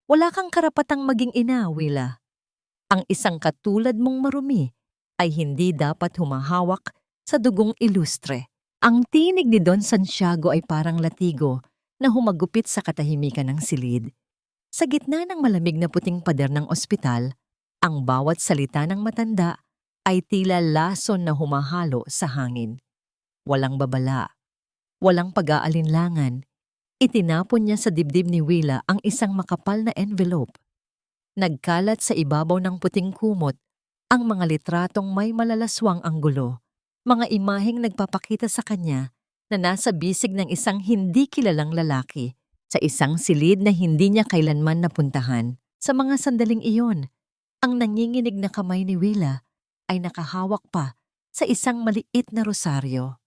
Wala kang karapatang maging ina, Willa. Ang isang katulad mong marumi ay hindi dapat humahawak sa dugong ilustre. Ang tinig ni Don Santiago ay parang latigo na humagupit sa katahimikan ng silid. Sa gitna ng malamig na puting pader ng ospital, ang bawat salita ng matanda ay tila lason na humahalo sa hangin. Walang babala, walang pag-aalinlangan. Itinapon niya sa dibdib ni Willa ang isang makapal na envelope. Nagkalat sa ibabaw ng puting kumot ang mga litratong may malalaswang anggulo, mga imaheng nagpapakita sa kanya na nasa bisig ng isang hindi kilalang lalaki sa isang silid na hindi niya kailanman napuntahan. Sa mga sandaling iyon, ang nanginginig na kamay ni Willa ay nakahawak pa sa isang maliit na rosaryo.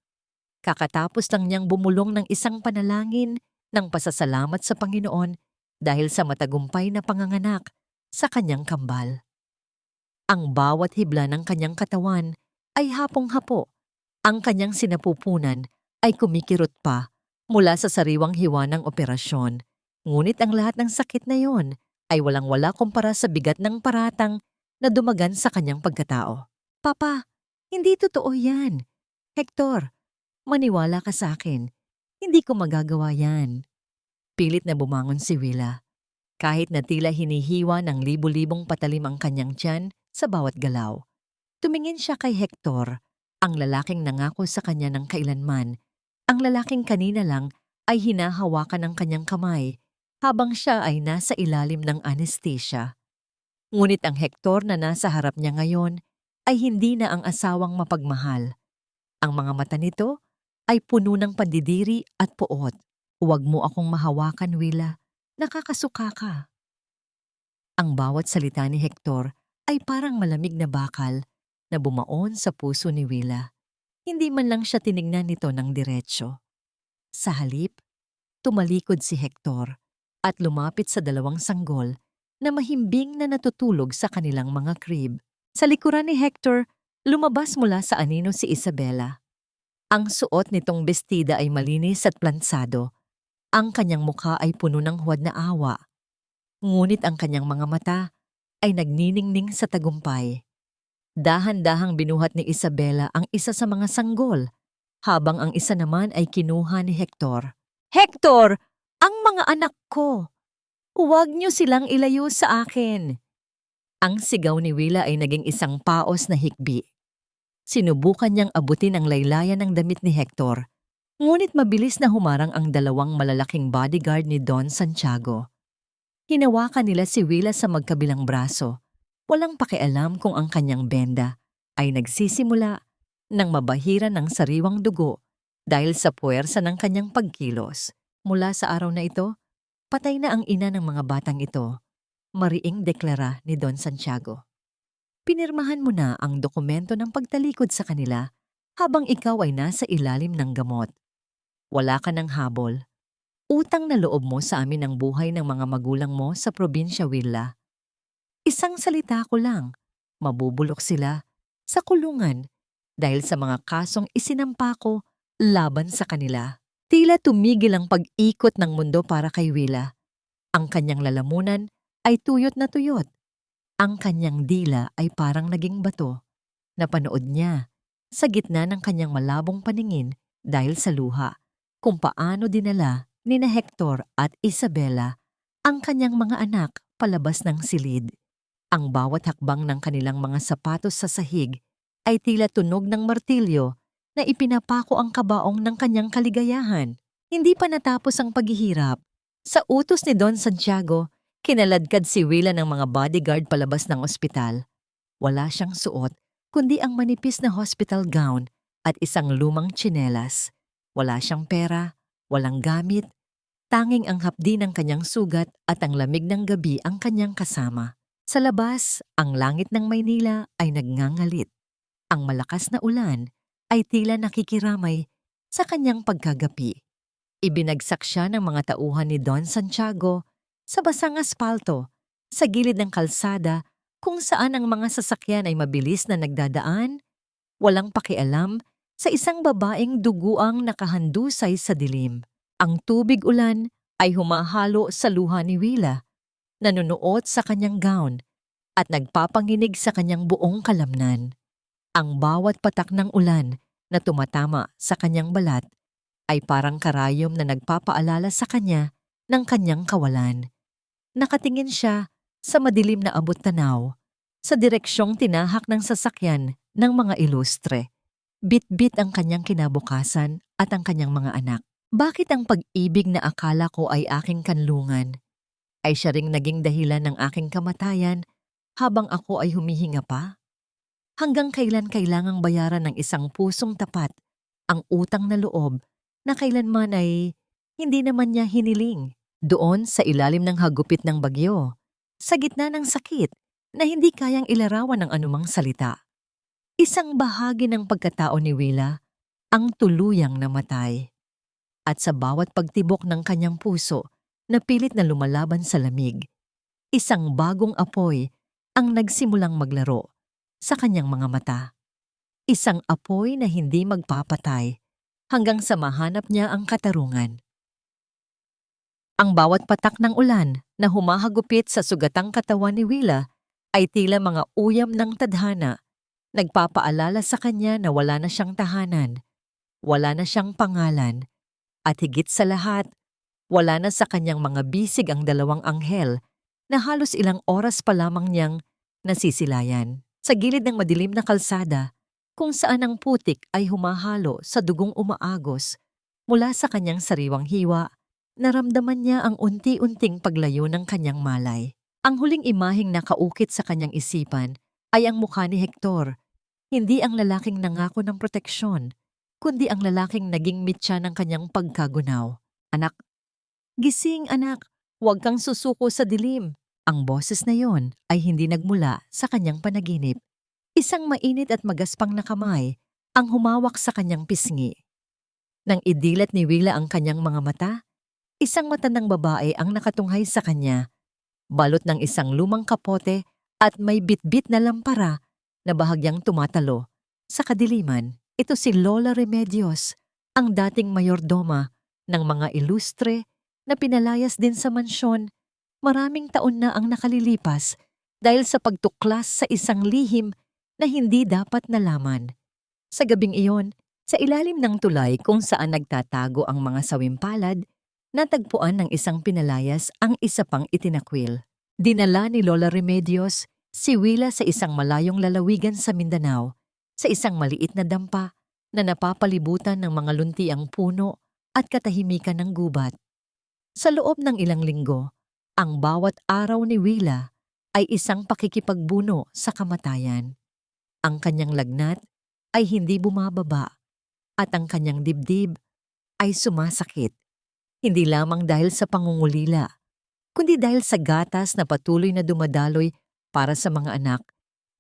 Kakatapos lang niyang bumulong ng isang panalangin ng pasasalamat sa Panginoon dahil sa matagumpay na panganganak sa kanyang kambal. Ang bawat hibla ng kanyang katawan ay hapong-hapo. Ang kanyang sinapupunan ay kumikirot pa mula sa sariwang hiwa ng operasyon. Ngunit ang lahat ng sakit na yon ay walang-wala kumpara sa bigat ng paratang na dumagan sa kanyang pagkatao. Papa, hindi totoo yan. Hector, maniwala ka sa akin. Hindi ko magagawa yan. Pilit na bumangon si Willa. Kahit na tila hinihiwa ng libu-libong patalim ang kanyang tiyan sa bawat galaw. Tumingin siya kay Hector, ang lalaking nangako sa kanya ng kailanman. Ang lalaking kanina lang ay hinahawakan ng kanyang kamay habang siya ay nasa ilalim ng anesthesia. Ngunit ang Hector na nasa harap niya ngayon ay hindi na ang asawang mapagmahal. Ang mga mata nito ay puno ng pandidiri at puot. Huwag mo akong mahawakan, Willa. Nakakasuka ka. Ang bawat salita ni Hector ay parang malamig na bakal na bumaon sa puso ni Willa. Hindi man lang siya tinignan nito ng diretsyo. Sa halip, tumalikod si Hector at lumapit sa dalawang sanggol na mahimbing na natutulog sa kanilang mga crib. Sa likuran ni Hector, lumabas mula sa anino si Isabela. Ang suot nitong bestida ay malinis at plansado. Ang kanyang mukha ay puno ng huwad na awa. Ngunit ang kanyang mga mata ay nagniningning sa tagumpay. Dahan-dahang binuhat ni Isabela ang isa sa mga sanggol, habang ang isa naman ay kinuha ni Hector. Hector! Ang mga anak ko! Huwag niyo silang ilayo sa akin! Ang sigaw ni Willa ay naging isang paos na hikbi. Sinubukan niyang abutin ang laylayan ng damit ni Hector, ngunit mabilis na humarang ang dalawang malalaking bodyguard ni Don Santiago. Hinawakan nila si Willa sa magkabilang braso. Walang pakialam kung ang kanyang benda ay nagsisimula ng mabahira ng sariwang dugo dahil sa puwersa ng kanyang pagkilos. Mula sa araw na ito, patay na ang ina ng mga batang ito, mariing deklara ni Don Santiago. Pinirmahan mo na ang dokumento ng pagtalikod sa kanila habang ikaw ay nasa ilalim ng gamot. Wala ka ng habol. Utang na loob mo sa amin ang buhay ng mga magulang mo sa probinsya, Willa. Isang salita ko lang, mabubulok sila sa kulungan dahil sa mga kasong isinampa ko laban sa kanila. Tila tumigil ang pag-ikot ng mundo para kay Willa. Ang kanyang lalamunan ay tuyot na tuyot. Ang kanyang dila ay parang naging bato. Napanood niya sa gitna ng kanyang malabong paningin dahil sa luha kung paano dinala ni Hector at Isabela ang kanyang mga anak palabas ng silid. Ang bawat hakbang ng kanilang mga sapatos sa sahig ay tila tunog ng martilyo na ipinapako ang kabaong ng kanyang kaligayahan. Hindi pa natapos ang paghihirap. Sa utos ni Don Santiago, kinaladkad si Willa ng mga bodyguard palabas ng ospital. Wala siyang suot kundi ang manipis na hospital gown at isang lumang tsinelas. Wala siyang pera, walang gamit, tanging ang hapdi ng kanyang sugat at ang lamig ng gabi ang kanyang kasama. Sa labas, ang langit ng Maynila ay nagngangalit. Ang malakas na ulan ay tila nakikiramay sa kanyang pagkagapi. Ibinagsak siya ng mga tauhan ni Don Santiago sa basang aspalto, sa gilid ng kalsada kung saan ang mga sasakyan ay mabilis na nagdadaan, walang pakialam sa isang babaeng duguang nakahandusay sa dilim. Ang tubig ulan ay humahalo sa luha ni Willa. nanunuot sa kanyang gown at nagpapanginig sa kanyang buong kalamnan. Ang bawat patak ng ulan na tumatama sa kanyang balat ay parang karayom na nagpapaalala sa kanya ng kanyang kawalan. Nakatingin siya sa madilim na abot-tanaw, sa direksyong tinahak ng sasakyan ng mga ilustre. Bit-bit ang kanyang kinabukasan at ang kanyang mga anak. Bakit ang pag-ibig na akala ko ay aking kanlungan ay siya ring naging dahilan ng aking kamatayan habang ako ay humihinga pa? Hanggang kailan kailangang bayaran ng isang pusong tapat ang utang na loob na kailanman ay hindi naman niya hiniling? Doon sa ilalim ng hagupit ng bagyo, sa gitna ng sakit na hindi kayang ilarawan ng anumang salita. Isang bahagi ng pagkatao ni Willa ang tuluyang namatay. At sa bawat pagtibok ng kanyang puso na pilit na lumalaban sa lamig, isang bagong apoy ang nagsimulang maglaro sa kanyang mga mata. Isang apoy na hindi magpapatay hanggang sa mahanap niya ang katarungan. Ang bawat patak ng ulan na humahagupit sa sugatang katawan ni Willa ay tila mga uyam ng tadhana, nagpapaalala sa kanya na wala na siyang tahanan, wala na siyang pangalan, at higit sa lahat, wala na sa kanyang mga bisig ang dalawang anghel na halos ilang oras pa lamang niyang nasisilayan. Sa gilid ng madilim na kalsada, kung saan ang putik ay humahalo sa dugong umaagos mula sa kanyang sariwang hiwa, naramdaman niya ang unti-unting paglayo ng kanyang malay. Ang huling imaheng nakaukit sa kanyang isipan ay ang mukha ni Hector, hindi ang lalaking nangako ng proteksyon, kundi ang lalaking naging mitya ng kanyang pagkagunaw. "Anak, gising anak, huwag kang susuko sa dilim." Ang boses na yon ay hindi nagmula sa kanyang panaginip. Isang mainit at magaspang na kamay ang humawak sa kanyang pisngi. Nang idilat ni Willa ang kanyang mga mata, isang matandang babae ang nakatunghay sa kanya, balot ng isang lumang kapote at may bitbit na lampara na bahagyang tumatalo sa kadiliman. Ito si Lola Remedios, ang dating mayordoma ng mga ilustre na pinalayas din sa mansyon. Maraming taon na ang nakalilipas dahil sa pagtuklas sa isang lihim na hindi dapat nalaman. Sa gabing iyon, sa ilalim ng tulay kung saan nagtatago ang mga sawimpalad, natagpuan ng isang pinalayas ang isa pang itinakwil. Dinala ni Lola Remedios si Willa sa isang malayong lalawigan sa Mindanao, sa isang maliit na dampa na napapalibutan ng mga luntiang puno at katahimikan ng gubat. Sa loob ng ilang linggo, ang bawat araw ni Willa ay isang pakikipagbuno sa kamatayan. Ang kanyang lagnat ay hindi bumababa at ang kanyang dibdib ay sumasakit. Hindi lamang dahil sa pangungulila, kundi dahil sa gatas na patuloy na dumadaloy para sa mga anak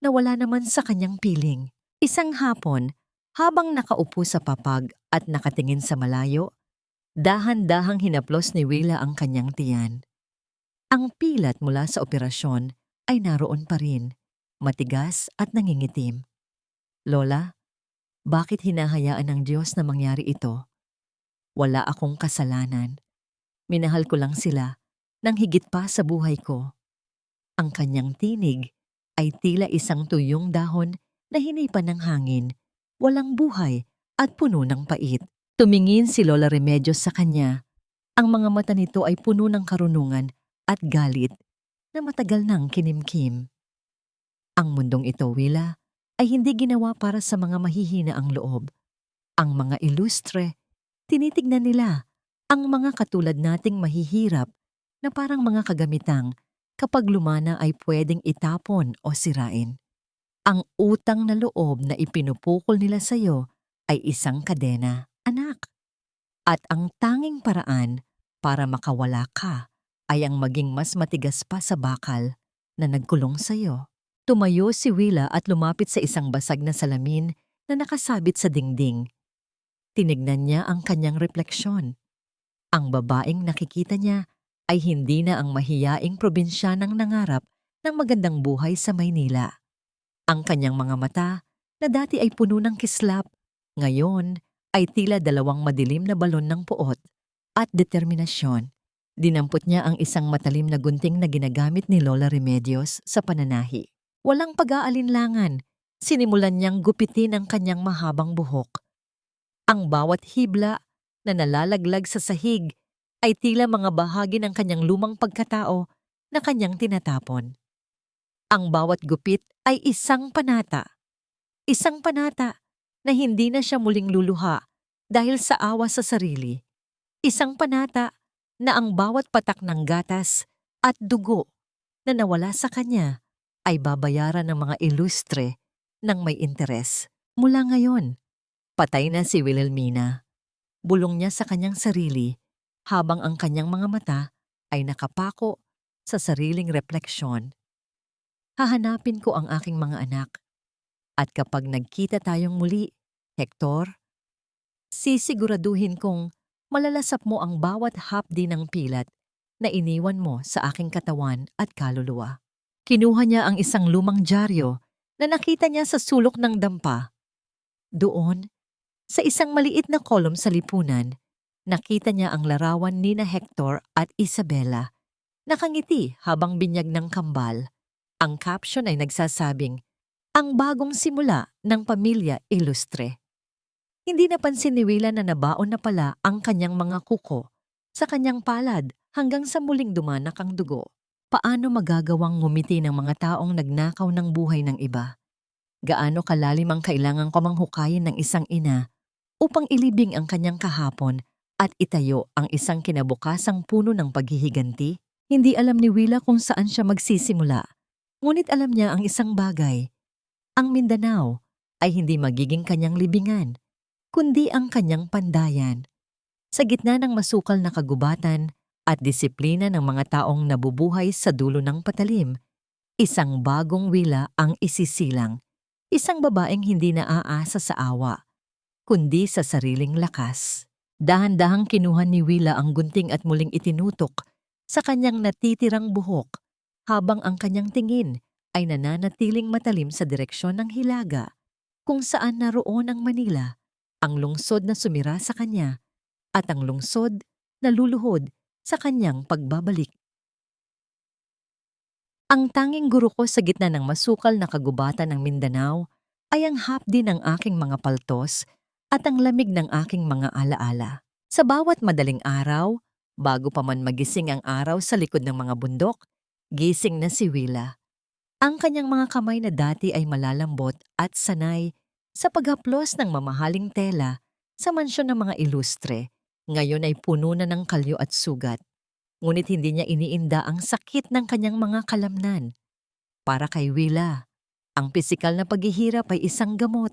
na wala naman sa kanyang piling. Isang hapon, habang nakaupo sa papag at nakatingin sa malayo, dahan-dahang hinaplos ni Willa ang kanyang tiyan. Ang pilat mula sa operasyon ay naroon pa rin, matigas at nangingitim. "Lola, bakit hinahayaan ng Diyos na mangyari ito? Wala akong kasalanan. Minahal ko lang sila nang higit pa sa buhay ko." Ang kanyang tinig ay tila isang tuyong dahon na hinipan ng hangin, walang buhay at puno ng pait. Tumingin si Lola Remedios sa kanya. Ang mga mata nito ay puno ng karunungan at galit na matagal nang kinimkim. Ang mundong ito, Willa, ay hindi ginawa para sa mga mahihina ang loob. Ang mga ilustre, tinitignan nila ang mga katulad nating mahihirap na parang mga kagamitang kapag lumana ay pwedeng itapon o sirain. Ang utang na loob na ipinupukol nila sa iyo ay isang kadena, anak. At ang tanging paraan para makawala ka ay ang maging mas matigas pa sa bakal na nagkulong sa iyo. Tumayo si Willa at lumapit sa isang basag na salamin na nakasabit sa dingding. Tinignan niya ang kanyang refleksyon. Ang babaeng nakikita niya ay hindi na ang mahiyaing probinsyanang nangarap ng magandang buhay sa Maynila. Ang kanyang mga mata, na dati ay puno ng kislap, ngayon ay tila dalawang madilim na balon ng puot at determinasyon. Dinampot niya ang isang matalim na gunting na ginagamit ni Lola Remedios sa pananahi. Walang pag-aalinlangan, sinimulan niyang gupitin ang kanyang mahabang buhok. Ang bawat hibla na nalalaglag sa sahig ay tila mga bahagi ng kanyang lumang pagkatao na kanyang tinatapon. Ang bawat gupit ay isang panata. Isang panata na hindi na siya muling luluha dahil sa awa sa sarili. Isang panata na ang bawat patak ng gatas at dugo na nawala sa kanya ay babayaran ng mga ilustre ng may interes. Mula ngayon, patay na si Wilhelmina. Bulong niya sa kanyang sarili habang ang kanyang mga mata ay nakapako sa sariling refleksyon. Hahanapin ko ang aking mga anak. At kapag nagkita tayong muli, Hector, sisiguraduhin kong malalasap mo ang bawat hapdi ng pilat na iniwan mo sa aking katawan at kaluluwa. Kinuha niya ang isang lumang dyaryo na nakita niya sa sulok ng dampa. Doon, sa isang maliit na kolom sa lipunan, nakita niya ang larawan ni na Hector at Isabela. Nakangiti habang binyag ng kambal. Ang caption ay nagsasabing, "Ang bagong simula ng pamilya ilustre." Hindi napansin ni Willa na nabaon na pala ang kanyang mga kuko sa kanyang palad hanggang sa muling dumanak ang dugo. Paano magagawang ngumiti ng mga taong nagnakaw ng buhay ng iba? Gaano kalalim ang kailangang kamanghukayin ng isang ina upang ilibing ang kanyang kahapon at itayo ang isang kinabukasang puno ng paghihiganti? Hindi alam ni Willa kung saan siya magsisimula. Ngunit alam niya ang isang bagay. Ang Mindanao ay hindi magiging kanyang libingan, kundi ang kanyang pandayan. Sa gitna ng masukal na kagubatan at disiplina ng mga taong nabubuhay sa dulo ng patalim, isang bagong Willa ang isisilang. Isang babaeng hindi naaasa sa awa, kundi sa sariling lakas. Dahan-dahang kinuha ni Willa ang gunting at muling itinutok sa kanyang natitirang buhok habang ang kanyang tingin ay nananatiling matalim sa direksyon ng Hilaga, kung saan naroon ang Manila, ang lungsod na sumira sa kanya, at ang lungsod na luluhod sa kanyang pagbabalik. Ang tanging guro ko sa gitna ng masukal na kagubatan ng Mindanao ay ang hapdi ng aking mga paltos at ang lamig ng aking mga alaala. Sa bawat madaling araw, bago pa man magising ang araw sa likod ng mga bundok, gising na si Willa. Ang kanyang mga kamay na dati ay malalambot at sanay sa paghaplos ng mamahaling tela sa mansyon ng mga ilustre, ngayon ay puno na ng kalyo at sugat. Ngunit hindi niya iniinda ang sakit ng kanyang mga kalamnan. Para kay Willa, ang pisikal na paghihirap ay isang gamot,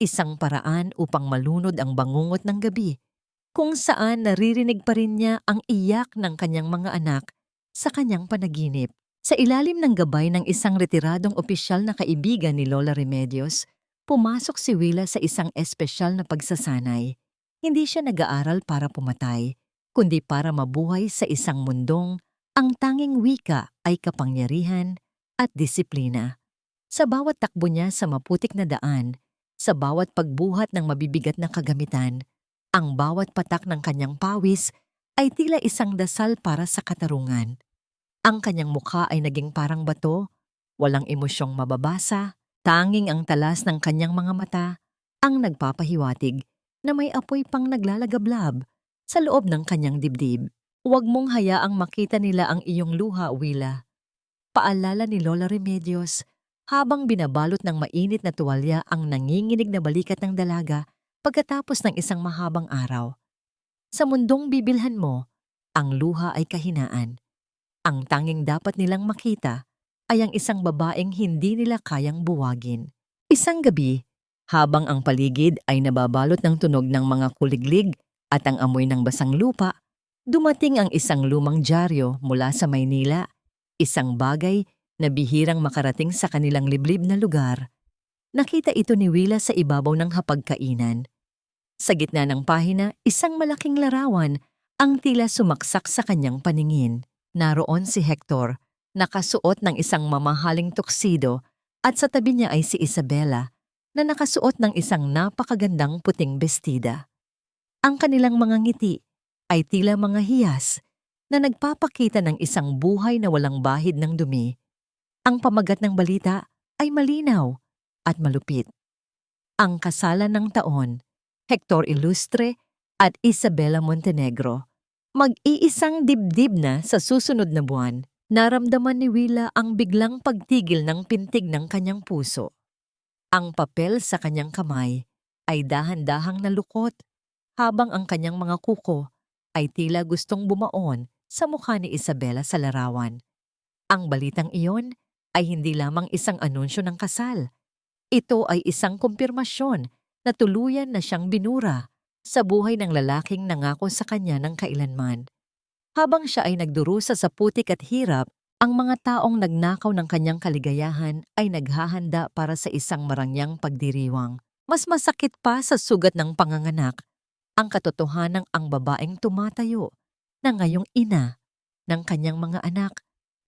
isang paraan upang malunod ang bangungot ng gabi, kung saan naririnig pa rin niya ang iyak ng kanyang mga anak sa kanyang panaginip. Sa ilalim ng gabay ng isang retiradong opisyal na kaibigan ni Lola Remedios, pumasok si Willa sa isang espesyal na pagsasanay. Hindi siya nag-aaral para pumatay, kundi para mabuhay sa isang mundong ang tanging wika ay kapangyarihan at disiplina. Sa bawat takbo niya sa maputik na daan, sa bawat pagbuhat ng mabibigat na kagamitan, ang bawat patak ng kanyang pawis ay tila isang dasal para sa katarungan. Ang kanyang mukha ay naging parang bato, walang emosyong mababasa, tanging ang talas ng kanyang mga mata ang nagpapahiwatig na may apoy pang naglalagablab sa loob ng kanyang dibdib. Huwag mong hayaang makita nila ang iyong luha, Willa. Paalala ni Lola Remedios habang binabalot ng mainit na tuwalya ang nanginginig na balikat ng dalaga pagkatapos ng isang mahabang araw. Sa mundong bibilhan mo, ang luha ay kahinaan. Ang tanging dapat nilang makita ay ang isang babaeng hindi nila kayang buwagin. Isang gabi, habang ang paligid ay nababalot ng tunog ng mga kuliglig at ang amoy ng basang lupa, dumating ang isang lumang dyaryo mula sa Maynila, isang bagay na bihirang makarating sa kanilang liblib na lugar. Nakita ito ni Willa sa ibabaw ng hapagkainan. Sa gitna ng pahina, isang malaking larawan ang tila sumaksak sa kanyang paningin. Naroon si Hector, nakasuot ng isang mamahaling tuksido at sa tabi niya ay si Isabela na nakasuot ng isang napakagandang puting bestida. Ang kanilang mga ngiti ay tila mga hiyas na nagpapakita ng isang buhay na walang bahid ng dumi. Ang pamagat ng balita ay malinaw at malupit. Ang kasalan ng taon, Hector Ilustre at Isabela Montenegro. Mag-iisang dibdib na sa susunod na buwan, naramdaman ni Willa ang biglang pagtigil ng pintig ng kanyang puso. Ang papel sa kanyang kamay ay dahan-dahang nalukot habang ang kanyang mga kuko ay tila gustong bumaon sa mukha ni Isabela sa larawan. Ang balitang iyon ay hindi lamang isang anunsyo ng kasal. Ito ay isang kumpirmasyon na tuluyan na siyang binura sa buhay ng lalaking nangako sa kanya ng kailanman. Habang siya ay nagdurusa sa putik at hirap, ang mga taong nagnakaw ng kanyang kaligayahan ay naghahanda para sa isang marangyang pagdiriwang. Mas masakit pa sa sugat ng panganganak, ang katotohanang ang babaeng tumatayo na ngayong ina ng kanyang mga anak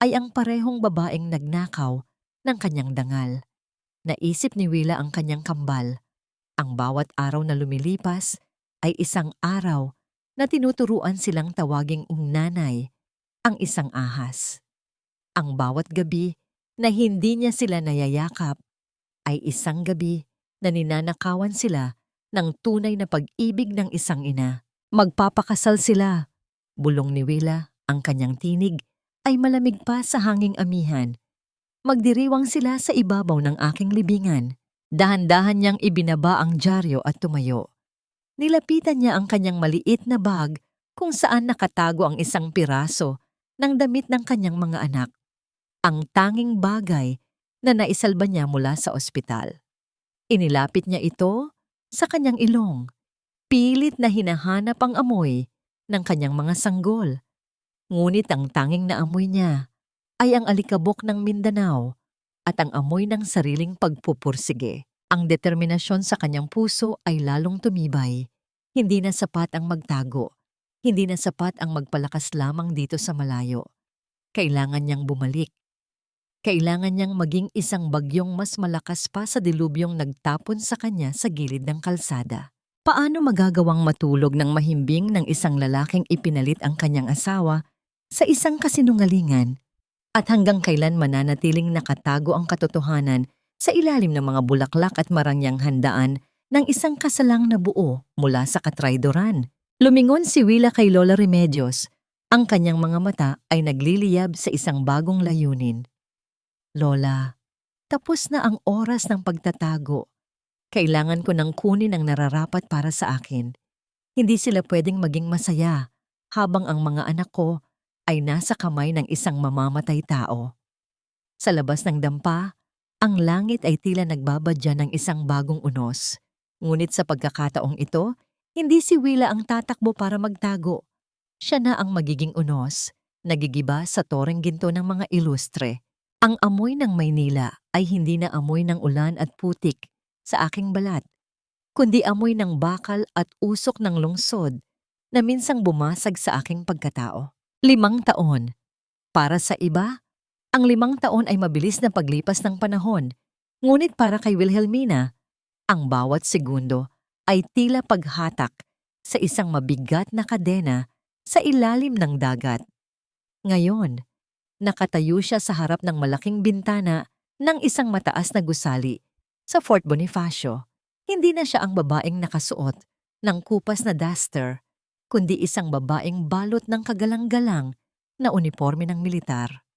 ay ang parehong babaeng nagnakaw ng kanyang dangal. Naisip ni Willa ang kanyang kambal. Ang bawat araw na lumilipas ay isang araw na tinuturuan silang tawaging nanay, ang isang ahas. Ang bawat gabi na hindi niya sila nayayakap ay isang gabi na ninanakawan sila ng tunay na pag-ibig ng isang ina. Magpapakasal sila. Bulong ni Willa, ang kanyang tinig ay malamig pa sa hanging amihan. Magdiriwang sila sa ibabaw ng aking libingan. Dahan-dahan niyang ibinaba ang dyaryo at tumayo. Nilapitan niya ang kanyang maliit na bag kung saan nakatago ang isang piraso ng damit ng kanyang mga anak. Ang tanging bagay na naisalba niya mula sa ospital. Inilapit niya ito sa kanyang ilong. Pilit na hinahanap ang amoy ng kanyang mga sanggol. Ngunit ang tanging naamoy niya ay ang alikabok ng Mindanao at ang amoy ng sariling pagpupursige. Ang determinasyon sa kanyang puso ay lalong tumibay. Hindi na sapat ang magtago. Hindi na sapat ang magpalakas lamang dito sa malayo. Kailangan niyang bumalik. Kailangan niyang maging isang bagyong mas malakas pa sa dilubyong nagtapon sa kanya sa gilid ng kalsada. Paano magagawang matulog ng mahimbing ng isang lalaking ipinalit ang kanyang asawa sa isang kasinungalingan? At hanggang kailan mananatiling nakatago ang katotohanan sa ilalim ng mga bulaklak at marangyang handaan ng isang kasalang na buo mula sa katraydoran? Lumingon si Willa kay Lola Remedios. Ang kanyang mga mata ay nagliliyab sa isang bagong layunin. Lola, tapos na ang oras ng pagtatago. Kailangan ko nang kunin ang nararapat para sa akin. Hindi sila pwedeng maging masaya habang ang mga anak ko ay nasa kamay ng isang mamamatay tao. Sa labas ng dampa, ang langit ay tila nagbabadya ng isang bagong unos. Ngunit sa pagkakataong ito, hindi si Willa ang tatakbo para magtago. Siya na ang magiging unos, nagigiba sa toreng ginto ng mga ilustre. Ang amoy ng Maynila ay hindi na amoy ng ulan at putik sa aking balat, kundi amoy ng bakal at usok ng lungsod na minsang bumasag sa aking pagkatao. 5 taon. Para sa iba, ang 5 taon ay mabilis na paglipas ng panahon. Ngunit para kay Wilhelmina, ang bawat segundo ay tila paghatak sa isang mabigat na kadena sa ilalim ng dagat. Ngayon, nakatayo siya sa harap ng malaking bintana ng isang mataas na gusali sa Fort Bonifacio. Hindi na siya ang babaeng nakasuot ng kupas na duster, kundi isang babaeng balot ng kagalang-galang na uniforme ng militar.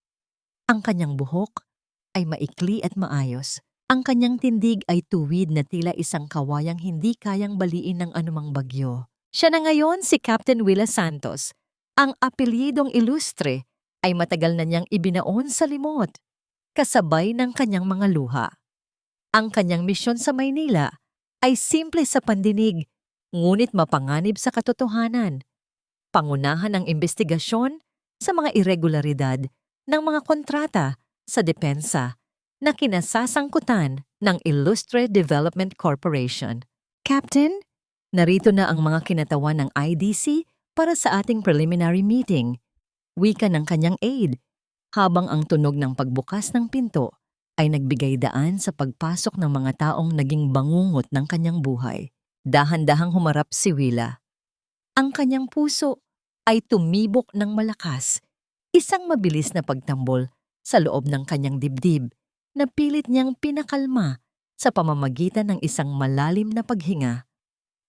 Ang kanyang buhok ay maikli at maayos. Ang kanyang tindig ay tuwid na tila isang kawayang hindi kayang baliin ng anumang bagyo. Siya na ngayon si Captain Willa Santos. Ang apelyidong ilustre ay matagal na niyang ibinaon sa limot, kasabay ng kanyang mga luha. Ang kanyang misyon sa Maynila ay simple sa pandinig, ngunit mapanganib sa katotohanan. Pangunahan ang investigasyon sa mga irregularidad ng mga kontrata sa depensa na kinasasangkutan ng Illustre Development Corporation. Captain, narito na ang mga kinatawan ng IDC para sa ating preliminary meeting. Wika ng kanyang aide, habang ang tunog ng pagbukas ng pinto ay nagbigay daan sa pagpasok ng mga taong naging bangungot ng kanyang buhay. Dahan-dahang humarap si Willa. Ang kanyang puso ay tumibok ng malakas, isang mabilis na pagtambol sa loob ng kanyang dibdib na pilit niyang pinakalma sa pamamagitan ng isang malalim na paghinga.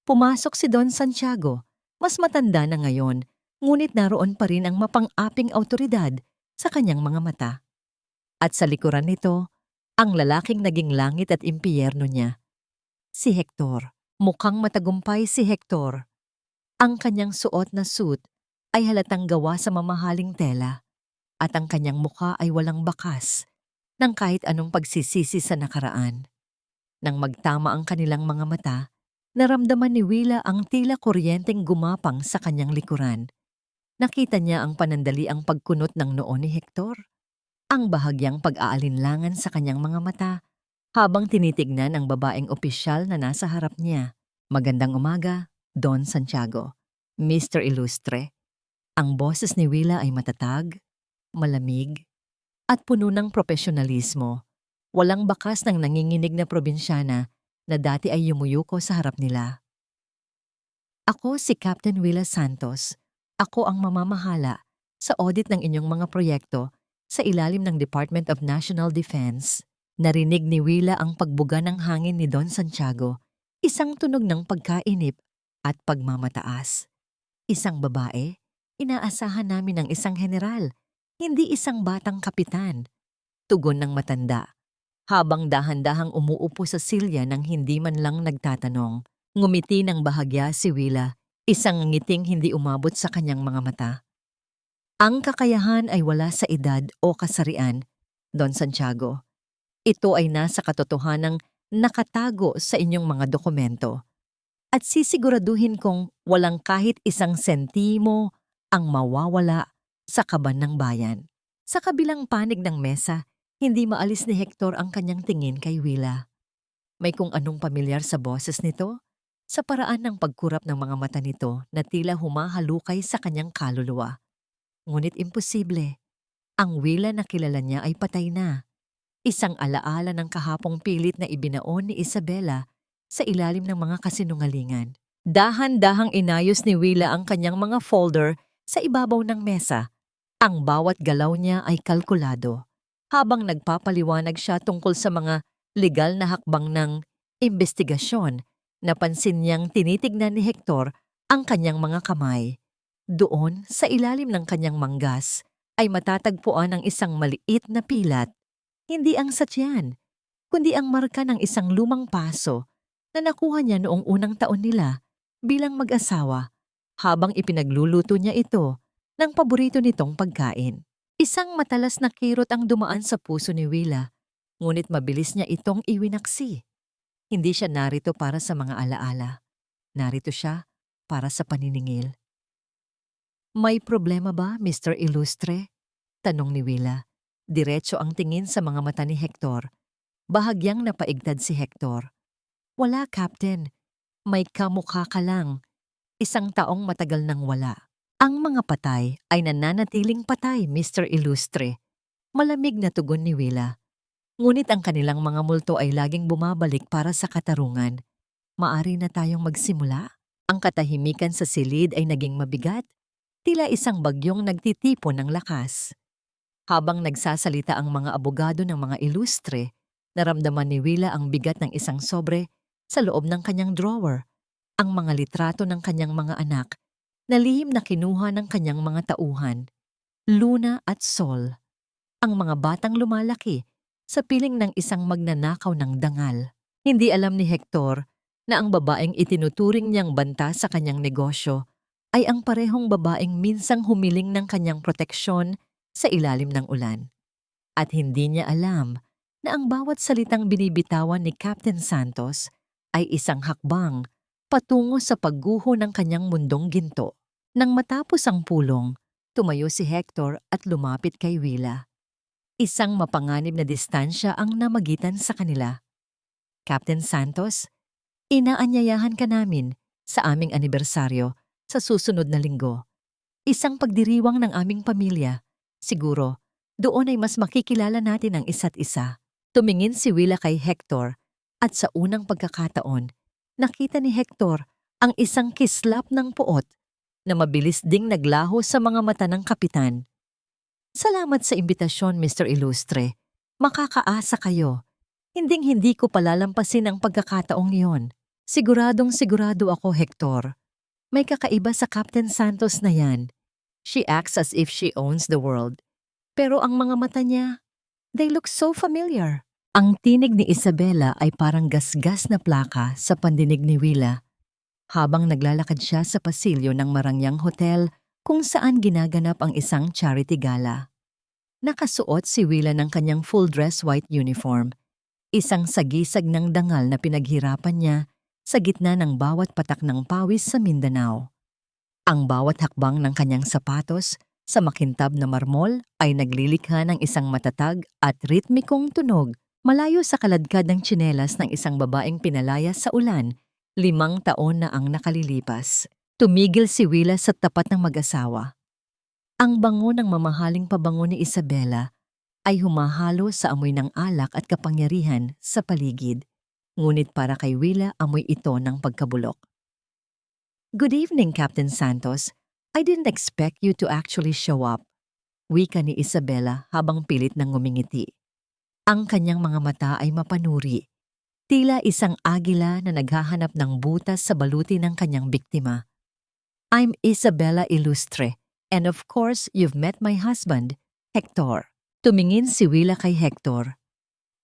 Pumasok si Don Santiago, mas matanda na ngayon, ngunit naroon pa rin ang mapang-aping awtoridad sa kanyang mga mata. At sa likuran nito, ang lalaking naging langit at impyerno niya. Si Hector. Mukhang matagumpay si Hector. Ang kanyang suot na suit ay halatang gawa sa mamahaling tela at ang kanyang mukha ay walang bakas ng kahit anong pagsisisi sa nakaraan. Nang magtama ang kanilang mga mata, naramdaman ni Willa ang tila kuryenteng gumapang sa kanyang likuran. Nakita niya ang panandaliang pagkunot ng noo ni Hector, ang bahagyang pag-aalinlangan sa kanyang mga mata habang tinitignan ang babaeng opisyal na nasa harap niya. Magandang umaga, Don Santiago. Mr. Ilustre. Ang boses ni Willa ay matatag, malamig, at puno ng propesyonalismo. Walang bakas ng nanginginig na probinsyana na dati ay yumuyuko sa harap nila. Ako si Captain Willa Santos. Ako ang mamamahala sa audit ng inyong mga proyekto sa ilalim ng Department of National Defense. Narinig ni Willa ang pagbuga ng hangin ni Don Santiago, isang tunog ng pagkainip at pagmamataas. Isang babae, inaasahan namin ng isang general, hindi isang batang kapitan. Tugon ng matanda, habang dahan-dahang umuupo sa silya nang hindi man lang nagtatanong. Ngumiti ng bahagya si Willa, isang ngiting hindi umabot sa kanyang mga mata. Ang kakayahan ay wala sa edad o kasarian, Don Santiago. Ito ay nasa katotohanang nakatago sa inyong mga dokumento. At sisiguraduhin kong walang kahit isang sentimo ang mawawala sa kaban ng bayan. Sa kabilang panig ng mesa, hindi maalis ni Hector ang kanyang tingin kay Willa. May kung anong pamilyar sa boses nito, sa paraan ng pagkurap ng mga mata nito na tila humahalukay sa kanyang kaluluwa. Ngunit imposible. Ang Willa na kilala niya ay patay na. Isang alaala ng kahapong pilit na ibinaon ni Isabela sa ilalim ng mga kasinungalingan. Dahan-dahang inayos ni Willa ang kanyang mga folder sa ibabaw ng mesa. Ang bawat galaw niya ay kalkulado. Habang nagpapaliwanag siya tungkol sa mga legal na hakbang ng investigasyon, napansin niyang tinitignan ni Hector ang kanyang mga kamay. Doon, sa ilalim ng kanyang manggas, ay matatagpuan ang isang maliit na pilat. Hindi ang satyan, kundi ang marka ng isang lumang paso na nakuha niya noong unang taon nila bilang mag-asawa habang ipinagluluto niya ito ng paborito nitong pagkain. Isang matalas na kirot ang dumaan sa puso ni Willa, ngunit mabilis niya itong iwinaksi. Hindi siya narito para sa mga alaala. Narito siya para sa paniningil. May problema ba, Mr. Ilustre? Tanong ni Willa. Diretso ang tingin sa mga mata ni Hector. Bahagyang napaigtad si Hector. Wala, Captain. May kamukha ka lang. Isang taong matagal nang wala. Ang mga patay ay nananatiling patay, Mr. Ilustre. Malamig na tugon ni Willa. Ngunit ang kanilang mga multo ay laging bumabalik para sa katarungan. Maari na tayong magsimula? Ang katahimikan sa silid ay naging mabigat. Tila isang bagyong nagtitipon ng lakas. Habang nagsasalita ang mga abogado ng mga ilustre, naramdaman ni Willa ang bigat ng isang sobre sa loob ng kanyang drawer, ang mga litrato ng kanyang mga anak na lihim na kinuha ng kanyang mga tauhan, Luna at Sol, ang mga batang lumalaki sa piling ng isang magnanakaw ng dangal. Hindi alam ni Hector na ang babaeng itinuturing niyang banta sa kanyang negosyo ay ang parehong babaeng minsang humiling ng kanyang proteksyon sa ilalim ng ulan. At hindi niya alam na ang bawat salitang binibitawan ni Captain Santos ay isang hakbang patungo sa pagguho ng kanyang mundong ginto. Nang matapos ang pulong, tumayo si Hector at lumapit kay Willa. Isang mapanganib na distansya ang namagitan sa kanila. Captain Santos, inaanyayahan ka namin sa aming anibersaryo sa susunod na linggo. Isang pagdiriwang ng aming pamilya. Siguro, doon ay mas makikilala natin ang isa't isa. Tumingin si Willa kay Hector at sa unang pagkakataon, nakita ni Hector ang isang kislap ng puot na mabilis ding naglaho sa mga mata ng kapitan. Salamat sa imbitasyon, Mr. Ilustre. Makakaasa kayo. Hinding-hindi ko palalampasin ang pagkakataong iyon. Siguradong sigurado ako, Hector. May kakaiba sa Captain Santos na yan. She acts as if she owns the world. Pero ang mga mata niya, they look so familiar. Ang tinig ni Isabela ay parang gasgas na plaka sa pandinig ni Willa habang naglalakad siya sa pasilyo ng Marangyang Hotel kung saan ginaganap ang isang charity gala. Nakasuot si Willa ng kanyang full-dress white uniform, isang sagisag ng dangal na pinaghirapan niya sa gitna ng bawat patak ng pawis sa Mindanao. Ang bawat hakbang ng kanyang sapatos sa makintab na marmol ay naglilikha ng isang matatag at ritmikong tunog malayo sa kaladkad ng tsinelas ng isang babaeng pinalaya sa ulan 5 taon na ang nakalilipas. Tumigil si Willa sa tapat ng mag-asawa. Ang bango ng mamahaling pabango ni Isabela ay humahalo sa amoy ng alak at kapangyarihan sa paligid. Ngunit para kay Willa, amoy ito ng pagkabulok. "Good evening, Captain Santos. I didn't expect you to actually show up," wika ni Isabela habang pilit nang ngumingiti. Ang kanyang mga mata ay mapanuri, tila isang agila na naghahanap ng butas sa baluti ng kanyang biktima. "I'm Isabela Ilustre, and of course you've met my husband, Hector." Tumingin si Willa kay Hector.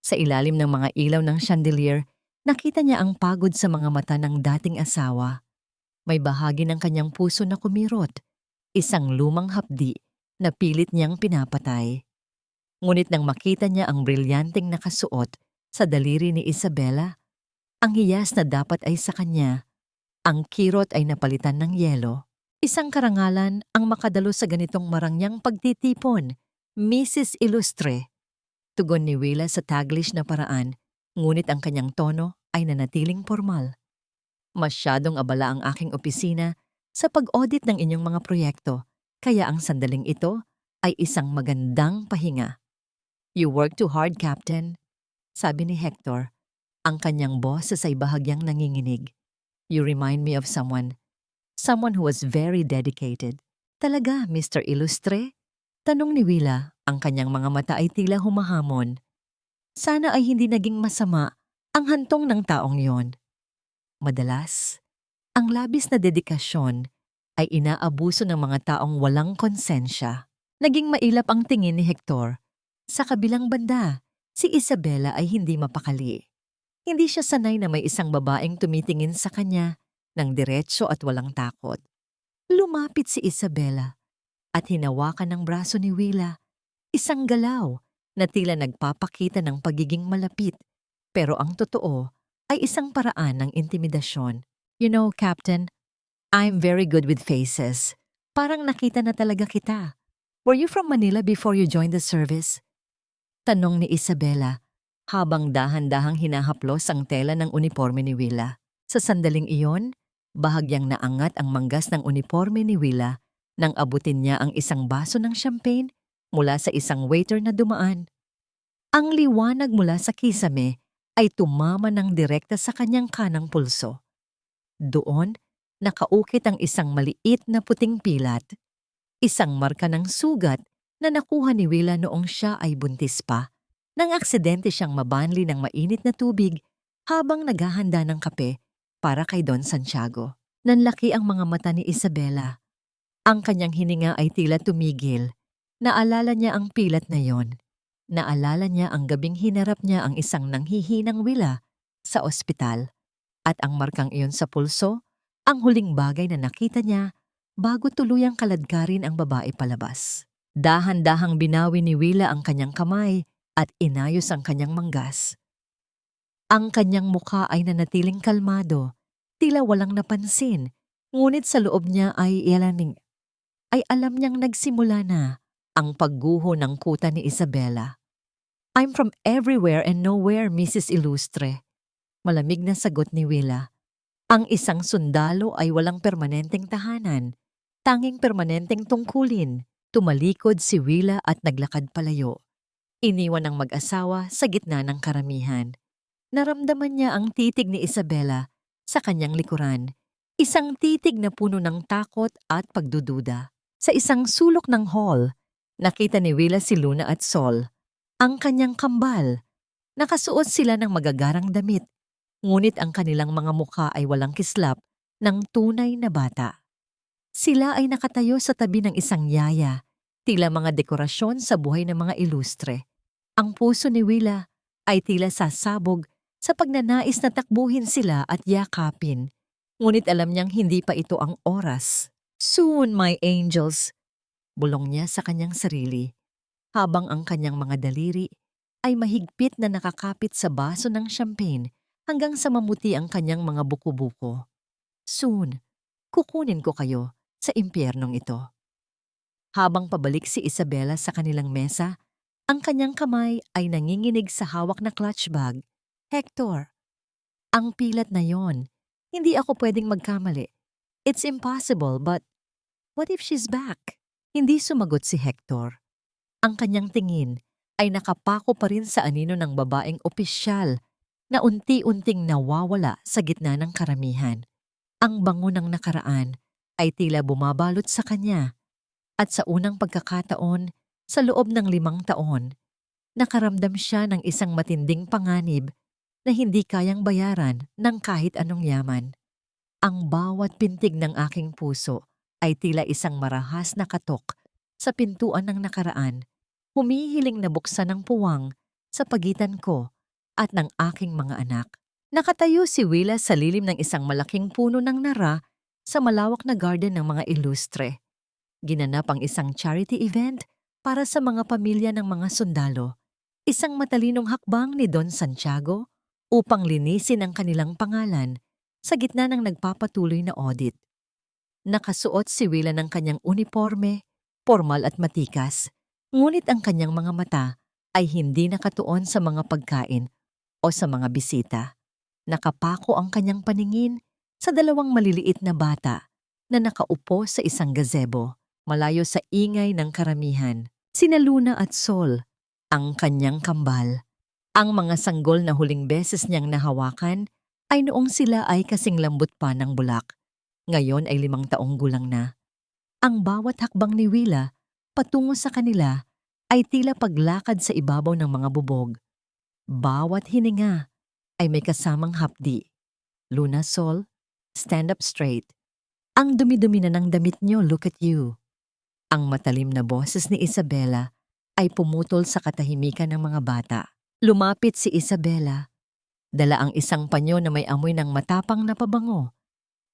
Sa ilalim ng mga ilaw ng chandelier, nakita niya ang pagod sa mga mata ng dating asawa. May bahagi ng kanyang puso na kumirot, isang lumang hapdi na pilit niyang pinapatay. Ngunit nang makita niya ang brilyanteng nakasuot sa daliri ni Isabela, ang hiyas na dapat ay sa kanya, ang kirot ay napalitan ng yelo. Isang karangalan ang makadalo sa ganitong marangyang pagtitipon, Mrs. Ilustre. Tugon ni Willa sa Taglish na paraan, ngunit ang kanyang tono ay nanatiling formal. "Masyadong abala ang aking opisina sa pag-audit ng inyong mga proyekto, kaya ang sandaling ito ay isang magandang pahinga." "You work too hard, Captain," sabi ni Hector, ang kanyang boss sa bahagyang nanginginig. "You remind me of someone who was very dedicated." "Talaga, Mr. Ilustre?" tanong ni Willa, ang kanyang mga mata ay tila humahamon. Sana ay hindi naging masama ang hantong ng taong yon. Madalas, ang labis na dedikasyon ay inaabuso ng mga taong walang konsensya. Naging mailap ang tingin ni Hector. Sa kabilang banda, si Isabela ay hindi mapakali. Hindi siya sanay na may isang babaeng tumitingin sa kanya ng diretso at walang takot. Lumapit si Isabela at hinawakan ng braso ni Willa, isang galaw na tila nagpapakita ng pagiging malapit, pero ang totoo ay isang paraan ng intimidasyon. "You know, Captain, I'm very good with faces. Parang nakita na talaga kita. Were you from Manila before you joined the service?" tanong ni Isabela, habang dahan-dahang hinahaplos ang tela ng uniforme ni Willa. Sa sandaling iyon, bahagyang naangat ang manggas ng uniforme ni Willa nang abutin niya ang isang baso ng champagne mula sa isang waiter na dumaan. Ang liwanag mula sa kisame ay tumama ng direkta sa kanyang kanang pulso. Doon, nakaukit ang isang maliit na puting pilat, isang marka ng sugat na nakuha ni Willa noong siya ay buntis pa, nang aksidente siyang mabanli ng mainit na tubig habang naghahanda ng kape para kay Don Santiago. Nanlaki ang mga mata ni Isabela. Ang kanyang hininga ay tila tumigil. Naalala niya ang pilat na yon. Naalala niya ang gabing hinarap niya ang isang nanghihinang Willa sa ospital. At ang markang iyon sa pulso, ang huling bagay na nakita niya bago tuluyang kaladkarin ang babae palabas. Dahan-dahang binawi ni Willa ang kanyang kamay at inayos ang kanyang manggas. Ang kanyang mukha ay nanatiling kalmado, tila walang napansin, ngunit sa loob niya ay alam niyang nagsimula na ang pagguho ng kuta ni Isabela. "I'm from everywhere and nowhere, Mrs. Ilustre," malamig na sagot ni Willa. Ang isang sundalo ay walang permanenteng tahanan, tanging permanenteng tungkulin. Tumalikod si Willa at naglakad palayo. Iniwan ng mag-asawa sa gitna ng karamihan. Naramdaman niya ang titig ni Isabela sa kanyang likuran, Isang titig na puno ng takot at pagdududa. Sa isang sulok ng hall, nakita ni Willa si Luna at Sol, ang kanyang kambal. Nakasuot sila ng magagarang damit, ngunit ang kanilang mga mukha ay walang kislap ng tunay na bata. Sila ay nakatayo sa tabi ng isang yaya, tila mga dekorasyon sa buhay ng mga ilustre. Ang puso ni Willa ay tila sasabog sa pagnanais na takbuhin sila at yakapin, ngunit alam niyang hindi pa ito ang oras. "Soon, my angels," bulong niya sa kanyang sarili, habang ang kanyang mga daliri ay mahigpit na nakakapit sa baso ng champagne hanggang sa mamuti ang kanyang mga buko-buko. "Soon, kukunin ko kayo sa impyernong ito." Habang pabalik si Isabela sa kanilang mesa, ang kanyang kamay ay nanginginig sa hawak na clutch bag. "Hector, ang pilat na yon. Hindi ako pwedeng magkamali. It's impossible, but what if she's back?" Hindi sumagot si Hector. Ang kanyang tingin ay nakapako pa rin sa anino ng babaeng opisyal na unti-unting nawawala sa gitna ng karamihan. Ang bango ng nakaraan ay tila bumabalot sa kanya, at sa unang pagkakataon, sa loob ng 5 taon, nakaramdam siya ng isang matinding panganib na hindi kayang bayaran ng kahit anong yaman. Ang bawat pintig ng aking puso ay tila isang marahas na katok sa pintuan ng nakaraan, humihiling na buksan ng puwang sa pagitan ko at ng aking mga anak. Nakatayo si Willa sa lilim ng isang malaking puno ng nara sa malawak na garden ng mga ilustre. Ginanap ang isang charity event para sa mga pamilya ng mga sundalo. Isang matalinong hakbang ni Don Santiago upang linisin ang kanilang pangalan sa gitna ng nagpapatuloy na audit. Nakasuot si Willa ng kanyang uniforme, formal at matikas, ngunit ang kanyang mga mata ay hindi nakatuon sa mga pagkain o sa mga bisita. Nakapako ang kanyang paningin sa 2 maliliit na bata na nakaupo sa isang gazebo, malayo sa ingay ng karamihan. Sina Luna at Sol, ang kanyang kambal. Ang mga sanggol na huling beses niyang nahawakan ay noong sila ay kasing lambot pa ng bulak. Ngayon ay 5 taong gulang na. Ang bawat hakbang ni Willa patungo sa kanila ay tila paglakad sa ibabaw ng mga bubog. Bawat hininga ay may kasamang hapdi. "Luna, Sol, stand up straight. Ang dumi-dumi na ng damit niyo, look at you." Ang matalim na boses ni Isabela ay pumutol sa katahimikan ng mga bata. Lumapit si Isabela. Dala ang isang panyo na may amoy ng matapang na pabango.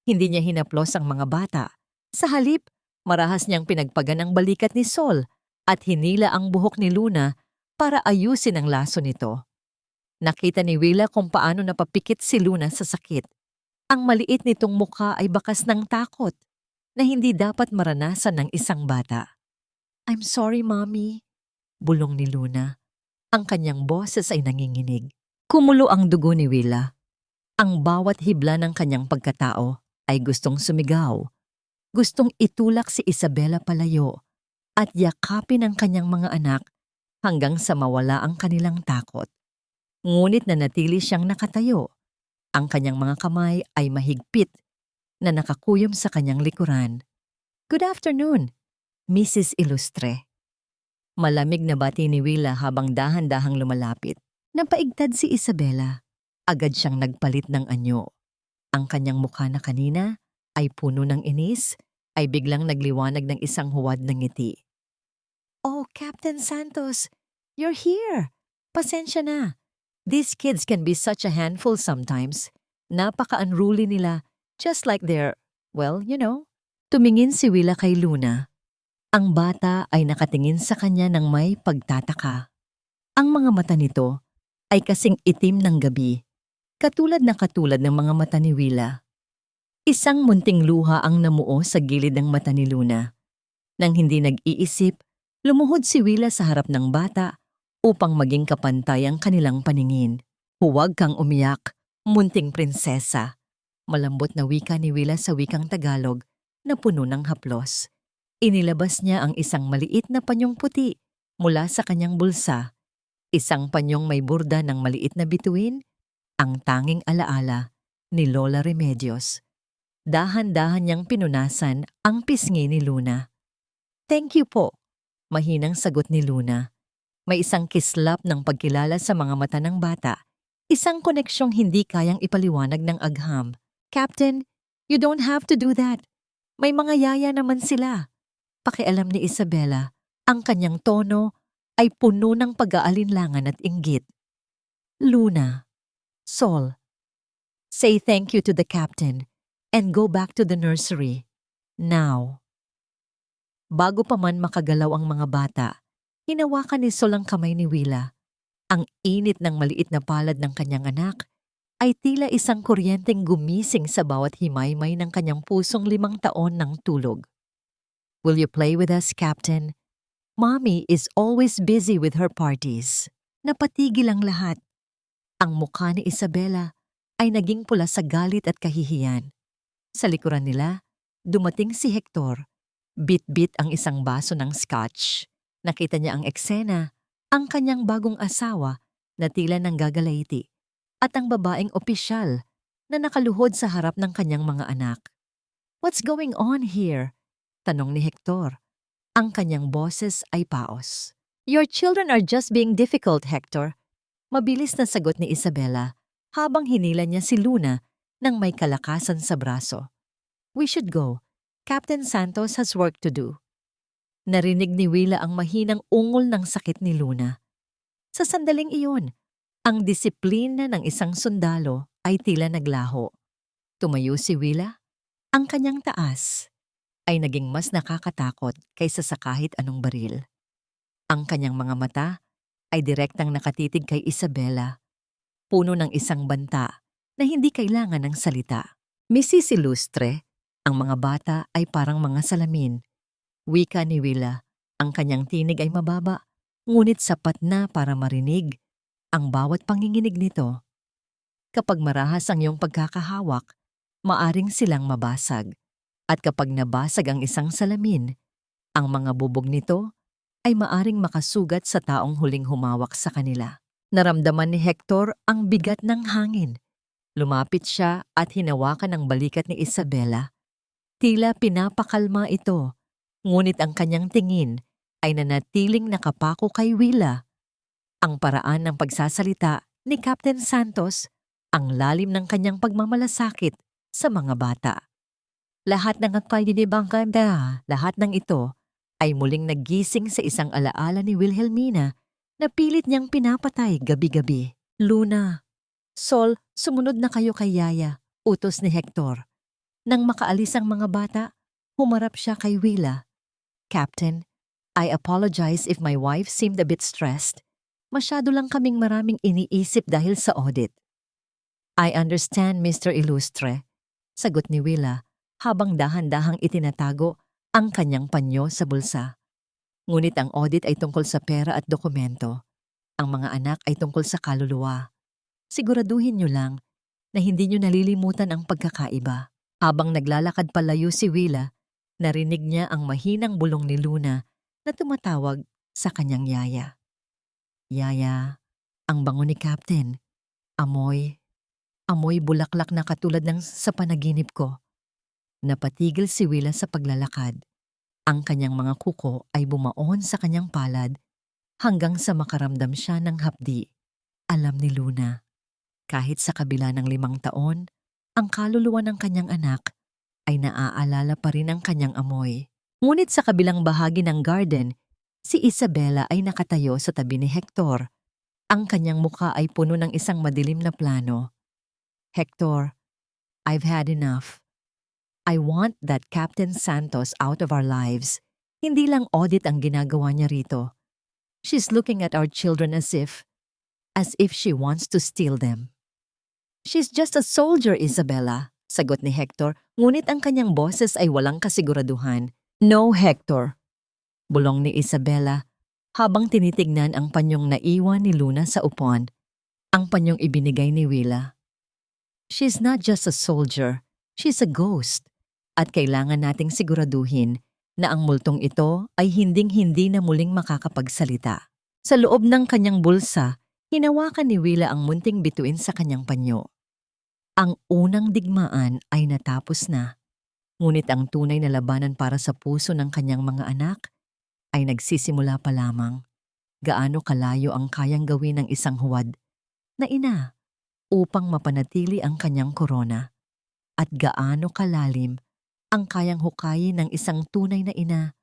Hindi niya hinaplos ang mga bata. Sa halip, marahas niyang pinagpagan ang balikat ni Sol at hinila ang buhok ni Luna para ayusin ang laso nito. Nakita ni Willa kung paano napapikit si Luna sa sakit. Ang maliit nitong mukha ay bakas ng takot na hindi dapat maranasan ng isang bata. "I'm sorry, Mommy," bulong ni Luna. Ang kanyang boses ay nanginginig. Kumulo ang dugo ni Willa. Ang bawat hibla ng kanyang pagkatao ay gustong sumigaw. Gustong itulak si Isabela palayo at yakapin ang kanyang mga anak hanggang sa mawala ang kanilang takot. Ngunit nanatili siyang nakatayo. Ang kanyang mga kamay ay mahigpit na nakakuyom sa kanyang likuran. "Good afternoon, Mrs. Ilustre." Malamig na bati ni Willa habang dahan-dahang lumalapit. Napaigtad si Isabela. Agad siyang nagpalit ng anyo. Ang kanyang mukha na kanina ay puno ng inis ay biglang nagliwanag ng isang huwad ng ngiti. "Oh, Captain Santos, you're here. Pasensya na. These kids can be such a handful sometimes. Napaka-unruly nila, just like they're, well, you know." Tumingin si Willa kay Luna. Ang bata ay nakatingin sa kanya ng may pagtataka. Ang mga mata nito ay kasing itim ng gabi, katulad ng mga mata ni Willa. Isang munting luha ang namuo sa gilid ng mata ni Luna. Nang hindi nag-iisip, lumuhod si Willa sa harap ng bata upang maging kapantay ang kanilang paningin. "Huwag kang umiyak, munting prinsesa." Malambot na wika ni Willa sa wikang Tagalog na puno ng haplos. Inilabas niya ang isang maliit na panyong puti mula sa kanyang bulsa. Isang panyong may burda ng maliit na bituin, ang tanging alaala ni Lola Remedios. Dahan-dahan niyang pinunasan ang pisngi ni Luna. "Thank you po," mahinang sagot ni Luna. May isang kislap ng pagkilala sa mga mata ng bata. Isang koneksyong hindi kayang ipaliwanag ng agham. "Captain, you don't have to do that. May mga yaya naman sila." Pakialam ni Isabela, ang kanyang tono ay puno ng pag-aalinlangan at inggit. "Luna, Sol, say thank you to the captain and go back to the nursery. Now." Bago pa man makagalaw ang mga bata, hinawakan ni Sol ang kamay ni Willa. Ang init ng maliit na palad ng kanyang anak ay tila isang kuryenteng gumising sa bawat himaymay ng kanyang pusong 5 taon ng tulog. "Will you play with us, Captain? Mommy is always busy with her parties." Napatigil ang lahat. Ang mukha ni Isabela ay naging pula sa galit at kahihiyan. Sa likuran nila, dumating si Hector. Bit-bit ang isang baso ng scotch. Nakita niya ang eksena, ang kanyang bagong asawa na tila nanggagalayti, at ang babaeng opisyal na nakaluhod sa harap ng kanyang mga anak. "What's going on here?" tanong ni Hector. Ang kanyang boses ay paos. "Your children are just being difficult, Hector." Mabilis na sagot ni Isabela habang hinila niya si Luna nang may kalakasan sa braso. "We should go. Captain Santos has work to do." Narinig ni Willa ang mahinang ungol ng sakit ni Luna. Sa sandaling iyon, ang disiplina ng isang sundalo ay tila naglaho. Tumayo si Willa. Ang kanyang taas ay naging mas nakakatakot kaysa sa kahit anong baril. Ang kanyang mga mata ay direktang nakatitig kay Isabela, puno ng isang banta na hindi kailangan ng salita. "Mrs. Ilustre," ang mga bata ay parang mga salamin. Wika ni Willa, ang kanyang tinig ay mababa, ngunit sapat na para marinig ang bawat panginginig nito. Kapag marahas ang iyong pagkakahawak, maaring silang mabasag. At kapag nabasag ang isang salamin, ang mga bubog nito ay maaring makasugat sa taong huling humawak sa kanila. Naramdaman ni Hector ang bigat ng hangin. Lumapit siya at hinawakan ang balikat ni Isabela. Tila pinapakalma ito, ngunit ang kanyang tingin ay nanatiling nakapako kay Willa. Ang paraan ng pagsasalita ni Captain Santos, ang lalim ng kanyang pagmamalasakit sa mga bata. Lahat ng lahat ng ito ay muling naggising sa isang alaala ni Wilhelmina na pilit niyang pinapatay gabi-gabi. "Luna, Sol, sumunod na kayo kay Yaya," utos ni Hector. Nang makaalis ang mga bata, humarap siya kay Willa. "Captain, I apologize if my wife seemed a bit stressed. Masyado lang kaming maraming iniisip dahil sa audit." "I understand, Mr. Ilustre," sagot ni Willa habang dahan-dahang itinatago ang kanyang panyo sa bulsa. Ngunit ang audit ay tungkol sa pera at dokumento. Ang mga anak ay tungkol sa kaluluwa. Siguraduhin niyo lang na hindi niyo nalilimutan ang pagkakaiba. Habang naglalakad palayo si Willa, narinig niya ang mahinang bulong ni Luna na tumatawag sa kanyang yaya. "Yaya, ang bango ni Captain. Amoy bulaklak na katulad ng sa panaginip ko." Napatigil si Willa sa paglalakad. Ang kanyang mga kuko ay bumaon sa kanyang palad hanggang sa makaramdam siya ng hapdi. Alam ni Luna, kahit sa kabila ng 5 taon, ang kaluluwa ng kanyang anak ay naaalala pa rin ang kanyang amoy. Ngunit sa kabilang bahagi ng garden, si Isabela ay nakatayo sa tabi ni Hector. Ang kanyang mukha ay puno ng isang madilim na plano. "Hector, I've had enough. I want that Captain Santos out of our lives. Hindi lang audit ang ginagawa niya rito. She's looking at our children as if she wants to steal them." "She's just a soldier, Isabela," sagot ni Hector, ngunit ang kanyang boses ay walang kasiguraduhan. "No, Hector," bulong ni Isabela habang tinitignan ang panyong naiwan ni Luna sa upuan, ang panyong ibinigay ni Willa. "She's not just a soldier, she's a ghost. At kailangan nating siguraduhin na ang multong ito ay hinding-hindi na muling makakapagsalita." Sa loob ng kanyang bulsa, hinawakan ni Willa ang munting bituin sa kanyang panyo. Ang unang digmaan ay natapos na. Ngunit ang tunay na labanan para sa puso ng kanyang mga anak ay nagsisimula pa lamang. Gaano kalayo ang kayang gawin ng isang huwad na ina upang mapanatili ang kanyang korona, at gaano kalalim ang kayang hukayin ng isang tunay na ina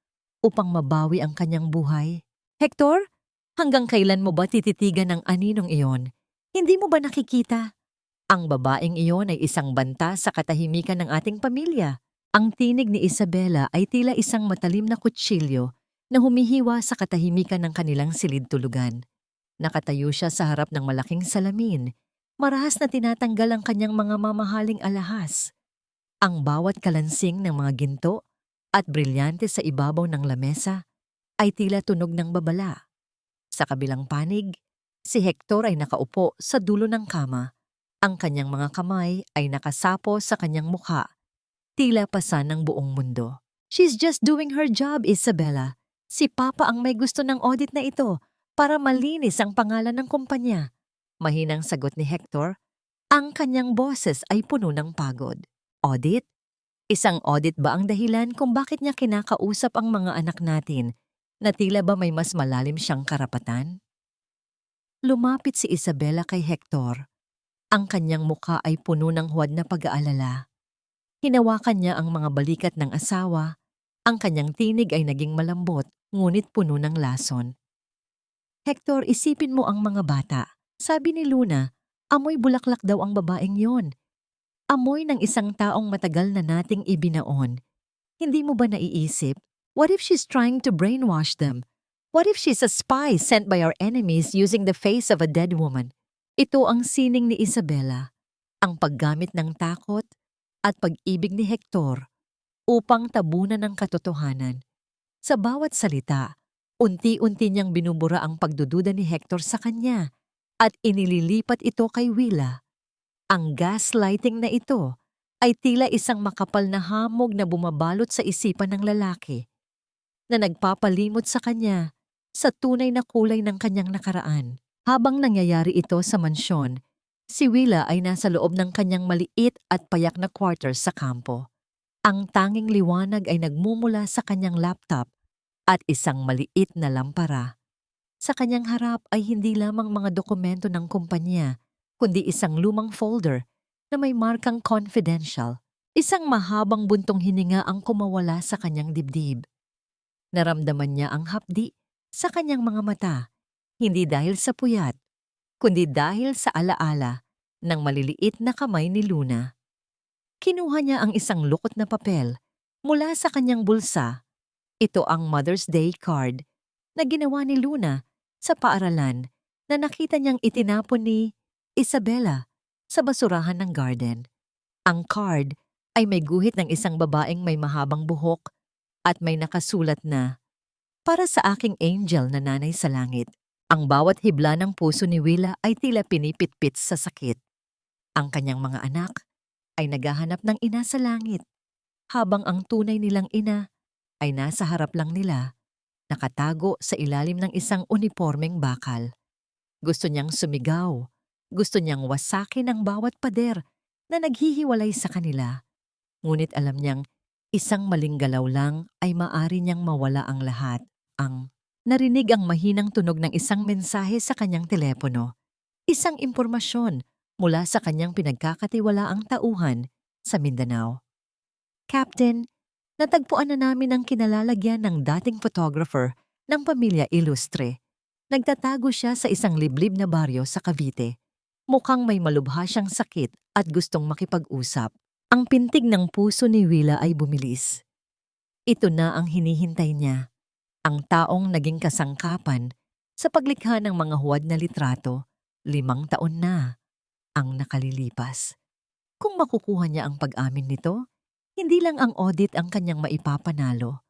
upang mabawi ang kanyang buhay. Hector, hanggang kailan mo ba tititigan ang aninong iyon? Hindi mo ba nakikita? Ang babaeng iyon ay isang banta sa katahimikan ng ating pamilya. Ang tinig ni Isabela ay tila isang matalim na kutsilyo na humihiwa sa katahimikan ng kanilang silid-tulugan. Nakatayo siya sa harap ng malaking salamin, marahas na tinatanggal ang kanyang mga mamahaling alahas. Ang bawat kalansing ng mga ginto at brilyante sa ibabaw ng lamesa ay tila tunog ng babala. Sa kabilang panig, si Hector ay nakaupo sa dulo ng kama. Ang kanyang mga kamay ay nakasapo sa kanyang mukha, tila pasan ng buong mundo. She's just doing her job, Isabela. Si Papa ang may gusto ng audit na ito para malinis ang pangalan ng kumpanya. Mahinang sagot ni Hector. Ang kanyang boses ay puno ng pagod. Audit? Isang audit ba ang dahilan kung bakit niya kinakausap ang mga anak natin na tila ba may mas malalim siyang karapatan? Lumapit si Isabela kay Hector. Ang kanyang mukha ay puno ng huwad na pag-aalala. Hinawakan niya ang mga balikat ng asawa. Ang kanyang tinig ay naging malambot, ngunit puno ng lason. Hector, isipin mo ang mga bata. Sabi ni Luna, amoy bulaklak daw ang babaeng yon. Amoy ng isang taong matagal na nating ibinaon. Hindi mo ba naiisip? What if she's trying to brainwash them? What if she's a spy sent by our enemies using the face of a dead woman? Ito ang sining ni Isabela, ang paggamit ng takot at pag-ibig ni Hector upang tabunan ng katotohanan. Sa bawat salita, unti-unti niyang binubura ang pagdududa ni Hector sa kanya at inililipat ito kay Willa. Ang gaslighting na ito ay tila isang makapal na hamog na bumabalot sa isipan ng lalaki na nagpapalimot sa kanya sa tunay na kulay ng kanyang nakaraan. Habang nangyayari ito sa mansyon, si Willa ay nasa loob ng kanyang maliit at payak na quarters sa kampo. Ang tanging liwanag ay nagmumula sa kanyang laptop at isang maliit na lampara. Sa kanyang harap ay hindi lamang mga dokumento ng kumpanya, kundi isang lumang folder na may markang confidential. Isang mahabang buntong hininga ang kumawala sa kanyang dibdib. Naramdaman niya ang hapdi sa kanyang mga mata, hindi dahil sa puyat, kundi dahil sa alaala ng maliliit na kamay ni Luna. Kinuha niya ang isang lukot na papel mula sa kanyang bulsa. Ito ang Mother's Day card na ginawa ni Luna sa paaralan na nakita niyang itinapon ni Isabela sa basurahan ng garden. Ang card ay may guhit ng isang babaeng may mahabang buhok at may nakasulat na, "Para sa aking angel na nanay sa langit." Ang bawat hibla ng puso ni Willa ay tila pinipitpit sa sakit. Ang kanyang mga anak ay naghahanap ng ina sa langit, habang ang tunay nilang ina ay nasa harap lang nila, nakatago sa ilalim ng isang unipormeng bakal. Gusto niyang sumigaw, gusto niyang wasakin ang bawat pader na naghihiwalay sa kanila. Ngunit alam niyang isang maling galaw lang ay maari niyang mawala ang lahat. Narinig ang mahinang tunog ng isang mensahe sa kanyang telepono. Isang impormasyon mula sa kanyang pinagkakatiwalaang tauhan sa Mindanao. Captain, natagpuan na namin ang kinalalagyan ng dating photographer ng pamilya Ilustre. Nagtatago siya sa isang liblib na baryo sa Cavite. Mukhang may malubha siyang sakit at gustong makipag-usap. Ang pintig ng puso ni Willa ay bumilis. Ito na ang hinihintay niya. Ang taong naging kasangkapan sa paglikha ng mga huwad na litrato, 5 taon na ang nakalilipas. Kung makukuha niya ang pag-amin nito, hindi lang ang audit ang kanyang maipapanalo,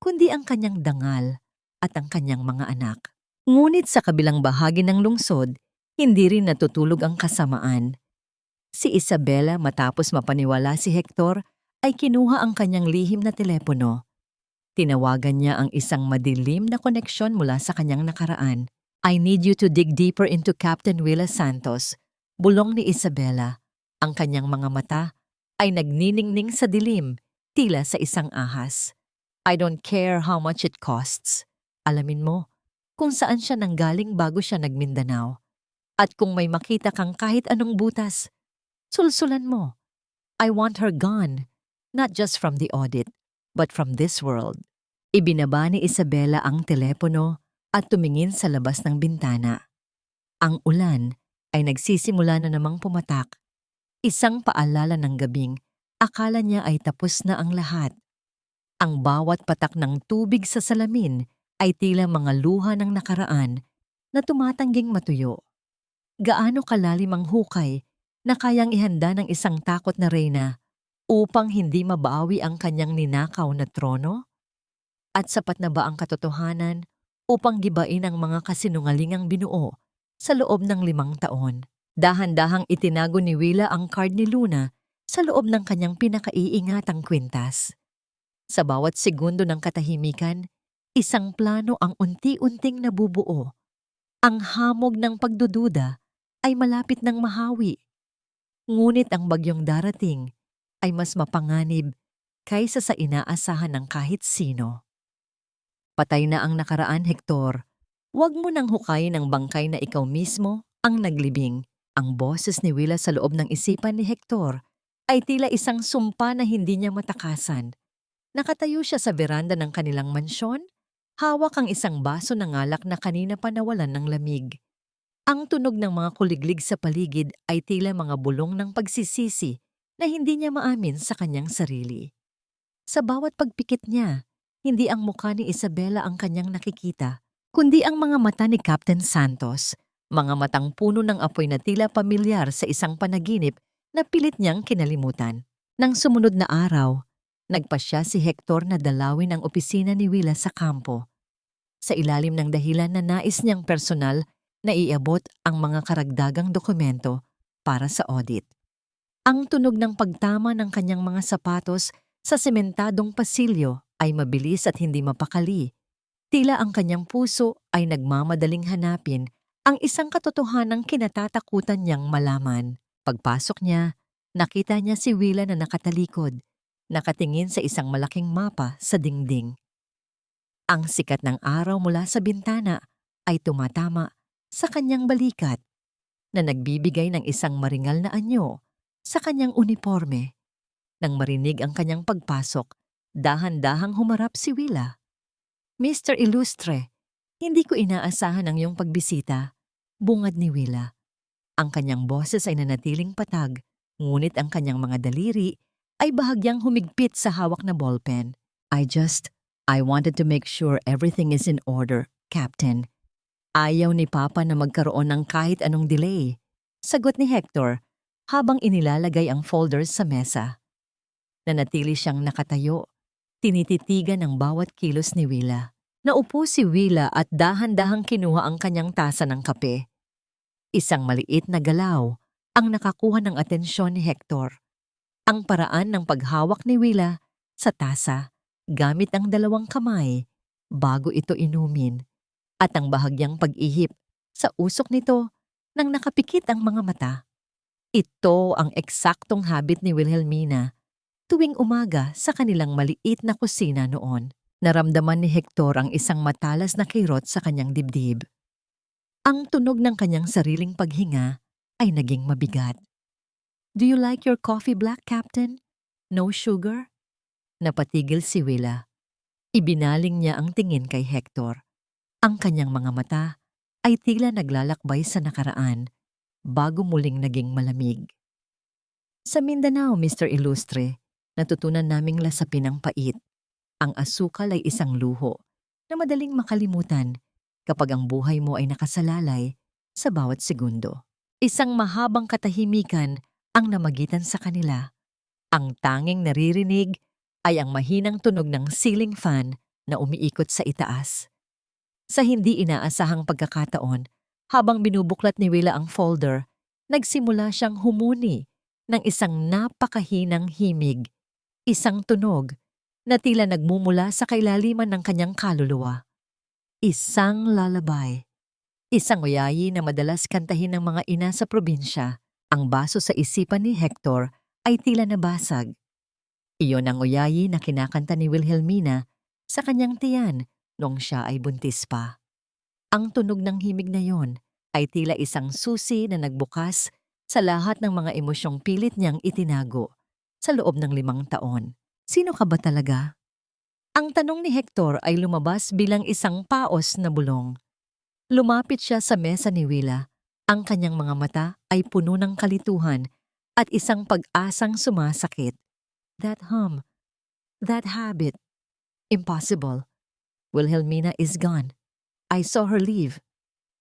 kundi ang kanyang dangal at ang kanyang mga anak. Ngunit sa kabilang bahagi ng lungsod, hindi rin natutulog ang kasamaan. Si Isabela, matapos mapaniwala si Hector, ay kinuha ang kanyang lihim na telepono. Tinawagan niya ang isang madilim na koneksyon mula sa kanyang nakaraan. "I need you to dig deeper into Captain Willa Santos," bulong ni Isabela. Ang kanyang mga mata ay nagniningning sa dilim, tila sa isang ahas. I don't care how much it costs. Alamin mo kung saan siya nanggaling bago siya nagmindanao. At kung may makita kang kahit anong butas, sulsulan mo. I want her gone, not just from the audit, but from this world. Ibinaba ni Isabela ang telepono at tumingin sa labas ng bintana. Ang ulan ay nagsisimula na namang pumatak. Isang paalala ng gabing akala niya ay tapos na ang lahat. Ang bawat patak ng tubig sa salamin ay tila mga luha ng nakaraan na tumatangging matuyo. Gaano kalalim ang hukay na kayang ihanda ng isang takot na reyna upang hindi mabawi ang kanyang ninakaw na trono? At sapat na ba ang katotohanan upang gibain ang mga kasinungalingang binuo sa loob ng 5 taon? Dahan-dahang itinago ni Willa ang card ni Luna sa loob ng kanyang pinakaiingatang kwintas. Sa bawat segundo ng katahimikan, isang plano ang unti-unting nabubuo. Ang hamog ng pagdududa ay malapit ng mahawi. Ngunit ang bagyong darating ay mas mapanganib kaysa sa inaasahan ng kahit sino. Patay na ang nakaraan, Hector. Huwag mo nang hukayin ang bangkay na ikaw mismo ang naglibing. Ang boses ni Willa sa loob ng isipan ni Hector ay tila isang sumpa na hindi niya matakasan. Nakatayo siya sa veranda ng kanilang mansyon, hawak ang isang baso ng alak na kanina pa nawalan ng lamig. Ang tunog ng mga kuliglig sa paligid ay tila mga bulong ng pagsisisi na hindi niya maamin sa kanyang sarili. Sa bawat pagpikit niya, hindi ang mukha ni Isabela ang kanyang nakikita, kundi ang mga mata ni Captain Santos, mga matang puno ng apoy na tila pamilyar sa isang panaginip na pilit niyang kinalimutan. Nang sumunod na araw, nagpasya si Hector na dalawin ang opisina ni Willa sa kampo. Sa ilalim ng dahilan na nais niyang personal na iabot ang mga karagdagang dokumento para sa audit. Ang tunog ng pagtama ng kanyang mga sapatos sa sementadong pasilyo ay mabilis at hindi mapakali. Tila ang kanyang puso ay nagmamadaling hanapin ang isang katotohanang kinatatakutan niyang malaman. Pagpasok niya, nakita niya si Willa na nakatalikod, nakatingin sa isang malaking mapa sa dingding. Ang sikat ng araw mula sa bintana ay tumatama sa kanyang balikat na nagbibigay ng isang maringal na anyo sa kanyang uniforme. Nang marinig ang kanyang pagpasok, dahan-dahang humarap si Willa. Mr. Illustre, hindi ko inaasahan ang iyong pagbisita, bungad ni Willa. Ang kanyang boses ay nanatiling patag, ngunit ang kanyang mga daliri ay bahagyang humigpit sa hawak na ballpen. I wanted to make sure everything is in order, Captain. Ayaw ni Papa na magkaroon ng kahit anong delay, sagot ni Hector habang inilalagay ang folders sa mesa. Nanatili siyang nakatayo, tinititigan ang bawat kilos ni Willa. Naupo si Willa at dahan-dahang kinuha ang kanyang tasa ng kape. Isang maliit na galaw ang nakakuha ng atensyon ni Hector. Ang paraan ng paghawak ni Willa sa tasa gamit ang 2 kamay bago ito inumin at ang bahagyang pag-ihip sa usok nito nang nakapikit ang mga mata. Ito ang eksaktong habit ni Wilhelmina tuwing umaga sa kanilang maliit na kusina noon. Naramdaman ni Hector ang isang matalas na kirot sa kanyang dibdib. Ang tunog ng kanyang sariling paghinga ay naging mabigat. Do you like your coffee black, Captain? No sugar? Napatigil si Willa. Ibinaling niya ang tingin kay Hector. Ang kanyang mga mata ay tila naglalakbay sa nakaraan bago muling naging malamig. Sa Mindanao, Mr. Illustre, natutunan naming lasapin ang pait. Ang asukal ay isang luho na madaling makalimutan kapag ang buhay mo ay nakasalalay sa bawat segundo. Isang mahabang katahimikan ang namagitan sa kanila. Ang tanging naririnig ay ang mahinang tunog ng ceiling fan na umiikot sa itaas. Sa hindi inaasahang pagkakataon, habang binubuklat ni Willa ang folder, nagsimula siyang humuni ng isang napakahinang himig, isang tunog na tila nagmumula sa kailaliman ng kanyang kaluluwa. Isang lullaby. Isang uyayi na madalas kantahin ng mga ina sa probinsya. Ang baso sa isipan ni Hector ay tila nabasag. Iyon ang uyayi na kinakanta ni Wilhelmina sa kanyang tiyan noong siya ay buntis pa. Ang tunog ng himig na yon ay tila isang susi na nagbukas sa lahat ng mga emosyong pilit niyang itinago sa loob ng 5 taon. Sino ka ba talaga? Ang tanong ni Hector ay lumabas bilang isang paos na bulong. Lumapit siya sa mesa ni Willa. Ang kanyang mga mata ay puno ng kalituhan at isang pag-asang sumasakit. That hum, that habit. Impossible. Wilhelmina is gone. I saw her leave.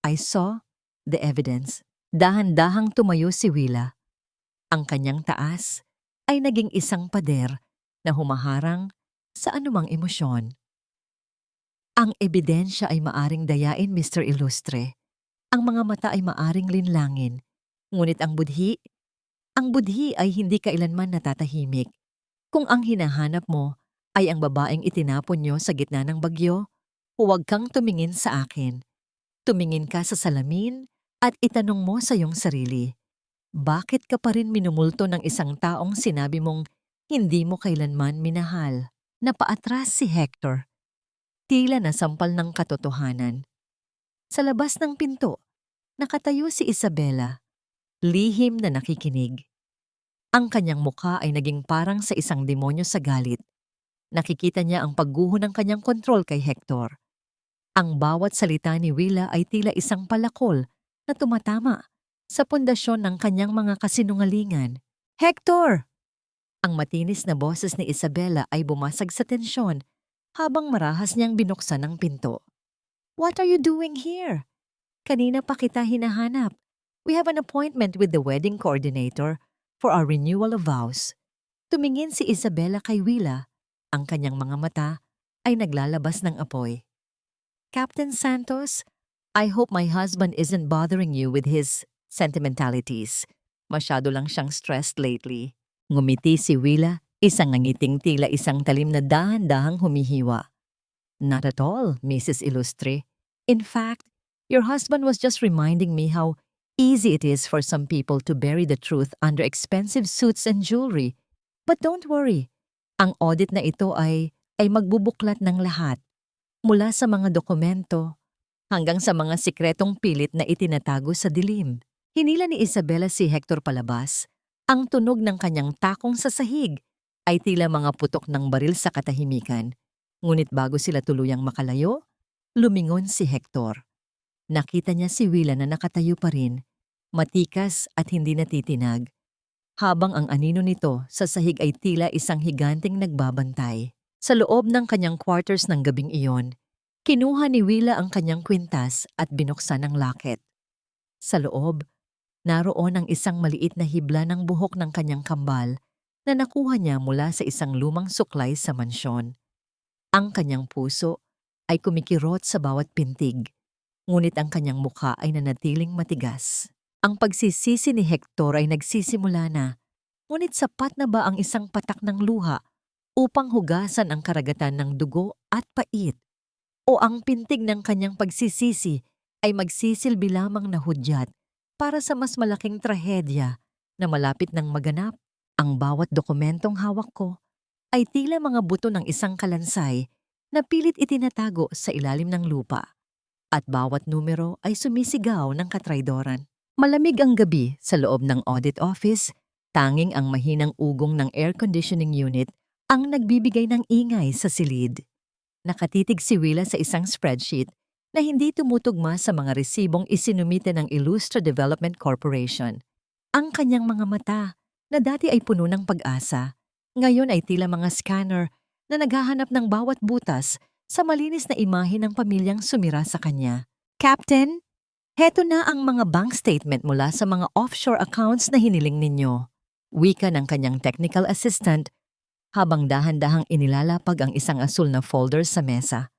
I saw the evidence. Dahan-dahang tumayo si Willa. Ang kanyang taas ay naging isang pader na humaharang sa anumang emosyon. Ang ebidensya ay maaring dayain, Mr. Illustre. Ang mga mata ay maaring linlangin. Ngunit ang budhi ay hindi kailanman natatahimik. Kung ang hinahanap mo ay ang babaeng itinapon niyo sa gitna ng bagyo, huwag kang tumingin sa akin. Tumingin ka sa salamin at itanong mo sa iyong sarili, bakit ka pa rin minumulto ng isang taong sinabi mong hindi mo kailanman minahal? Napaatras si Hector. Tila nasampal ng katotohanan. Sa labas ng pinto, nakatayo si Isabela, lihim na nakikinig. Ang kanyang mukha ay naging parang sa isang demonyo sa galit. Nakikita niya ang pagguho ng kanyang kontrol kay Hector. Ang bawat salita ni Willa ay tila isang palakol na tumatama sa pundasyon ng kanyang mga kasinungalingan. Hector! Ang matinis na boses ni Isabela ay bumasag sa tensyon habang marahas niyang binuksan ang pinto. What are you doing here? Kanina pa kita hinahanap. We have an appointment with the wedding coordinator for our renewal of vows. Tumingin si Isabela kay Willa. Ang kanyang mga mata ay naglalabas ng apoy. Captain Santos, I hope my husband isn't bothering you with his sentimentalities. Masyado lang siyang stressed lately. Ngumiti si Willa, isang ngiting tila isang talim na dahan-dahang humihiwa. Not at all, Mrs. Illustre. In fact, your husband was just reminding me how easy it is for some people to bury the truth under expensive suits and jewelry. But don't worry, ang audit na ito ay magbubuklat ng lahat. Mula sa mga dokumento hanggang sa mga sikretong pilit na itinatago sa dilim. Hinila ni Isabela si Hector palabas. Ang tunog ng kanyang takong sa sahig ay tila mga putok ng baril sa katahimikan. Ngunit bago sila tuluyang makalayo, lumingon si Hector. Nakita niya si Willa na nakatayo pa rin, matikas at hindi natitinag, habang ang anino nito sa sahig ay tila isang higanting nagbabantay. Sa loob ng kanyang quarters ng gabing iyon, kinuha ni Willa ang kanyang kwintas at binuksan ang locket. Sa loob, naroon ang isang maliit na hibla ng buhok ng kanyang kambal na nakuha niya mula sa isang lumang suklay sa mansyon. Ang kanyang puso ay kumikirot sa bawat pintig, ngunit ang kanyang mukha ay nanatiling matigas. Ang pagsisisi ni Hector ay nagsisimula na, ngunit sapat na ba ang isang patak ng luha upang hugasan ang karagatan ng dugo at pait? O ang pintig ng kanyang pagsisisi ay magsisilbi lamang na hudyat para sa mas malaking trahedya na malapit ng maganap? Ang bawat dokumentong hawak ko ay tila mga buto ng isang kalansay na pilit itinatago sa ilalim ng lupa. At bawat numero ay sumisigaw ng katraydoran. Malamig ang gabi sa loob ng audit office, tanging ang mahinang ugong ng air conditioning unit ang nagbibigay ng ingay sa silid. Nakatitig si Willa sa isang spreadsheet na hindi tumutugma sa mga resibong isinumite ng Illustre Development Corporation. Ang kanyang mga mata, na dati ay puno ng pag-asa, ngayon ay tila mga scanner na naghahanap ng bawat butas sa malinis na imahe ng pamilyang sumira sa kanya. Captain, heto na ang mga bank statement mula sa mga offshore accounts na hiniling ninyo. Wika ng kanyang technical assistant habang dahan-dahang inilalapag ang isang asul na folder sa mesa.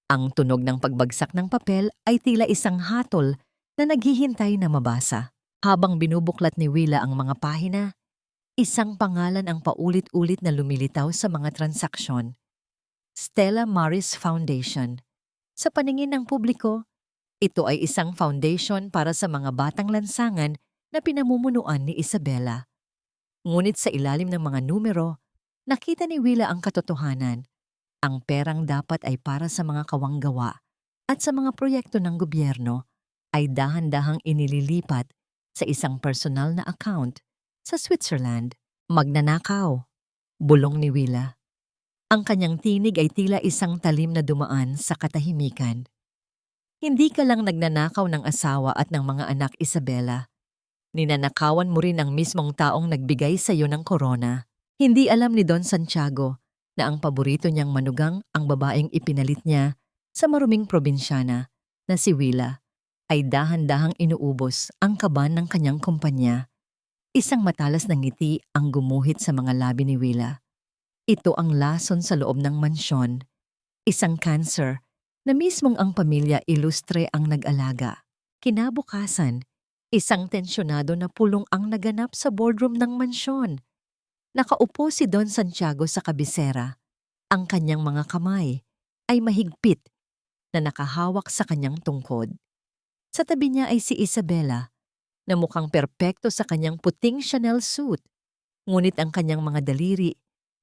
Ang tunog ng pagbagsak ng papel ay tila isang hatol na naghihintay na mabasa. Habang binubuklat ni Willa ang mga pahina, isang pangalan ang paulit-ulit na lumilitaw sa mga transaksyon. Stella Maris Foundation. Sa paningin ng publiko, ito ay isang foundation para sa mga batang lansangan na pinamumunuan ni Isabela. Ngunit sa ilalim ng mga numero, Nakita ni Willa ang katotohanan. Ang perang dapat ay para sa mga kawanggawa at sa mga proyekto ng gobyerno ay dahan-dahang inililipat sa isang personal na account sa Switzerland. Magnanakaw, bulong ni Willa. Ang kanyang tinig ay tila isang talim na dumaan sa katahimikan. Hindi ka lang nagnanakaw ng asawa at ng mga anak, Isabela. Ninanakawan mo rin ang mismong taong nagbigay sa iyo ng korona. Hindi alam ni Don Santiago na ang paborito niyang manugang ang babaeng ipinalit niya sa maruming probinsyana na si Willa ay dahan-dahang inuubos ang kaban ng kanyang kumpanya. Isang matalas na ngiti ang gumuhit sa mga labi ni Willa. Ito ang lason sa loob ng mansyon. Isang cancer na mismong ang pamilya Ilustre ang nag-alaga. Kinabukasan, isang tensyonado na pulong ang naganap sa boardroom ng mansyon. Nakaupo si Don Santiago sa kabisera. Ang kanyang mga kamay ay mahigpit na nakahawak sa kanyang tungkod. Sa tabi niya ay si Isabela na mukhang perpekto sa kanyang puting Chanel suit. Ngunit ang kanyang mga daliri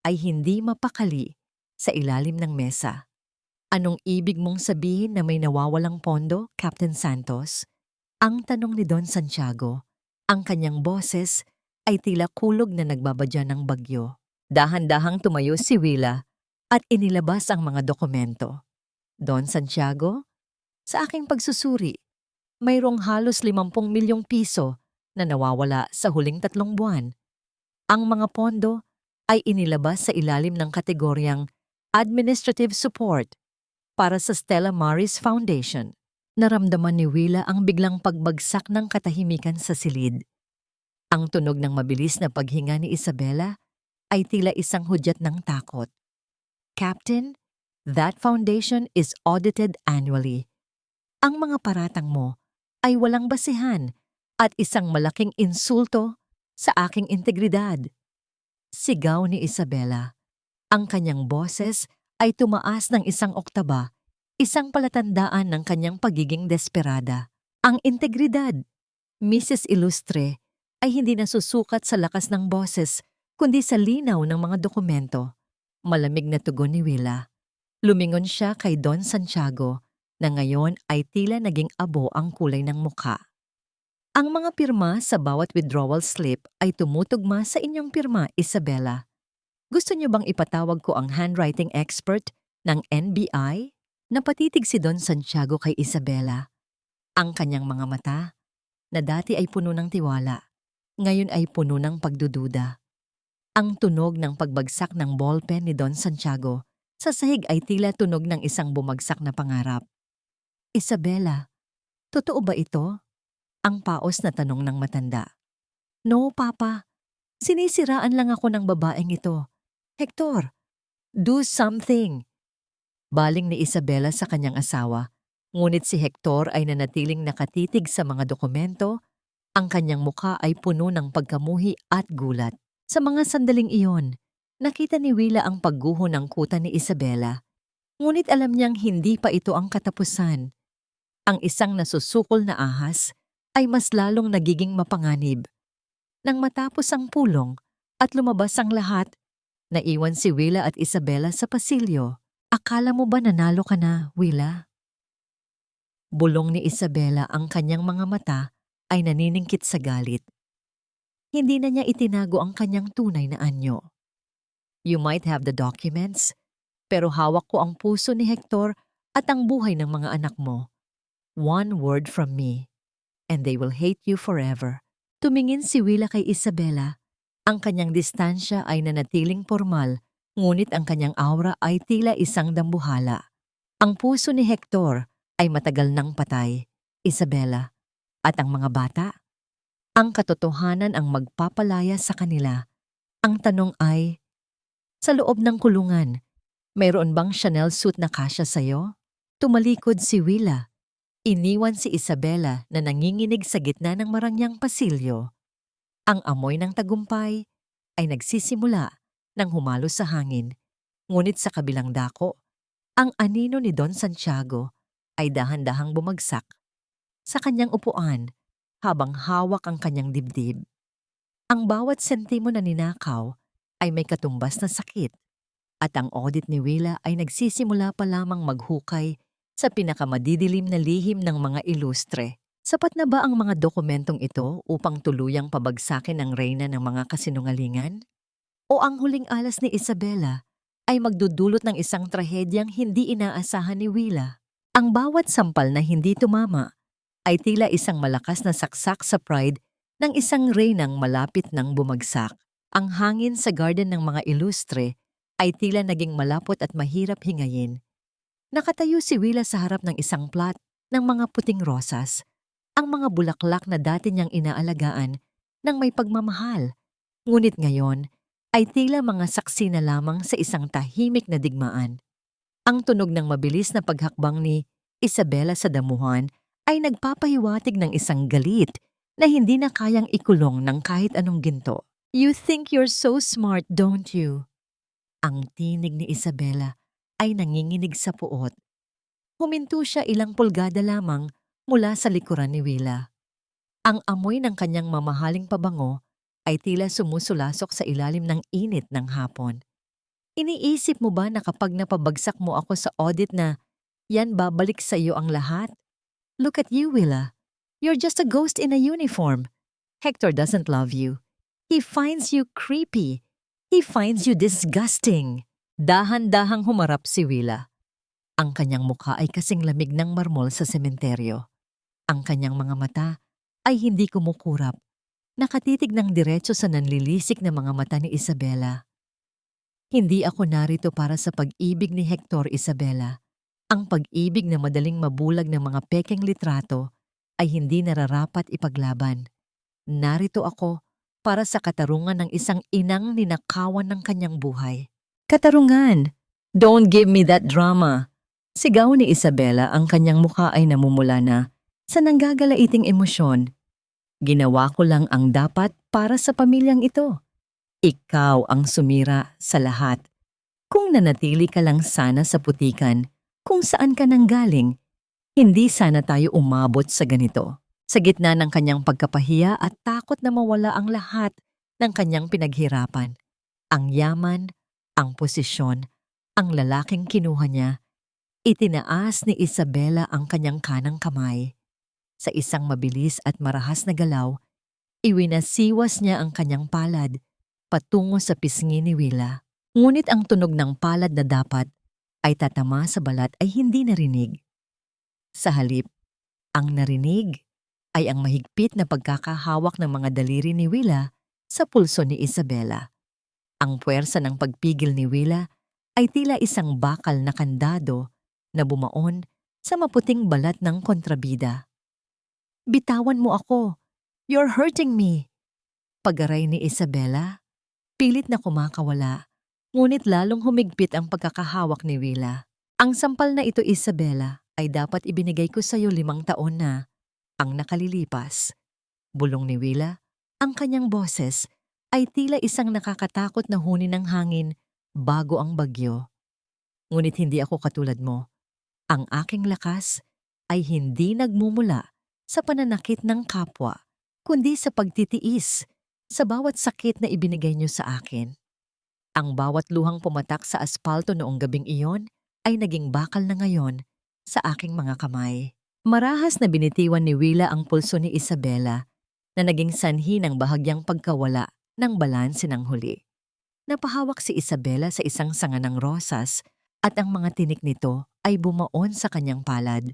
ay hindi mapakali sa ilalim ng mesa. Anong ibig mong sabihin na may nawawalang pondo, Captain Santos? Ang tanong ni Don Santiago. Ang kanyang boses ay tila kulog na nagbabadya ng bagyo. Dahan-dahang tumayo si Willa at inilabas ang mga dokumento. Don Santiago, sa aking pagsusuri, mayroong halos 50 milyong piso na nawawala sa huling 3 buwan. Ang mga pondo ay inilabas sa ilalim ng kategoryang Administrative Support para sa Stella Maris Foundation. Naramdaman ni Willa ang biglang pagbagsak ng katahimikan sa silid. Ang tunog ng mabilis na paghinga ni Isabela ay tila isang hudyat ng takot. Captain, that foundation is audited annually. Ang mga paratang mo ay walang basihan at isang malaking insulto sa aking integridad. Sigaw ni Isabela. Ang kanyang boses ay tumaas ng isang oktaba, isang palatandaan ng kanyang pagiging desperada. Ang integridad, Mrs. Ilustre, ay hindi nasusukat sa lakas ng boses, kundi sa linaw ng mga dokumento. Malamig na tugon ni Willa. Lumingon siya kay Don Santiago na ngayon ay tila naging abo ang kulay ng mukha. Ang mga pirma sa bawat withdrawal slip ay tumutugma sa inyong pirma, Isabela. Gusto niyo bang ipatawag ko ang handwriting expert ng NBI? Napatitig si Don Santiago kay Isabela. Ang kanyang mga mata, na dati ay puno ng tiwala, ngayon ay puno ng pagdududa. Ang tunog ng pagbagsak ng ballpen ni Don Santiago sa sahig ay tila tunog ng isang bumagsak na pangarap. Isabela, totoo ba ito? Ang paos na tanong ng matanda. No, Papa. Sinisiraan lang ako ng babaeng ito. Hector, do something. Baling ni Isabela sa kanyang asawa, ngunit si Hector ay nanatiling nakatitig sa mga dokumento. Ang kanyang mukha ay puno ng pagkamuhi at gulat. Sa mga sandaling iyon, nakita ni Willa ang pagguho ng kuta ni Isabela. Ngunit alam niyang hindi pa ito ang katapusan. Ang isang nasusukol na ahas ay mas lalong nagiging mapanganib. Nang matapos ang pulong at lumabas ang lahat, naiwan si Willa at Isabela sa pasilyo. Akala mo ba nanalo ka na, Willa? Bulong ni Isabela, ang kanyang mga mata ay naniningkit sa galit. Hindi na niya itinago ang kanyang tunay na anyo. You might have the documents, pero hawak ko ang puso ni Hector at ang buhay ng mga anak mo. One word from me, and they will hate you forever. Tumingin si Willa kay Isabela. Ang kanyang distansya ay nanatiling formal, ngunit ang kanyang aura ay tila isang dambuhala. Ang puso ni Hector ay matagal nang patay, Isabela. At ang mga bata? Ang katotohanan ang magpapalaya sa kanila. Ang tanong ay, sa loob ng kulungan, mayroon bang Chanel suit na kasya sa'yo? Tumalikod si Willa. Iniwan si Isabela na nanginginig sa gitna ng marangyang pasilyo. Ang amoy ng tagumpay ay nagsisimula nang humalo sa hangin. Ngunit sa kabilang dako, ang anino ni Don Santiago ay dahan-dahang bumagsak sa kanyang upuan habang hawak ang kanyang dibdib. Ang bawat sentimo na ninakaw ay may katumbas na sakit at ang audit ni Willa ay nagsisimula pa lamang maghukay sa pinakamadidilim na lihim ng mga ilustre. Sapat na ba ang mga dokumentong ito upang tuluyang pabagsakin ang reyna ng mga kasinungalingan? O ang huling alas ni Isabela ay magdudulot ng isang trahedyang hindi inaasahan ni Willa? Ang bawat sampal na hindi tumama ay tila isang malakas na saksak sa pride ng isang reynang malapit nang bumagsak. Ang hangin sa garden ng mga ilustre ay tila naging malapot at mahirap hingayin. Nakatayo si Willa sa harap ng isang plat ng mga puting rosas, ang mga bulaklak na dati niyang inaalagaan ng may pagmamahal. Ngunit ngayon ay tila mga saksi na lamang sa isang tahimik na digmaan. Ang tunog ng mabilis na paghakbang ni Isabela sa damuhan ay nagpapahiwatig ng isang galit na hindi na kayang ikulong ng kahit anong ginto. "You think you're so smart, don't you?" Ang tinig ni Isabela ay nanginginig sa puot. Huminto siya ilang pulgada lamang mula sa likuran ni Willa. Ang amoy ng kanyang mamahaling pabango ay tila sumusulasok sa ilalim ng init ng hapon. Iniisip mo ba na kapag napabagsak mo ako sa audit na yan babalik sa iyo ang lahat? Look at you, Willa. You're just a ghost in a uniform. Hector doesn't love you. He finds you creepy. He finds you disgusting. Dahan-dahang humarap si Willa. Ang kanyang mukha ay kasing lamig ng marmol sa sementeryo. Ang kanyang mga mata ay hindi kumukurap. Nakatitig ng diretso sa nanlilisik na mga mata ni Isabela. "Hindi ako narito para sa pag-ibig ni Hector, Isabela. Ang pag-ibig na madaling mabulag ng mga pekeng litrato ay hindi nararapat ipaglaban. Narito ako para sa katarungan ng isang inang ninakawan ng kanyang buhay." "Katarungan! Don't give me that drama!" Sigaw ni Isabela, ang kanyang mukha ay namumula na sa nanggagalaiting emosyon. "Ginawa ko lang ang dapat para sa pamilyang ito. Ikaw ang sumira sa lahat. Kung nanatili ka lang sana sa putikan, kung saan ka nanggaling, hindi sana tayo umabot sa ganito." Sa gitna ng kanyang pagkapahiya at takot na mawala ang lahat ng kanyang pinaghirapan, ang yaman, ang posisyon, ang lalaking kinuha niya, itinaas ni Isabela ang kanyang kanang kamay. Sa isang mabilis at marahas na galaw, iwinasiwas niya ang kanyang palad patungo sa pisngi ni Willa. Ngunit ang tunog ng palad na dapat ay tatama sa balat ay hindi narinig. Sa halip, ang narinig ay ang mahigpit na pagkakahawak ng mga daliri ni Willa sa pulso ni Isabela. Ang puwersa ng pagpigil ni Willa ay tila isang bakal na kandado na bumaon sa maputing balat ng kontrabida. "Bitawan mo ako! You're hurting me!" Pagaray ni Isabela, pilit na kumakawala, ngunit lalong humigpit ang pagkakahawak ni Willa. "Ang sampal na ito, Isabela, ay dapat ibinigay ko sa iyo 5 taon na ang nakalilipas." Bulong ni Willa, ang kanyang boses ay tila isang nakakatakot na huni ng hangin bago ang bagyo. "Ngunit hindi ako katulad mo. Ang aking lakas ay hindi nagmumula sa pananakit ng kapwa, kundi sa pagtitiis sa bawat sakit na ibinigay niyo sa akin. Ang bawat luhang pumatak sa aspalto noong gabing iyon ay naging bakal na ngayon sa aking mga kamay." Marahas na binitiwan ni Willa ang pulso ni Isabela na naging sanhi ng bahagyang pagkawala ng balanse ng huli. Napahawak si Isabela sa isang sanga ng rosas at ang mga tinik nito ay bumaon sa kanyang palad.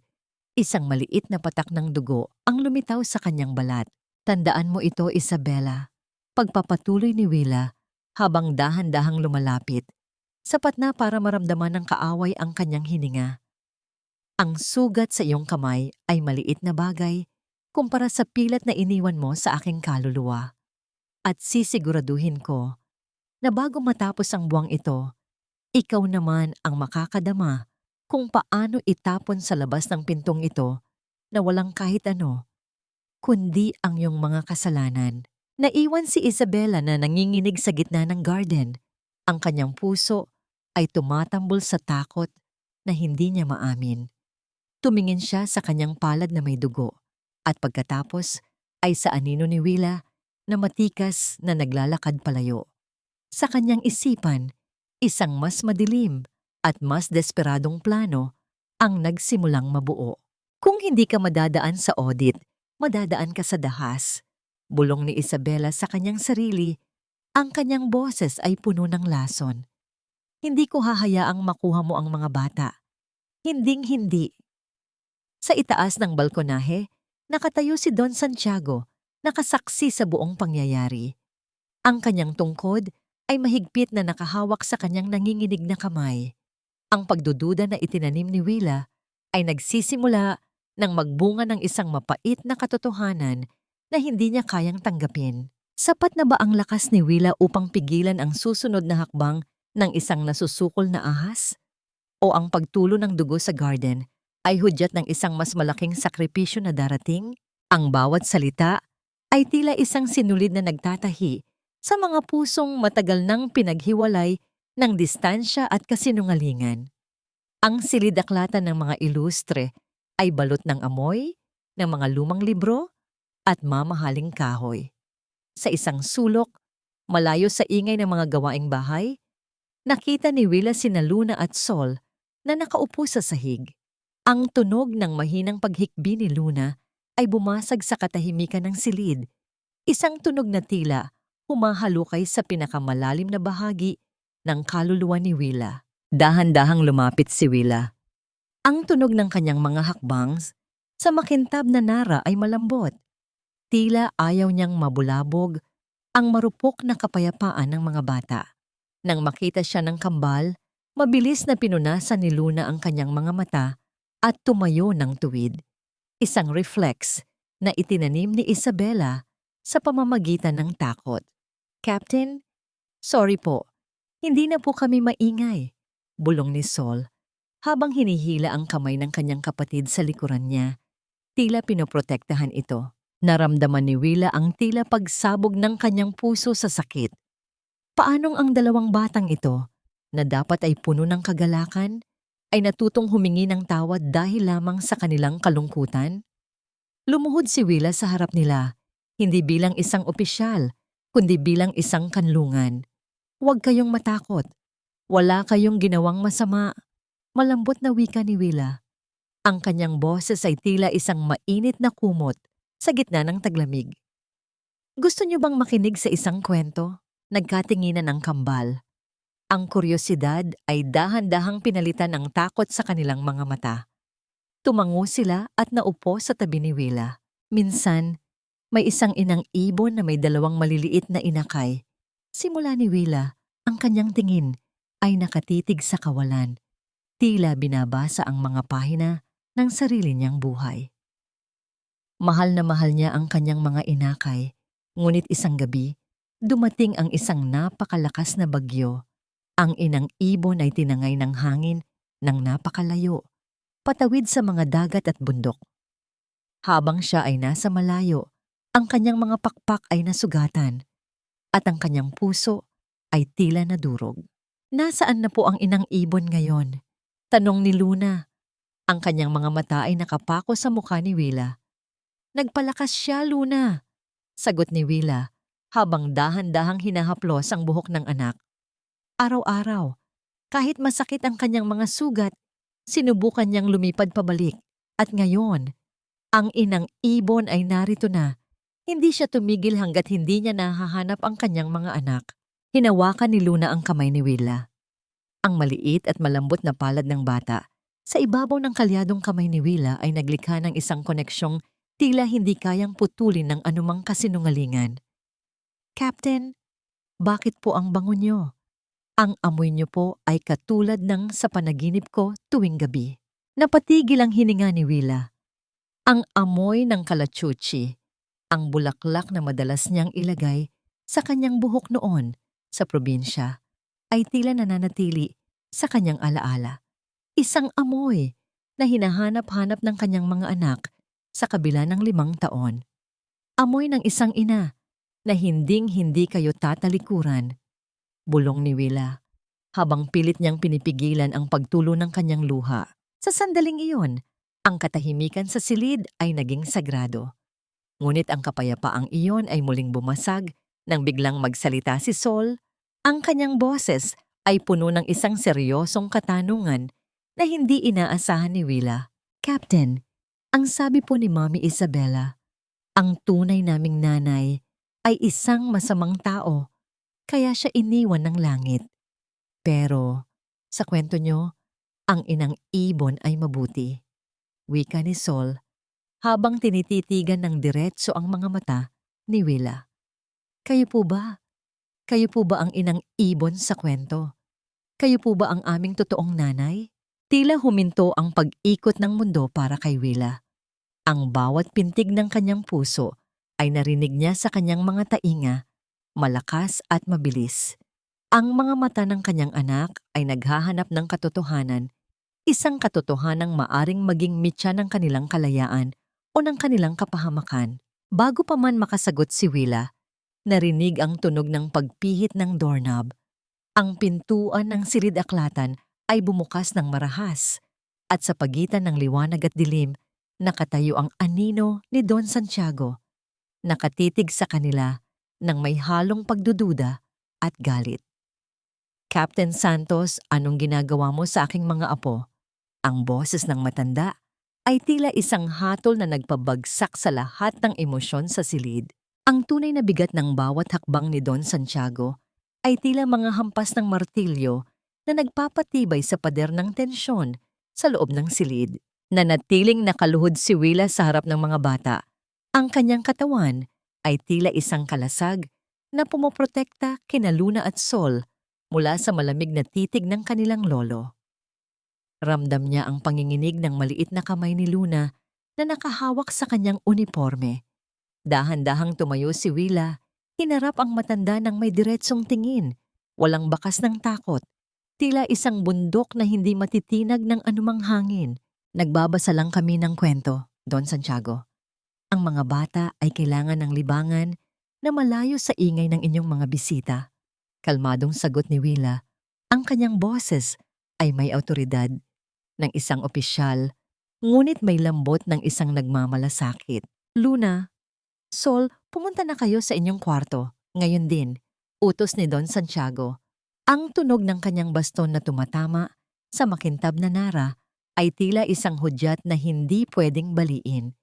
Isang maliit na patak ng dugo ang lumitaw sa kanyang balat. "Tandaan mo ito, Isabela." Pagpapatuloy ni Willa habang dahan-dahang lumalapit. Sapat na para maramdaman ng kaaway ang kanyang hininga. "Ang sugat sa iyong kamay ay maliit na bagay kumpara sa pilat na iniwan mo sa aking kaluluwa. At sisiguraduhin ko na bago matapos ang buwang ito, ikaw naman ang makakadama kung paano itapon sa labas ng pintong ito na walang kahit ano, kundi ang iyong mga kasalanan." Naiwan si Isabela na nanginginig sa gitna ng garden. Ang kanyang puso ay tumatambol sa takot na hindi niya maamin. Tumingin siya sa kanyang palad na may dugo at pagkatapos ay sa anino ni Willa na matikas na naglalakad palayo. Sa kanyang isipan, isang mas madilim at mas desperadong plano ang nagsimulang mabuo. Kung hindi ka madadaan sa audit, madadaan ka sa dahas. Bulong ni Isabela sa kanyang sarili, ang kanyang boses ay puno ng lason. Hindi ko hahayaang makuha mo ang mga bata. Hinding-hindi. Sa itaas ng balkonahe, nakatayo si Don Santiago, nakasaksi sa buong pangyayari. Ang kanyang tungkod ay mahigpit na nakahawak sa kanyang nanginginig na kamay. Ang pagdududa na itinanim ni Willa ay nagsisimula nang magbunga ng isang mapait na katotohanan na hindi niya kayang tanggapin. Sapat na ba ang lakas ni Willa upang pigilan ang susunod na hakbang ng isang nasusukol na ahas? O ang pagtulo ng dugo sa garden ay hudyat ng isang mas malaking sakripisyo na darating? Ang bawat salita ay tila isang sinulid na nagtatahi sa mga pusong matagal nang pinaghiwalay ng distansya at kasinungalingan. Ang silid-aklatan ng mga ilustre ay balot ng amoy, ng mga lumang libro, at mamahaling kahoy. Sa isang sulok, malayo sa ingay ng mga gawaing bahay, nakita ni Willa sina Luna at Sol na nakaupo sa sahig. Ang tunog ng mahinang paghikbi ni Luna ay bumasag sa katahimikan ng silid, isang tunog na tila humahalukay sa pinakamalalim na bahagi ng kaluluwa ni Willa. Dahan-dahang lumapit si Willa. Ang tunog ng kanyang mga hakbang sa makintab na nara ay malambot. Tila ayaw niyang mabulabog ang marupok na kapayapaan ng mga bata. Nang makita siya ng kambal, mabilis na pinunasan ni Luna ang kanyang mga mata at tumayo ng tuwid. Isang reflex na itinanim ni Isabela sa pamamagitan ng takot. "Captain, sorry po, hindi na po kami maingay," bulong ni Sol habang hinihila ang kamay ng kanyang kapatid sa likuran niya. Tila pinoprotektahan ito. Naramdaman ni Willa ang tila pagsabog ng kanyang puso sa sakit. Paanong ang dalawang batang ito, na dapat ay puno ng kagalakan, ay natutong humingi ng tawad dahil lamang sa kanilang kalungkutan? Lumuhod si Willa sa harap nila, hindi bilang isang opisyal, kundi bilang isang kanlungan. "Huwag kayong matakot. Wala kayong ginawang masama," malambot na wika ni Willa. Ang kanyang boses ay tila isang mainit na kumot sa gitna ng taglamig. "Gusto niyo bang makinig sa isang kwento?" Nagkatinginan ng kambal. Ang kuryosidad ay dahan-dahang pinalitan ng takot sa kanilang mga mata. Tumango sila at naupo sa tabi ni Willa. Minsan, may isang inang ibon na may dalawang maliliit na inakay. Simula ni Willa, ang kanyang tingin ay nakatitig sa kawalan. Tila binabasa ang mga pahina ng sarili niyang buhay. Mahal na mahal niya ang kanyang mga inakay, ngunit isang gabi, dumating ang isang napakalakas na bagyo. Ang inang ibon ay tinangay ng hangin ng napakalayo, patawid sa mga dagat at bundok. Habang siya ay nasa malayo, ang kanyang mga pakpak ay nasugatan, at ang kanyang puso ay tila nadurog. "Nasaan na po ang inang ibon ngayon?" tanong ni Luna. Ang kanyang mga mata ay nakapako sa mukha ni Willa. "Nagpalakas siya, Luna," sagot ni Willa, habang dahan-dahang hinahaplos ang buhok ng anak. Araw-araw, kahit masakit ang kanyang mga sugat, sinubukan niyang lumipad pabalik. At ngayon, ang inang ibon ay narito na. Hindi siya tumigil hanggat hindi niya nahahanap ang kanyang mga anak. Hinawakan ni Luna ang kamay ni Willa. Ang maliit at malambot na palad ng bata, sa ibabaw ng kalyadong kamay ni Willa ay naglikha ng isang koneksyong tila hindi kayang putulin ng anumang kasinungalingan. "Captain, bakit po ang bango niyo? Ang amoy niyo po ay katulad ng sa panaginip ko tuwing gabi." Napatigil ang hininga ni Willa. Ang amoy ng kalachuchi, ang bulaklak na madalas niyang ilagay sa kanyang buhok noon sa probinsya, ay tila nananatili sa kanyang alaala. Isang amoy na hinahanap-hanap ng kanyang mga anak sa kabila ng 5 taon. Amoy ng isang ina na hinding-hindi kayo tatalikuran, bulong ni Willa, habang pilit niyang pinipigilan ang pagtulo ng kanyang luha. Sa sandaling iyon, ang katahimikan sa silid ay naging sagrado. Ngunit ang kapayapaang iyon ay muling bumasag nang biglang magsalita si Sol Ang kanyang boses ay puno ng isang seryosong katanungan na hindi inaasahan ni Willa. Captain, ang sabi po ni Mommy Isabella, ang tunay naming nanay ay isang masamang tao, kaya siya iniwan ng langit. Pero, sa kwento nyo, ang inang ibon ay mabuti. Wika ni Sol, habang tinititigan ng diretso ang mga mata ni Willa. Kayo po ba? Kayo po ba ang inang ibon sa kwento? Kayo po ba ang aming totoong nanay? Tila huminto ang pag-ikot ng mundo para kay Willa. Ang bawat pintig ng kanyang puso ay narinig niya sa kanyang mga tainga, malakas at mabilis. Ang mga mata ng kanyang anak ay naghahanap ng katotohanan, isang katotohanang maaring maging mitya ng kanilang kalayaan o ng kanilang kapahamakan. Bago pa man makasagot si Willa, narinig ang tunog ng pagpihit ng doorknob. Ang pintuan ng silid-aklatan ay bumukas ng marahas at sa pagitan ng liwanag at dilim, nakatayo ang anino ni Don Santiago. Nakatitig sa kanila nang may halong pagdududa at galit. Captain Santos, anong ginagawa mo sa aking mga apo? Ang boses ng matanda ay tila isang hatol na nagpabagsak sa lahat ng emosyon sa silid. Ang tunay na bigat ng bawat hakbang ni Don Santiago ay tila mga hampas ng martilyo na nagpapatibay sa pader ng tensyon sa loob ng silid. Nanatiling nakaluhod si Willa sa harap ng mga bata. Ang kanyang katawan ay tila isang kalasag na pumoprotekta kina Luna at Sol mula sa malamig na titig ng kanilang lolo. Ramdam niya ang panginginig ng maliit na kamay ni Luna na nakahawak sa kanyang uniforme. Dahan-dahang tumayo si Willa, hinarap ang matanda ng may diretsong tingin, walang bakas ng takot, tila isang bundok na hindi matitinag ng anumang hangin. Nagbabasa lang kami ng kwento, Don Santiago. Ang mga bata ay kailangan ng libangan na malayo sa ingay ng inyong mga bisita. Kalmadong sagot ni Willa, ang kanyang boses ay may awtoridad ng isang opisyal, ngunit may lambot ng isang nagmamalasakit. Luna, Sol, pumunta na kayo sa inyong kwarto. Ngayon din, utos ni Don Santiago. Ang tunog ng kanyang baston na tumatama sa makintab na nara ay tila isang hudyat na hindi pwedeng baliin.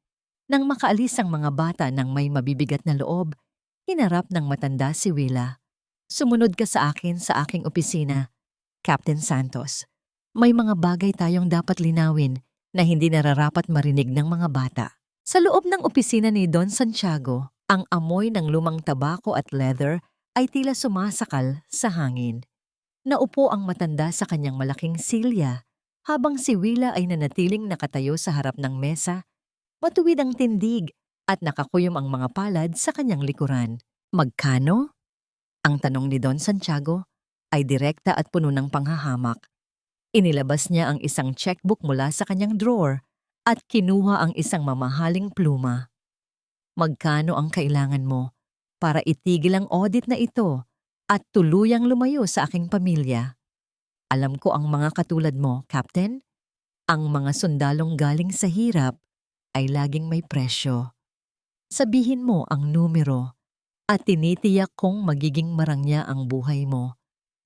Nang makaalis ang mga bata ng may mabibigat na loob, hinarap ng matanda si Willa. Sumunod ka sa akin sa aking opisina, Captain Santos. May mga bagay tayong dapat linawin na hindi nararapat marinig ng mga bata. Sa loob ng opisina ni Don Santiago, ang amoy ng lumang tabako at leather ay tila sumasakal sa hangin. Naupo ang matanda sa kanyang malaking silya, habang si Willa ay nanatiling nakatayo sa harap ng mesa, matuwid ang tindig at nakakuyom ang mga palad sa kanyang likuran. Magkano? Ang tanong ni Don Santiago ay direkta at puno ng panghahamak. Inilabas niya ang isang checkbook mula sa kanyang drawer at kinuha ang isang mamahaling pluma. Magkano ang kailangan mo para itigil ang audit na ito at tuluyang lumayo sa aking pamilya? Alam ko ang mga katulad mo, Captain. Ang mga sundalong galing sa hirap ay laging may presyo. Sabihin mo ang numero at tinitiyak kong magiging marangya ang buhay mo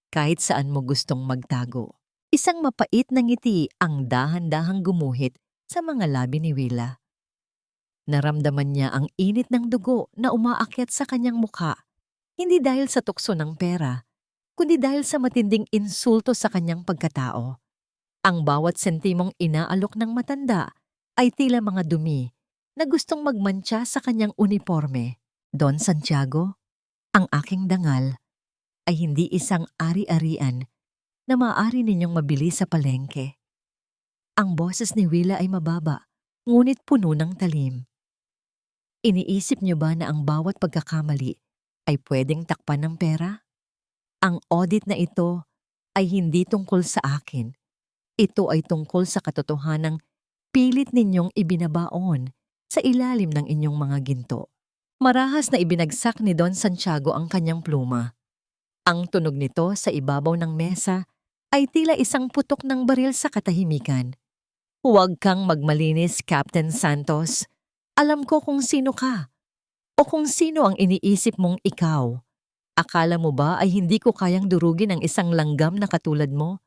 kahit saan mo gustong magtago. Isang mapait na ngiti ang dahan-dahang gumuhit sa mga labi ni Willa. Naramdaman niya ang init ng dugo na umaakyat sa kanyang mukha, hindi dahil sa tukso ng pera, kundi dahil sa matinding insulto sa kanyang pagkatao. Ang bawat sentimong inaalok ng matanda ay tila mga dumi na gustong magmantsa sa kanyang uniforme. Don Santiago, ang aking dangal ay hindi isang ari-arian na maaari ninyong mabili sa palengke. Ang boses ni Willa ay mababa, ngunit puno ng talim. Iniisip niyo ba na ang bawat pagkakamali ay pwedeng takpan ng pera? Ang audit na ito ay hindi tungkol sa akin. Ito ay tungkol sa katotohanang pilit ninyong ibinabaon sa ilalim ng inyong mga ginto. Marahas na ibinagsak ni Don Santiago ang kanyang pluma. Ang tunog nito sa ibabaw ng mesa ay tila isang putok ng baril sa katahimikan. Huwag kang magmalinis, Captain Santos. Alam ko kung sino ka o kung sino ang iniisip mong ikaw. Akala mo ba ay hindi ko kayang durugin ang isang langgam na katulad mo?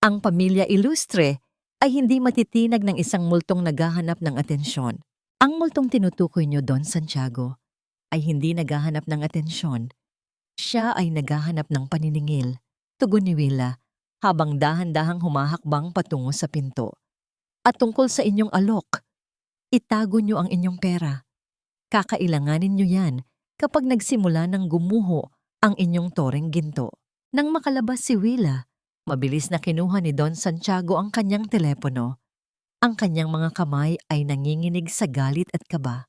Ang pamilya Ilustre ay hindi matitinag ng isang multong naghahanap ng atensyon. Ang multong tinutukoy niyo, Don Santiago, ay hindi naghahanap ng atensyon. Siya ay naghahanap ng paniningil, tugon ni Willa, habang dahan-dahang humahakbang patungo sa pinto. At tungkol sa inyong alok, itago niyo ang inyong pera. Kakailanganin niyo yan kapag nagsimula ng gumuho ang inyong toreng ginto. Nang makalabas si Willa, mabilis na kinuha ni Don Santiago ang kanyang telepono. Ang kanyang mga kamay ay nanginginig sa galit at kaba.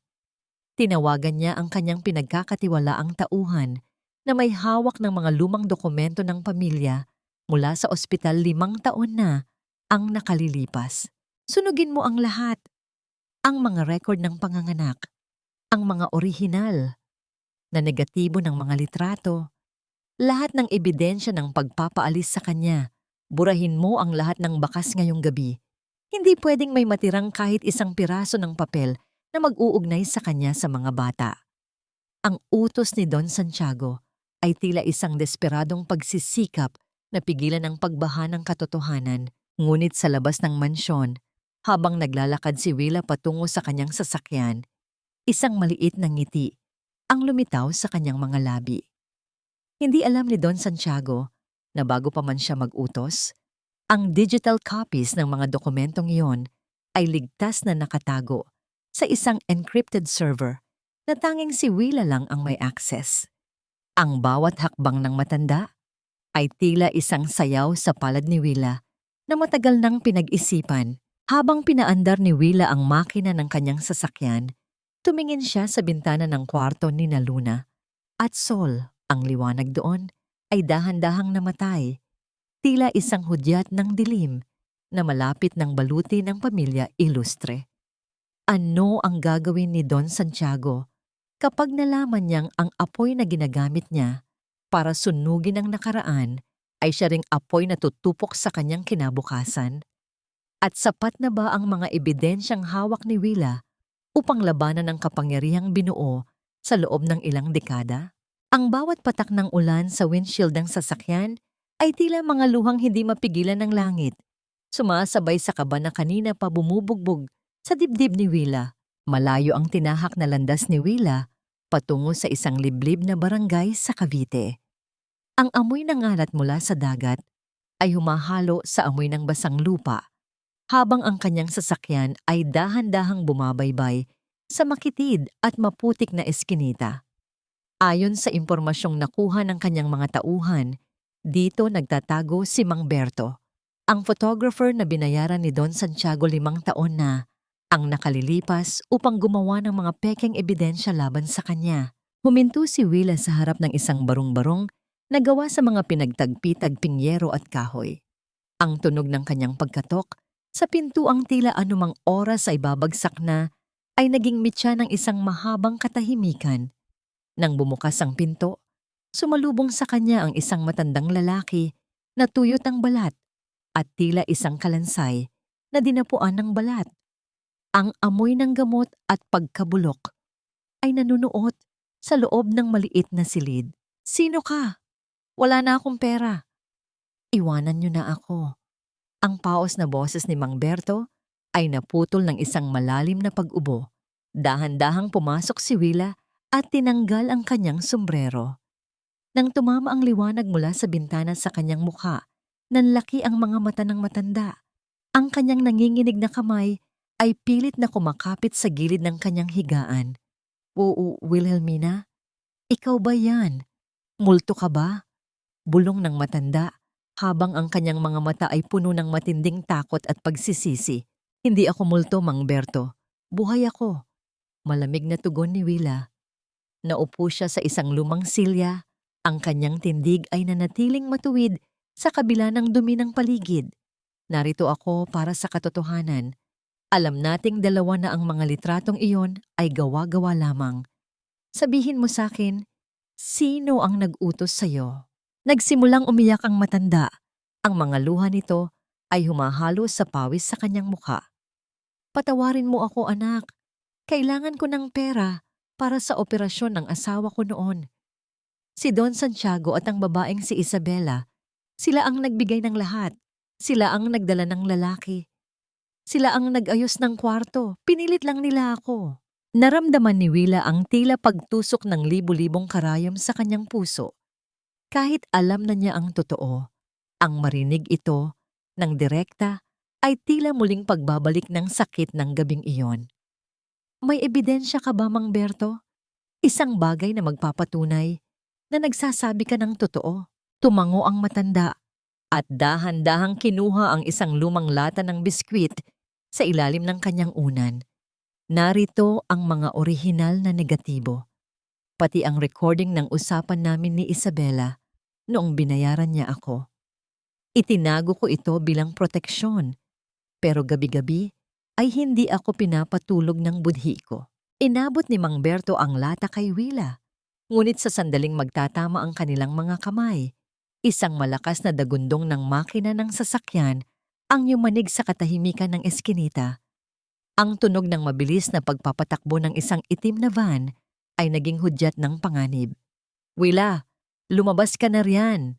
Tinawagan niya ang kanyang pinagkakatiwalaang tauhan na may hawak ng mga lumang dokumento ng pamilya mula sa ospital 5 taon na ang nakalilipas. Sunugin mo ang lahat. Ang mga record ng panganganak, ang mga orihinal na negatibo ng mga litrato, lahat ng ebidensya ng pagpapaalis sa kanya. Burahin mo ang lahat ng bakas ngayong gabi. Hindi pwedeng may matirang kahit isang piraso ng papel na mag-uugnay sa kanya sa mga bata. Ang utos ni Don Santiago ay tila isang desperadong pagsisikap na pigilan ang pagbaha ng katotohanan, ngunit sa labas ng mansyon, habang naglalakad si Willa patungo sa kanyang sasakyan, isang maliit na ngiti ang lumitaw sa kanyang mga labi. Hindi alam ni Don Santiago na bago pa man siya mag-utos, ang digital copies ng mga dokumentong iyon ay ligtas na nakatago sa isang encrypted server na tanging si Willa lang ang may access. Ang bawat hakbang ng matanda ay tila isang sayaw sa palad ni Willa na matagal nang pinag-isipan. Habang pinaandar ni Willa ang makina ng kanyang sasakyan, tumingin siya sa bintana ng kwarto ni Luna at Sol. Ang liwanag doon ay dahan-dahang namatay. Tila isang hudyat ng dilim na malapit ng baluti ng pamilya Ilustre. Ano ang gagawin ni Don Santiago kapag nalaman niyang ang apoy na ginagamit niya para sunugin ang nakaraan ay siya ring apoy na tutupok sa kanyang kinabukasan? At sapat na ba ang mga ebidensyang hawak ni Willa upang labanan ang kapangyarihang binuo sa loob ng ilang dekada? Ang bawat patak ng ulan sa windshield ng sasakyan ay tila mga luhang hindi mapigilan ng langit. Sumasabay sa kaba na kanina pa bumubugbog sa dibdib ni Willa. Malayo ang tinahak na landas ni Willa patungo sa isang liblib na barangay sa Cavite. Ang amoy ng alat mula sa dagat ay humahalo sa amoy ng basang lupa, habang ang kanyang sasakyan ay dahan-dahang bumabaybay sa makitid at maputik na eskinita. Ayon sa impormasyong nakuha ng kanyang mga tauhan, dito nagtatago si Mang Berto, ang photographer na binayaran ni Don Santiago 5 taon na ang nakalilipas upang gumawa ng mga pekeng ebidensya laban sa kanya. Huminto si Willa sa harap ng isang barong-barong na gawa sa mga pinagtagpi-tagping yero at kahoy. Ang tunog ng kanyang pagkatok sa pintuang tila anumang oras ay babagsak na ay naging mitya ng isang mahabang katahimikan. Nang bumukas ang pinto, sumalubong sa kanya ang isang matandang lalaki na tuyot ang balat at tila isang kalansay na dinapuan ng balat. Ang amoy ng gamot at pagkabulok ay nanunuot sa loob ng maliit na silid. "Sino ka? Wala na akong pera. Iwanan niyo na ako." Ang paos na boses ni Mang Berto ay naputol ng isang malalim na pag-ubo. Dahan-dahang pumasok si Willa at tinanggal ang kanyang sombrero. Nang tumama ang liwanag mula sa bintana sa kanyang mukha, nanlaki ang mga mata ng matanda. Ang kanyang nanginginig na kamay ay pilit na kumakapit sa gilid ng kanyang higaan. Wilhelmina, ikaw ba yan? Multo ka ba?" Bulong ng matanda, habang ang kanyang mga mata ay puno ng matinding takot at pagsisisi. "Hindi ako multo, Mang Berto. Buhay ako." Malamig na tugon ni Willa. Naupo siya sa isang lumang silya. Ang kanyang tindig ay nanatiling matuwid sa kabila ng dumi ng paligid. "Narito ako para sa katotohanan. Alam nating dalawa na ang mga litratong iyon ay gawa-gawa lamang. Sabihin mo sa akin, sino ang nag-utos sa'yo?" Nagsimulang umiyak ang matanda. Ang mga luha nito ay humahalo sa pawis sa kanyang mukha. "Patawarin mo ako, anak. Kailangan ko ng pera para sa operasyon ng asawa ko noon. Si Don Santiago at ang babaeng si Isabela, sila ang nagbigay ng lahat. Sila ang nagdala ng lalaki. Sila ang nag-ayos ng kwarto. Pinilit lang nila ako. Naramdaman ni Willa ang tila pagtusok ng libu-libong karayom sa kanyang puso. Kahit alam na niya ang totoo, ang marinig ito ng direkta ay tila muling pagbabalik ng sakit ng gabing iyon. May ebidensya ka ba, Mang Berto? Isang bagay na magpapatunay na nagsasabi ka ng totoo. Tumango ang matanda at dahan-dahang kinuha ang isang lumang lata ng biskwit sa ilalim ng kanyang unan. Narito ang mga orihinal na negatibo, pati ang recording ng usapan namin ni Isabela noong binayaran niya ako. Itinago ko ito bilang proteksyon, pero gabi-gabi ay hindi ako pinapatulog ng budhi ko. Inabot ni Mang Berto ang lata kay Willa, ngunit sa sandaling magtatama ang kanilang mga kamay, isang malakas na dagundong ng makina ng sasakyan ang yumanig sa katahimikan ng eskinita. Ang tunog ng mabilis na pagpapatakbo ng isang itim na van ay naging hudyat ng panganib. "Willa, lumabas ka na riyan!"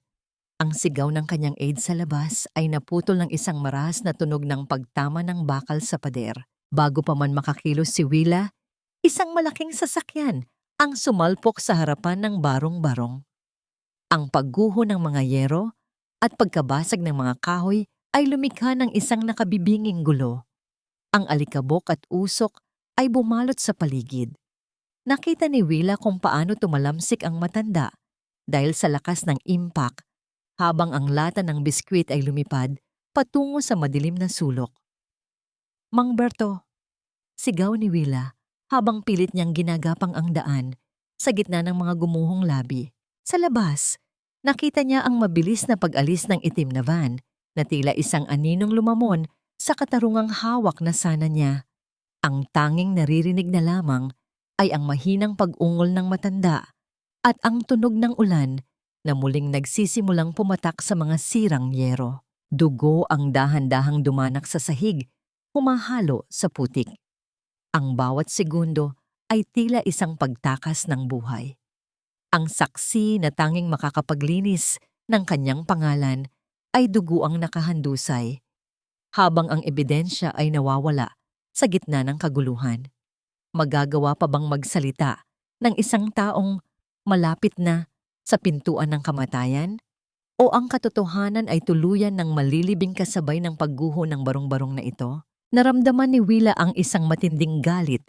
Ang sigaw ng kanyang aide sa labas ay naputol ng isang marahas na tunog ng pagtama ng bakal sa pader. Bago pa man makakilos si Willa, isang malaking sasakyan ang sumalpok sa harapan ng barong-barong. Ang pagguho ng mga yero at pagkabasag ng mga kahoy ay lumikha ng isang nakabibinging gulo. Ang alikabok at usok ay bumalot sa paligid. Nakita ni Willa kung paano tumalamsik ang matanda dahil sa lakas ng impact habang ang lata ng biskwit ay lumipad patungo sa madilim na sulok. "Mang Berto!" Sigaw ni Willa habang pilit niyang ginagapang ang daan sa gitna ng mga gumuhong labi. Sa labas, nakita niya ang mabilis na pag-alis ng itim na van na tila isang aninong lumamon sa katarungang hawak na sana niya. Ang tanging naririnig na lamang ay ang mahinang pag-ungol ng matanda at ang tunog ng ulan na muling nagsisimulang pumatak sa mga sirang yero. Dugo ang dahan-dahang dumanak sa sahig, humahalo sa putik. Ang bawat segundo ay tila isang pagtakas ng buhay. Ang saksi na tanging makakapaglinis ng kanyang pangalan ay dugo ang nakahandusay, habang ang ebidensya ay nawawala sa gitna ng kaguluhan. Magagawa pa bang magsalita ng isang taong malapit na sa pintuan ng kamatayan? O ang katotohanan ay tuluyan ng malilibing kasabay ng pagguho ng barong-barong na ito? Naramdaman ni Willa ang isang matinding galit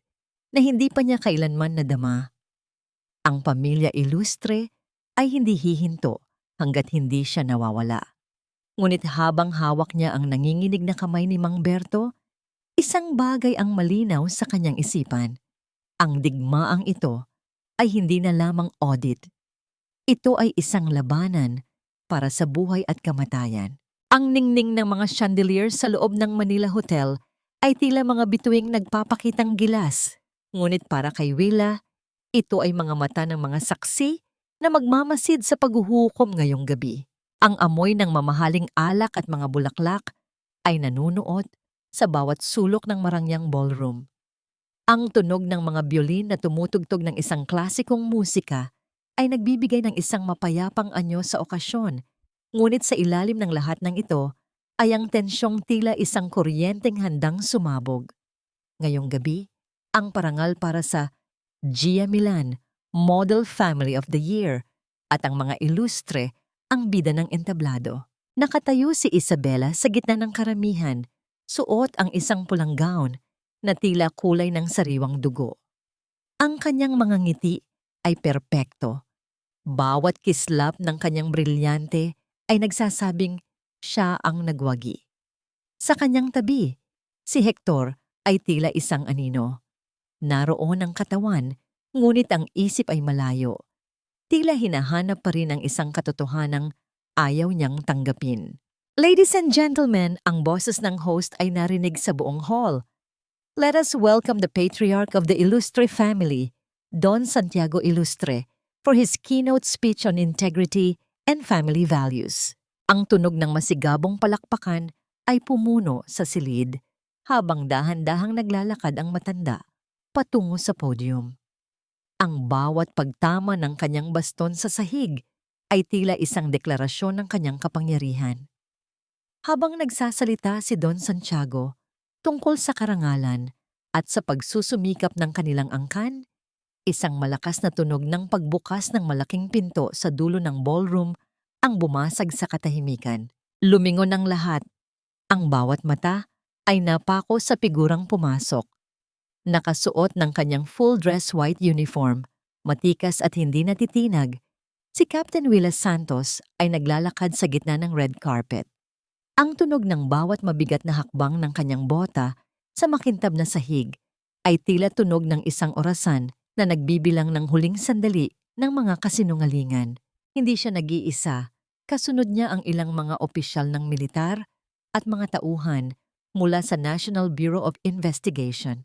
na hindi pa niya kailanman nadama. Ang pamilya Ilustre ay hindi hihinto hanggat hindi siya nawawala. Ngunit habang hawak niya ang nanginginig na kamay ni Mang Berto, isang bagay ang malinaw sa kanyang isipan. Ang digmaang ito ay hindi na lamang audit. Ito ay isang labanan para sa buhay at kamatayan. Ang ningning ng mga chandelier sa loob ng Manila Hotel ay tila mga bituing nagpapakitang gilas. Ngunit para kay Willa, ito ay mga mata ng mga saksi na magmamasid sa paghuhukom ngayong gabi. Ang amoy ng mamahaling alak at mga bulaklak ay nanunuot sa bawat sulok ng marangyang ballroom. Ang tunog ng mga biolin na tumutugtog ng isang klasikong musika ay nagbibigay ng isang mapayapang anyo sa okasyon. Ngunit sa ilalim ng lahat ng ito ay ang tensyong tila isang kuryenteng handang sumabog. Ngayong gabi, ang parangal para sa Gia Milan, Model Family of the Year, at ang mga Ilustre ang bida ng entablado. Nakatayo si Isabela sa gitna ng karamihan, suot ang isang pulang gown na tila kulay ng sariwang dugo. Ang kanyang mga ngiti ay perpekto. Bawat kislap ng kanyang brilyante ay nagsasabing siya ang nagwagi. Sa kanyang tabi, si Hector ay tila isang anino. Naroon ang katawan, ngunit ang isip ay malayo. Tila hinahanap pa rin ang isang katotohanang ayaw niyang tanggapin. Ladies and gentlemen, ang boses ng host ay narinig sa buong hall. Let us welcome the patriarch of the Ilustre family, Don Santiago Ilustre, for his keynote speech on integrity and family values. Ang tunog ng masigabong palakpakan ay pumuno sa silid habang dahan-dahang naglalakad ang matanda patungo sa podium. Ang bawat pagtama ng kanyang baston sa sahig ay tila isang deklarasyon ng kanyang kapangyarihan. Habang nagsasalita si Don Santiago tungkol sa karangalan at sa pagsusumikap ng kanilang angkan, isang malakas na tunog ng pagbukas ng malaking pinto sa dulo ng ballroom ang bumasag sa katahimikan. Lumingon ang lahat. Ang bawat mata ay napako sa figurang pumasok. Nakasuot ng kanyang full-dress white uniform, matikas at hindi natitinag, si Captain Willas Santos ay naglalakad sa gitna ng red carpet. Ang tunog ng bawat mabigat na hakbang ng kanyang bota sa makintab na sahig ay tila tunog ng isang orasan na nagbibilang ng huling sandali ng mga kasinungalingan. Hindi siya nag-iisa, kasunod niya ang ilang mga opisyal ng militar at mga tauhan mula sa National Bureau of Investigation.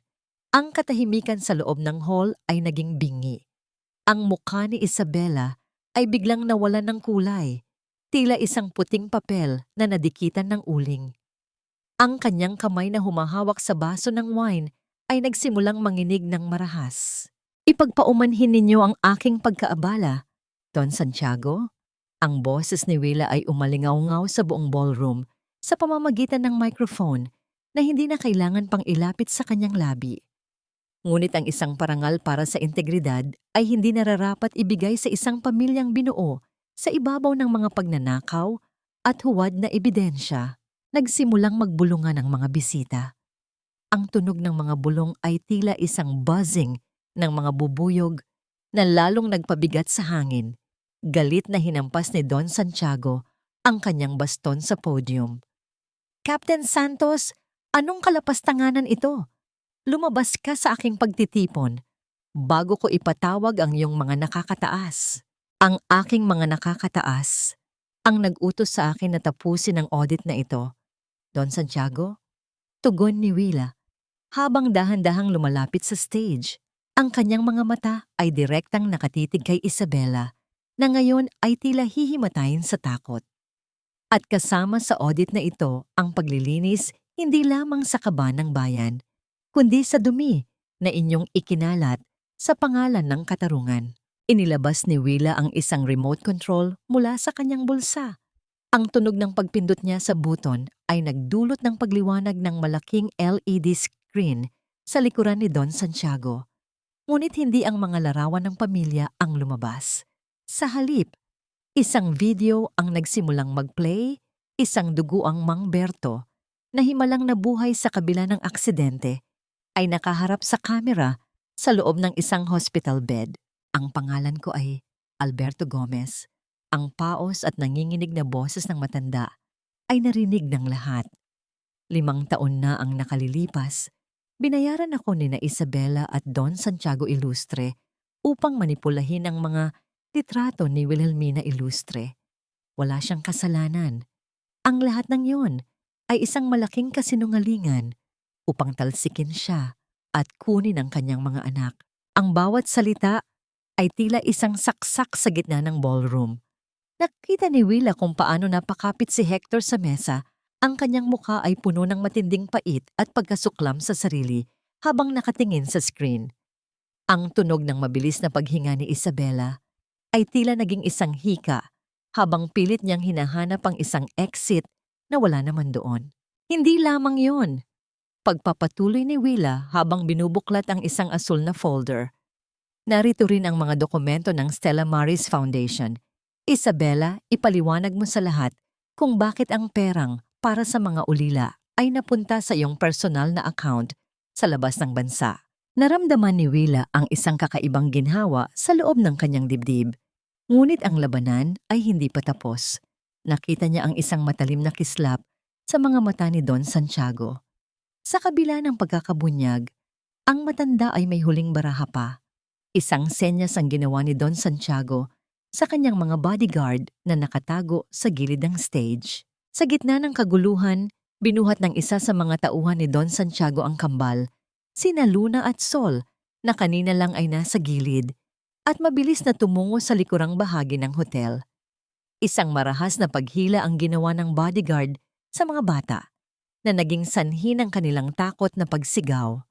Ang katahimikan sa loob ng hall ay naging bingi. Ang mukha ni Isabela ay biglang nawalan ng kulay, tila isang puting papel na nadikitan ng uling. Ang kanyang kamay na humahawak sa baso ng wine ay nagsimulang manginig ng marahas. Ipagpaumanhin ninyo ang aking pagkaabala, Don Santiago. Ang boses ni Willa ay umalingaw-ngaw sa buong ballroom sa pamamagitan ng microphone na hindi na kailangan pang ilapit sa kanyang labi. Ngunit ang isang parangal para sa integridad ay hindi nararapat ibigay sa isang pamilyang binuo sa ibabaw ng mga pagnanakaw at huwad na ebidensya. Nagsimulang magbulungan ang mga bisita. Ang tunog ng mga bulong ay tila isang buzzing ng mga bubuyog na lalong nagpabigat sa hangin. Galit na hinampas ni Don Santiago ang kanyang baston sa podium. Captain Santos, anong kalapastanganan ito? Lumabas ka sa aking pagtitipon bago ko ipatawag ang iyong mga nakakataas. Ang aking mga nakakataas ang nag-utos sa akin na tapusin ang audit na ito. Don Santiago, tugon ni Willa habang dahan-dahang lumalapit sa stage. Ang kanyang mga mata ay direktang nakatitig kay Isabela na ngayon ay tila hihimatayin sa takot. At kasama sa audit na ito ang paglilinis hindi lamang sa kaba ng bayan, kundi sa dumi na inyong ikinalat sa pangalan ng katarungan. Inilabas ni Willa ang isang remote control mula sa kanyang bulsa. Ang tunog ng pagpindot niya sa buton ay nagdulot ng pagliwanag ng malaking LED screen sa likuran ni Don Santiago. Ngunit hindi ang mga larawan ng pamilya ang lumabas. Sa halip, isang video ang nagsimulang mag-play, isang duguang Mang Berto na himalang nabuhay sa kabila ng aksidente ay nakaharap sa kamera sa loob ng isang hospital bed. Ang pangalan ko ay Alberto Gomez. Ang paos at nanginginig na boses ng matanda ay narinig ng lahat. 5 taon na ang nakalilipas. Binayaran ako ni na Isabela at Don Santiago Ilustre upang manipulahin ang mga litrato ni Wilhelmina Ilustre. Wala siyang kasalanan. Ang lahat ng yon ay isang malaking kasinungalingan upang talsikin siya at kunin ang kanyang mga anak. Ang bawat salita ay tila isang saksak sa gitna ng ballroom. Nakita ni Willa kung paano napakapit si Hector sa mesa. Ang kanyang mukha ay puno ng matinding pait at pagkasuklam sa sarili habang nakatingin sa screen. Ang tunog ng mabilis na paghinga ni Isabela ay tila naging isang hika habang pilit niyang hinahanap ang isang exit na wala naman doon. Hindi lamang yon. Pagpapatuloy ni Willa habang binubuklat ang isang asul na folder. Narito rin ang mga dokumento ng Stella Maris Foundation. Isabela, ipaliwanag mo sa lahat kung bakit ang perang para sa mga ulila ay napunta sa iyong personal na account sa labas ng bansa. Naramdaman ni Willa ang isang kakaibang ginhawa sa loob ng kanyang dibdib. Ngunit ang labanan ay hindi pa tapos. Nakita niya ang isang matalim na kislap sa mga mata ni Don Santiago. Sa kabila ng pagkakabunyag, ang matanda ay may huling baraha pa. Isang senyas ang ginawa ni Don Santiago sa kanyang mga bodyguard na nakatago sa gilid ng stage. Sa gitna ng kaguluhan, binuhat ng isa sa mga tauhan ni Don Santiago ang kambal, sina Luna at Sol na kanina lang ay nasa gilid at mabilis na tumungo sa likurang bahagi ng hotel. Isang marahas na paghila ang ginawa ng bodyguard sa mga bata na naging sanhi ng kanilang takot na pagsigaw.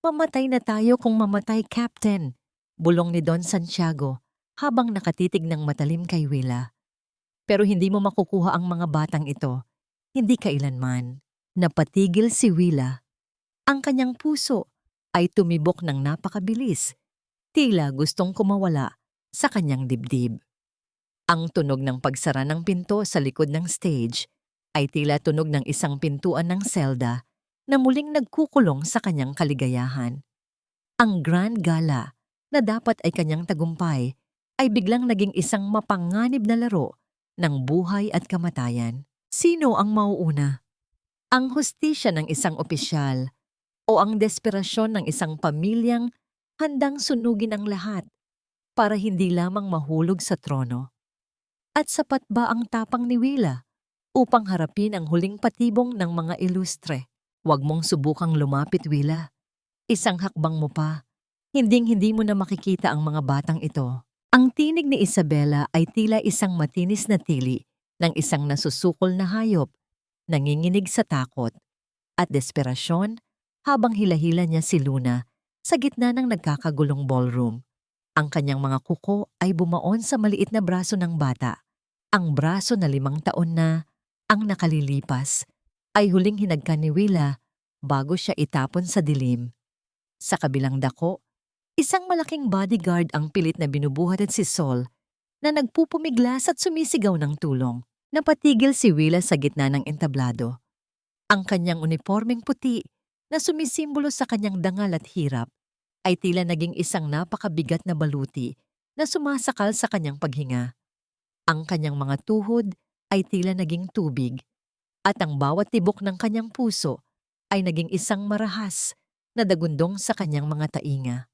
Mamatay na tayo kung mamatay, Captain. Bulong ni Don Santiago habang nakatitig ng matalim kay Willa. Pero hindi mo makukuha ang mga batang ito, hindi kailanman. Napatigil si Willa. Ang kanyang puso ay tumibok ng napakabilis, tila gustong kumawala sa kanyang dibdib. Ang tunog ng pagsara ng pinto sa likod ng stage ay tila tunog ng isang pintuan ng selda na muling nagkukulong sa kanyang kaligayahan. Ang grand gala na dapat ay kanyang tagumpay ay biglang naging isang mapanganib na laro ng buhay at kamatayan. Sino ang mauuna? Ang hustisya ng isang opisyal o ang desperasyon ng isang pamilyang handang sunugin ang lahat para hindi lamang mahulog sa trono? At sapat ba ang tapang ni Willa upang harapin ang huling patibong ng mga ilustre? Huwag mong subukang lumapit, Willa. Isang hakbang mo pa, hinding-hindi mo na makikita ang mga batang ito. Ang tinig ni Isabela ay tila isang matinis na tili ng isang nasusukol na hayop, nanginginig sa takot at desperasyon habang hilahila niya si Luna sa gitna ng nagkakagulong ballroom. Ang kanyang mga kuko ay bumaon sa maliit na braso ng bata. Ang braso na 5 taon na ang nakalilipas ay huling hinagkan ni Willa bago siya itapon sa dilim. Sa kabilang dako, isang malaking bodyguard ang pilit na binubuhat si Sol na nagpupumiglas at sumisigaw ng tulong. Napatigil si Willa sa gitna ng entablado. Ang kanyang unipormeng puti na sumisimbolo sa kanyang dangal at hirap ay tila naging isang napakabigat na baluti na sumasakal sa kanyang paghinga. Ang kanyang mga tuhod ay tila naging tubig at ang bawat tibok ng kanyang puso ay naging isang marahas na dagundong sa kanyang mga tainga.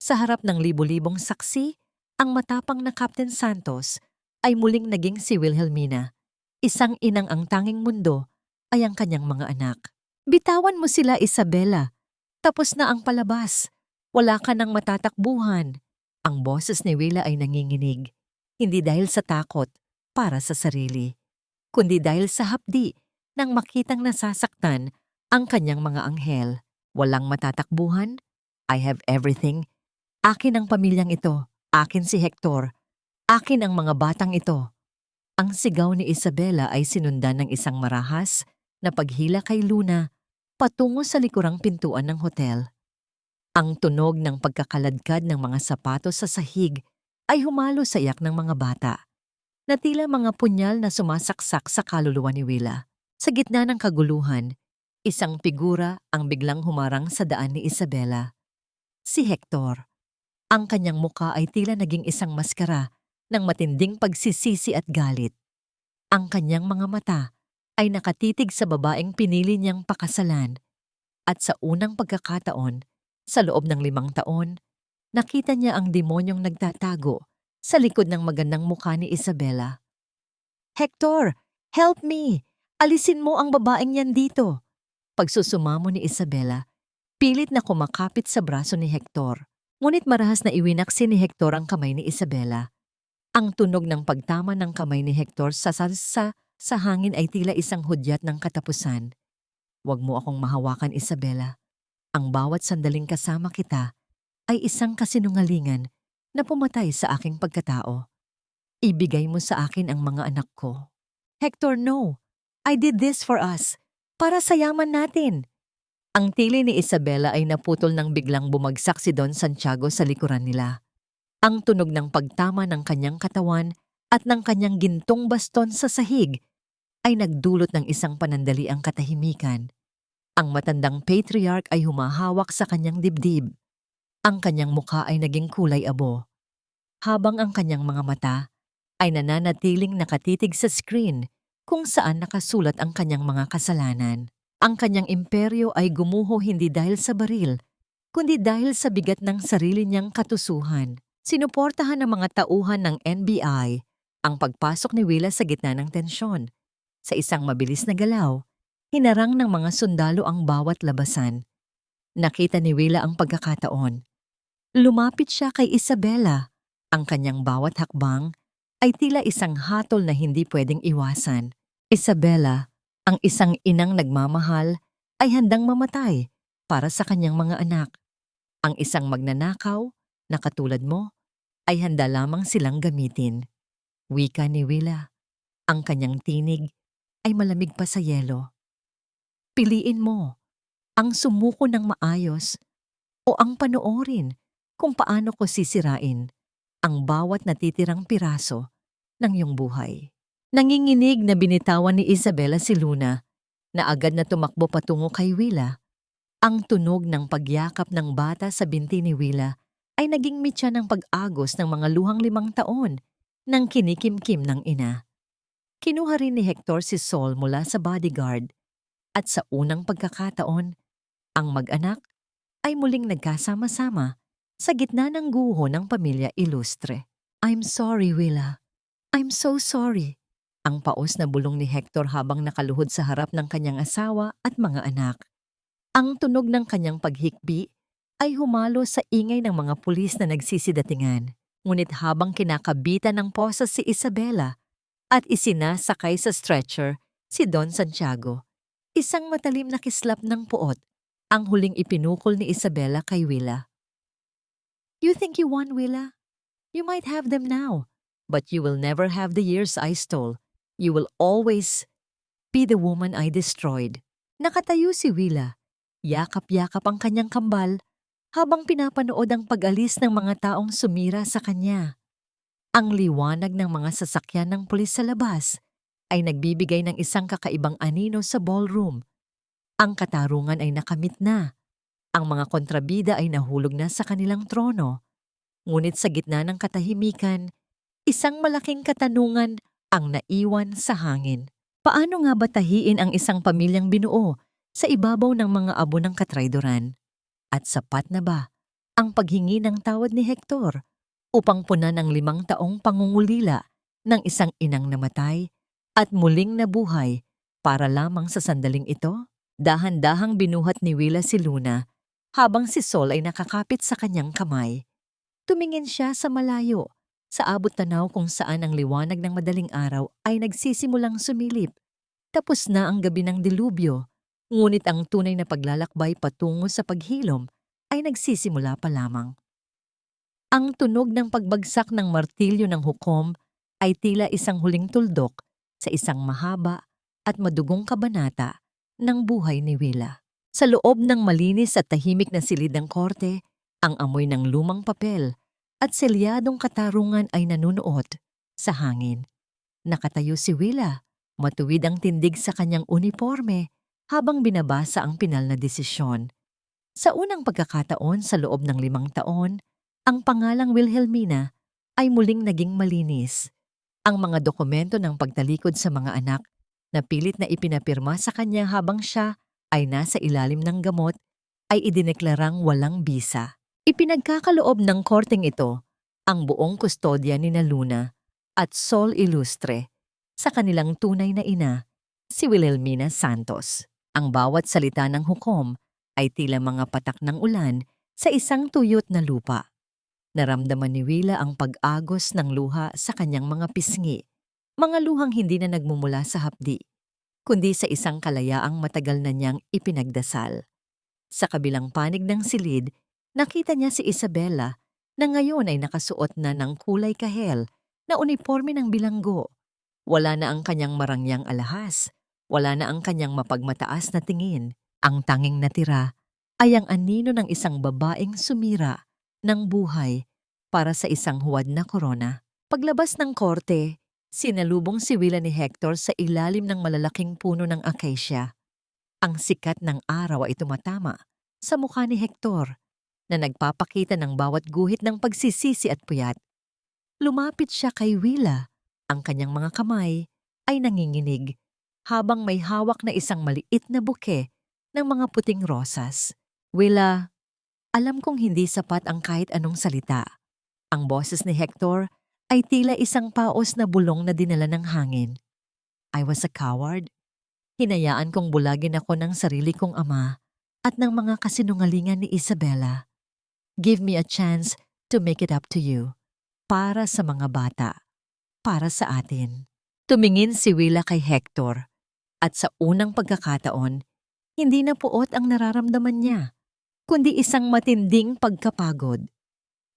Sa harap ng libo-libong saksi, ang matapang na Captain Santos ay muling naging si Wilhelmina. Isang inang ang tanging mundo ay ang kanyang mga anak. Bitawan mo sila, Isabela. Tapos na ang palabas. Wala ka nang matatakbuhan. Ang boses ni Willa ay nanginginig. Hindi dahil sa takot para sa sarili, kundi dahil sa hapdi nang makitang nasasaktan ang kanyang mga anghel. Walang matatakbuhan. I have everything. Akin ang pamilyang ito. Akin si Hector. Akin ang mga batang ito. Ang sigaw ni Isabela ay sinundan ng isang marahas na paghila kay Luna patungo sa likurang pintuan ng hotel. Ang tunog ng pagkakaladkad ng mga sapatos sa sahig ay humalo sa iyak ng mga bata, na tila mga punyal na sumasaksak sa kaluluwa ni Willa. Sa gitna ng kaguluhan, isang figura ang biglang humarang sa daan ni Isabela. Si Hector. Ang kanyang muka ay tila naging isang maskara ng matinding pagsisisi at galit. Ang kanyang mga mata ay nakatitig sa babaeng pinili niyang pakasalan. At sa unang pagkakataon, sa loob ng 5 taon, nakita niya ang demonyong nagtatago sa likod ng magandang mukha ni Isabela. Hector, help me! Alisin mo ang babaeng yan dito! Pagsusumamo ni Isabela, pilit na kumakapit sa braso ni Hector. Ngunit marahas na iwinaksi ni Hector ang kamay ni Isabela. Ang tunog ng pagtama ng kamay ni Hector sa hangin ay tila isang hudyat ng katapusan. Huwag mo akong mahawakan, Isabela. Ang bawat sandaling kasama kita ay isang kasinungalingan na pumatay sa aking pagkatao. Ibigay mo sa akin ang mga anak ko. Hector, no. I did this for us. Para sa yaman natin. Ang tili ni Isabela ay naputol nang biglang bumagsak si Don Santiago sa likuran nila. Ang tunog ng pagtama ng kanyang katawan at ng kanyang gintong baston sa sahig ay nagdulot ng isang panandaliang katahimikan. Ang matandang patriarch ay humahawak sa kanyang dibdib. Ang kanyang mukha ay naging kulay abo, habang ang kanyang mga mata ay nananatiling nakatitig sa screen kung saan nakasulat ang kanyang mga kasalanan. Ang kanyang imperyo ay gumuho hindi dahil sa baril, kundi dahil sa bigat ng sarili niyang katusuhan. Sinuportahan ng mga tauhan ng NBI ang pagpasok ni Willa sa gitna ng tensyon. Sa isang mabilis na galaw, hinarang ng mga sundalo ang bawat labasan. Nakita ni Willa ang pagkakataon. Lumapit siya kay Isabela. Ang kanyang bawat hakbang ay tila isang hatol na hindi pwedeng iwasan. Isabela, ang isang inang nagmamahal, ay handang mamatay para sa kanyang mga anak. Ang isang magnanakaw na katulad mo ay handa lamang silang gamitin. Wika ni Willa. Ang kanyang tinig ay malamig pa sa yelo. Piliin mo ang sumuko ng maayos o ang panoorin kung paano ko sisirain ang bawat natitirang piraso ng iyong buhay. Nanginginig na binitawan ni Isabela si Luna na agad na tumakbo patungo kay Willa. Ang tunog ng pagyakap ng bata sa binti ni Willa ay naging mitya ng pag-agos ng mga luhang 5 taon ng kinikimkim ng ina. Kinuha rin ni Hector si Sol mula sa bodyguard at sa unang pagkakataon, ang mag-anak ay muling nagkasama-sama sa gitna ng guho ng pamilya Ilustre. I'm sorry, Willa. I'm so sorry. Ang paos na bulong ni Hector habang nakaluhod sa harap ng kanyang asawa at mga anak. Ang tunog ng kanyang paghikbi ay humalo sa ingay ng mga pulis na nagsisidatingan. Ngunit habang kinakabitan ng posa si Isabela at isinasakay sa stretcher si Don Santiago, isang matalim na kislap ng puot ang huling ipinukol ni Isabela kay Willa. You think you won, Willa? You might have them now, but you will never have the years I stole. You will always be the woman I destroyed. Nakatayo si Willa. Yakap-yakap ang kanyang kambal habang pinapanood ang pag-alis ng mga taong sumira sa kanya. Ang liwanag ng mga sasakyan ng pulis sa labas ay nagbibigay ng isang kakaibang anino sa ballroom. Ang katarungan ay nakamit na. Ang mga kontrabida ay nahulog na sa kanilang trono. Ngunit sa gitna ng katahimikan, isang malaking katanungan ang naiwan sa hangin. Paano nga batahiin ang isang pamilyang binuo sa ibabaw ng mga abo ng katraydoran? At sapat na ba ang paghingi ng tawad ni Hector upang punan ng 5 taong pangungulila ng isang inang namatay at muling nabuhay para lamang sa sandaling ito? Dahan-dahang binuhat ni Willa si Luna habang si Sol ay nakakapit sa kanyang kamay. Tumingin siya sa malayo, sa abot tanaw kung saan ang liwanag ng madaling araw ay nagsisimulang sumilip. Tapos na ang gabi ng dilubyo, ngunit ang tunay na paglalakbay patungo sa paghilom ay nagsisimula pa lamang. Ang tunog ng pagbagsak ng martilyo ng hukom ay tila isang huling tuldok sa isang mahaba at madugong kabanata ng buhay ni Willa. Sa loob ng malinis at tahimik na silid ng korte, ang amoy ng lumang papel at selyadong katarungan ay nanunuot sa hangin. Nakatayo si Willa, matuwid ang tindig sa kanyang uniforme habang binabasa ang pinal na desisyon. Sa unang pagkakataon sa loob ng 5 taon, ang pangalang Wilhelmina ay muling naging malinis. Ang mga dokumento ng pagtalikod sa mga anak na pilit na ipinapirma sa kanya habang siya ay nasa ilalim ng gamot ay idineklarang walang bisa. Ipinagkakaloob ng korteng ito ang buong kustodya ni Luna at Sol Ilustre sa kanilang tunay na ina, si Wilhelmina Santos. Ang bawat salita ng hukom ay tila mga patak ng ulan sa isang tuyot na lupa. Naramdaman ni Willa ang pag-agos ng luha sa kanyang mga pisngi, mga luhang hindi na nagmumula sa hapdi, kundi sa isang kalayaang matagal na niyang ipinagdasal. Sa kabilang panig ng silid, nakita niya si Isabela na ngayon ay nakasuot na ng kulay kahel na uniforme ng bilanggo. Wala na ang kanyang marangyang alahas, wala na ang kanyang mapagmataas na tingin. Ang tanging natira ay ang anino ng isang babaeng sumira ng buhay para sa isang huwad na korona. Paglabas ng korte, sinalubong si Willa ni Hector sa ilalim ng malalaking puno ng acacia. Ang sikat ng araw ay tumatama sa mukha ni Hector na nagpapakita ng bawat guhit ng pagsisisi at puyat. Lumapit siya kay Willa. Ang kanyang mga kamay ay nanginginig habang may hawak na isang maliit na buke ng mga puting rosas. Willa, alam kong hindi sapat ang kahit anong salita. Ang boses ni Hector ay tila isang paos na bulong na dinala ng hangin. I was a coward. Hinayaan kong bulagin ako ng sarili kong ama at ng mga kasinungalingan ni Isabela. Give me a chance to make it up to you. Para sa mga bata. Para sa atin. Tumingin si Willa kay Hector. At sa unang pagkakataon, hindi na puot ang nararamdaman niya, kundi isang matinding pagkapagod.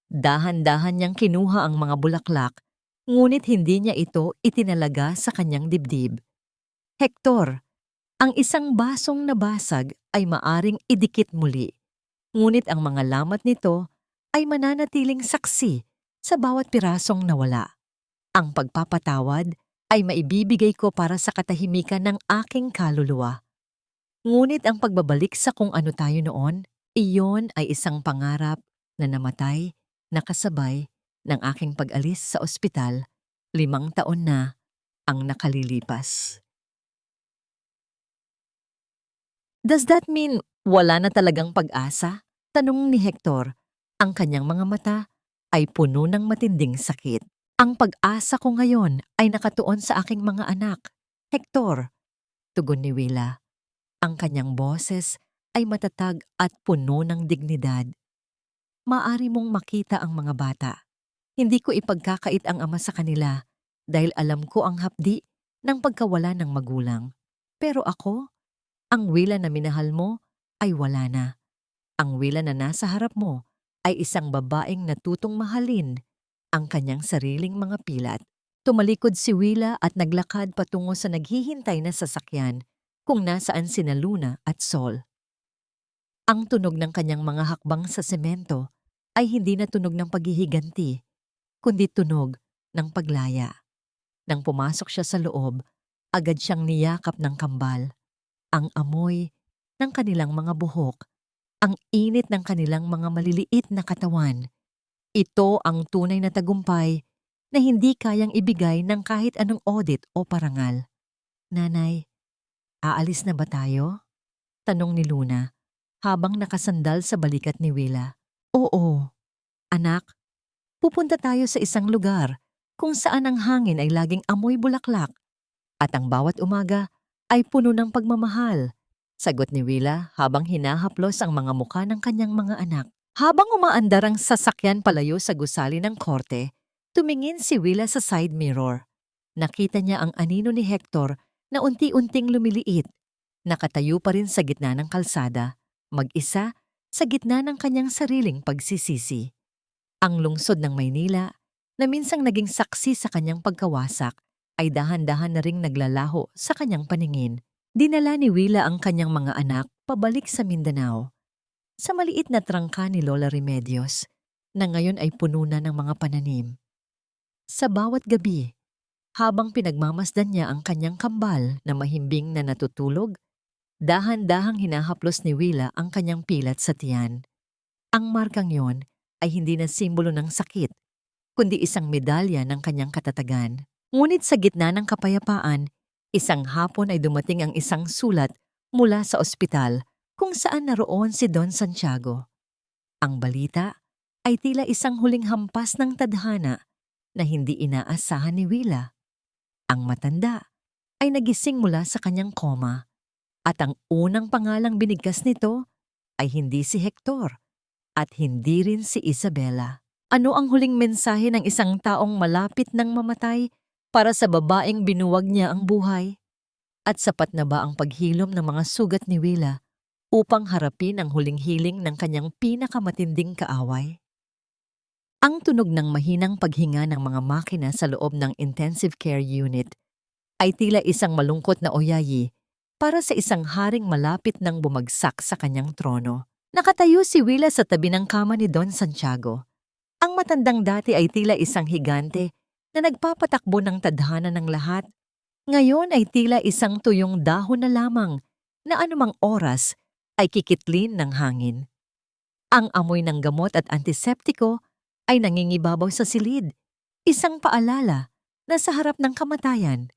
Dahan-dahan niyang kinuha ang mga bulaklak, ngunit hindi niya ito itinalaga sa kanyang dibdib. Hector, ang isang basong nabasag ay maaring idikit muli, ngunit ang mga lamat nito ay mananatiling saksi sa bawat pirasong nawala. Ang pagpapatawad ay maibibigay ko para sa katahimikan ng aking kaluluwa. Ngunit ang pagbabalik sa kung ano tayo noon, iyon ay isang pangarap na namatay na kasabay ng aking pag-alis sa ospital 5 taon na ang nakalilipas. Does that mean wala na talagang pag-asa? Tanong ni Hector. Ang kanyang mga mata ay puno ng matinding sakit. Ang pag-asa ko ngayon ay nakatuon sa aking mga anak. Hector, tugon ni Willa. Ang kanyang boses ay matatag at puno ng dignidad. Maari mong makita ang mga bata. Hindi ko ipagkakait ang ama sa kanila dahil alam ko ang hapdi ng pagkawala ng magulang. Pero ako, ang Willa na minahal mo ay wala na. Ang Willa na nasa harap mo ay isang babaeng natutong mahalin ang kanyang sariling mga pilat. Tumalikod si Willa at naglakad patungo sa naghihintay na sasakyan kung nasaan sina Luna at Sol. Ang tunog ng kanyang mga hakbang sa semento ay hindi na tunog ng paghihiganti, kundi tunog ng paglaya. Nang pumasok siya sa loob, agad siyang niyakap ng kambal. Ang amoy ng kanilang mga buhok, ang init ng kanilang mga maliliit na katawan. Ito ang tunay na tagumpay na hindi kayang ibigay ng kahit anong audit o parangal. Nanay, aalis na ba tayo? Tanong ni Luna habang nakasandal sa balikat ni Willa. Oo. Anak, pupunta tayo sa isang lugar kung saan ang hangin ay laging amoy bulaklak at ang bawat umaga ay puno ng pagmamahal. Sagot ni Willa habang hinahaplos ang mga mukha ng kanyang mga anak. Habang umaandar ang sasakyan palayo sa gusali ng korte, tumingin si Willa sa side mirror. Nakita niya ang anino ni Hector na unti-unting lumiliit. Nakatayo pa rin sa gitna ng kalsada, mag-isa sa gitna ng kanyang sariling pagsisisi. Ang lungsod ng Maynila, na minsang naging saksi sa kanyang pagkawasak, ay dahan-dahan na ring naglalaho sa kanyang paningin. Dinala ni Willa ang kanyang mga anak pabalik sa Mindanao, sa maliit na trangka ni Lola Remedios, na ngayon ay puno na ng mga pananim. Sa bawat gabi, habang pinagmamasdan niya ang kanyang kambal na mahimbing na natutulog, dahan-dahang hinahaplos ni Willa ang kanyang pilat sa tiyan. Ang markang yon ay hindi na simbolo ng sakit, kundi isang medalya ng kanyang katatagan. Ngunit sa gitna ng kapayapaan, isang hapon ay dumating ang isang sulat mula sa ospital kung saan naroon si Don Santiago. Ang balita ay tila isang huling hampas ng tadhana na hindi inaasahan ni Willa. Ang matanda ay nagising mula sa kanyang koma at ang unang pangalang binigkas nito ay hindi si Hector at hindi rin si Isabela. Ano ang huling mensahe ng isang taong malapit ng mamatay para sa babaeng binuwag niya ang buhay? At sapat na ba ang paghilom ng mga sugat ni Willa upang harapin ang huling hiling ng kanyang pinakamatinding kaaway? Ang tunog ng mahinang paghinga ng mga makina sa loob ng intensive care unit ay tila isang malungkot na oyayi para sa isang haring malapit nang bumagsak sa kanyang trono. Nakatayo si Willa sa tabi ng kama ni Don Santiago. Ang matandang dati ay tila isang higante na nagpapatakbo ng tadhana ng lahat. Ngayon ay tila isang tuyong dahon na lamang na anumang oras ay kikitlin ng hangin. Ang amoy ng gamot at antiseptiko ay nangingibabaw sa silid, isang paalala na sa harap ng kamatayan,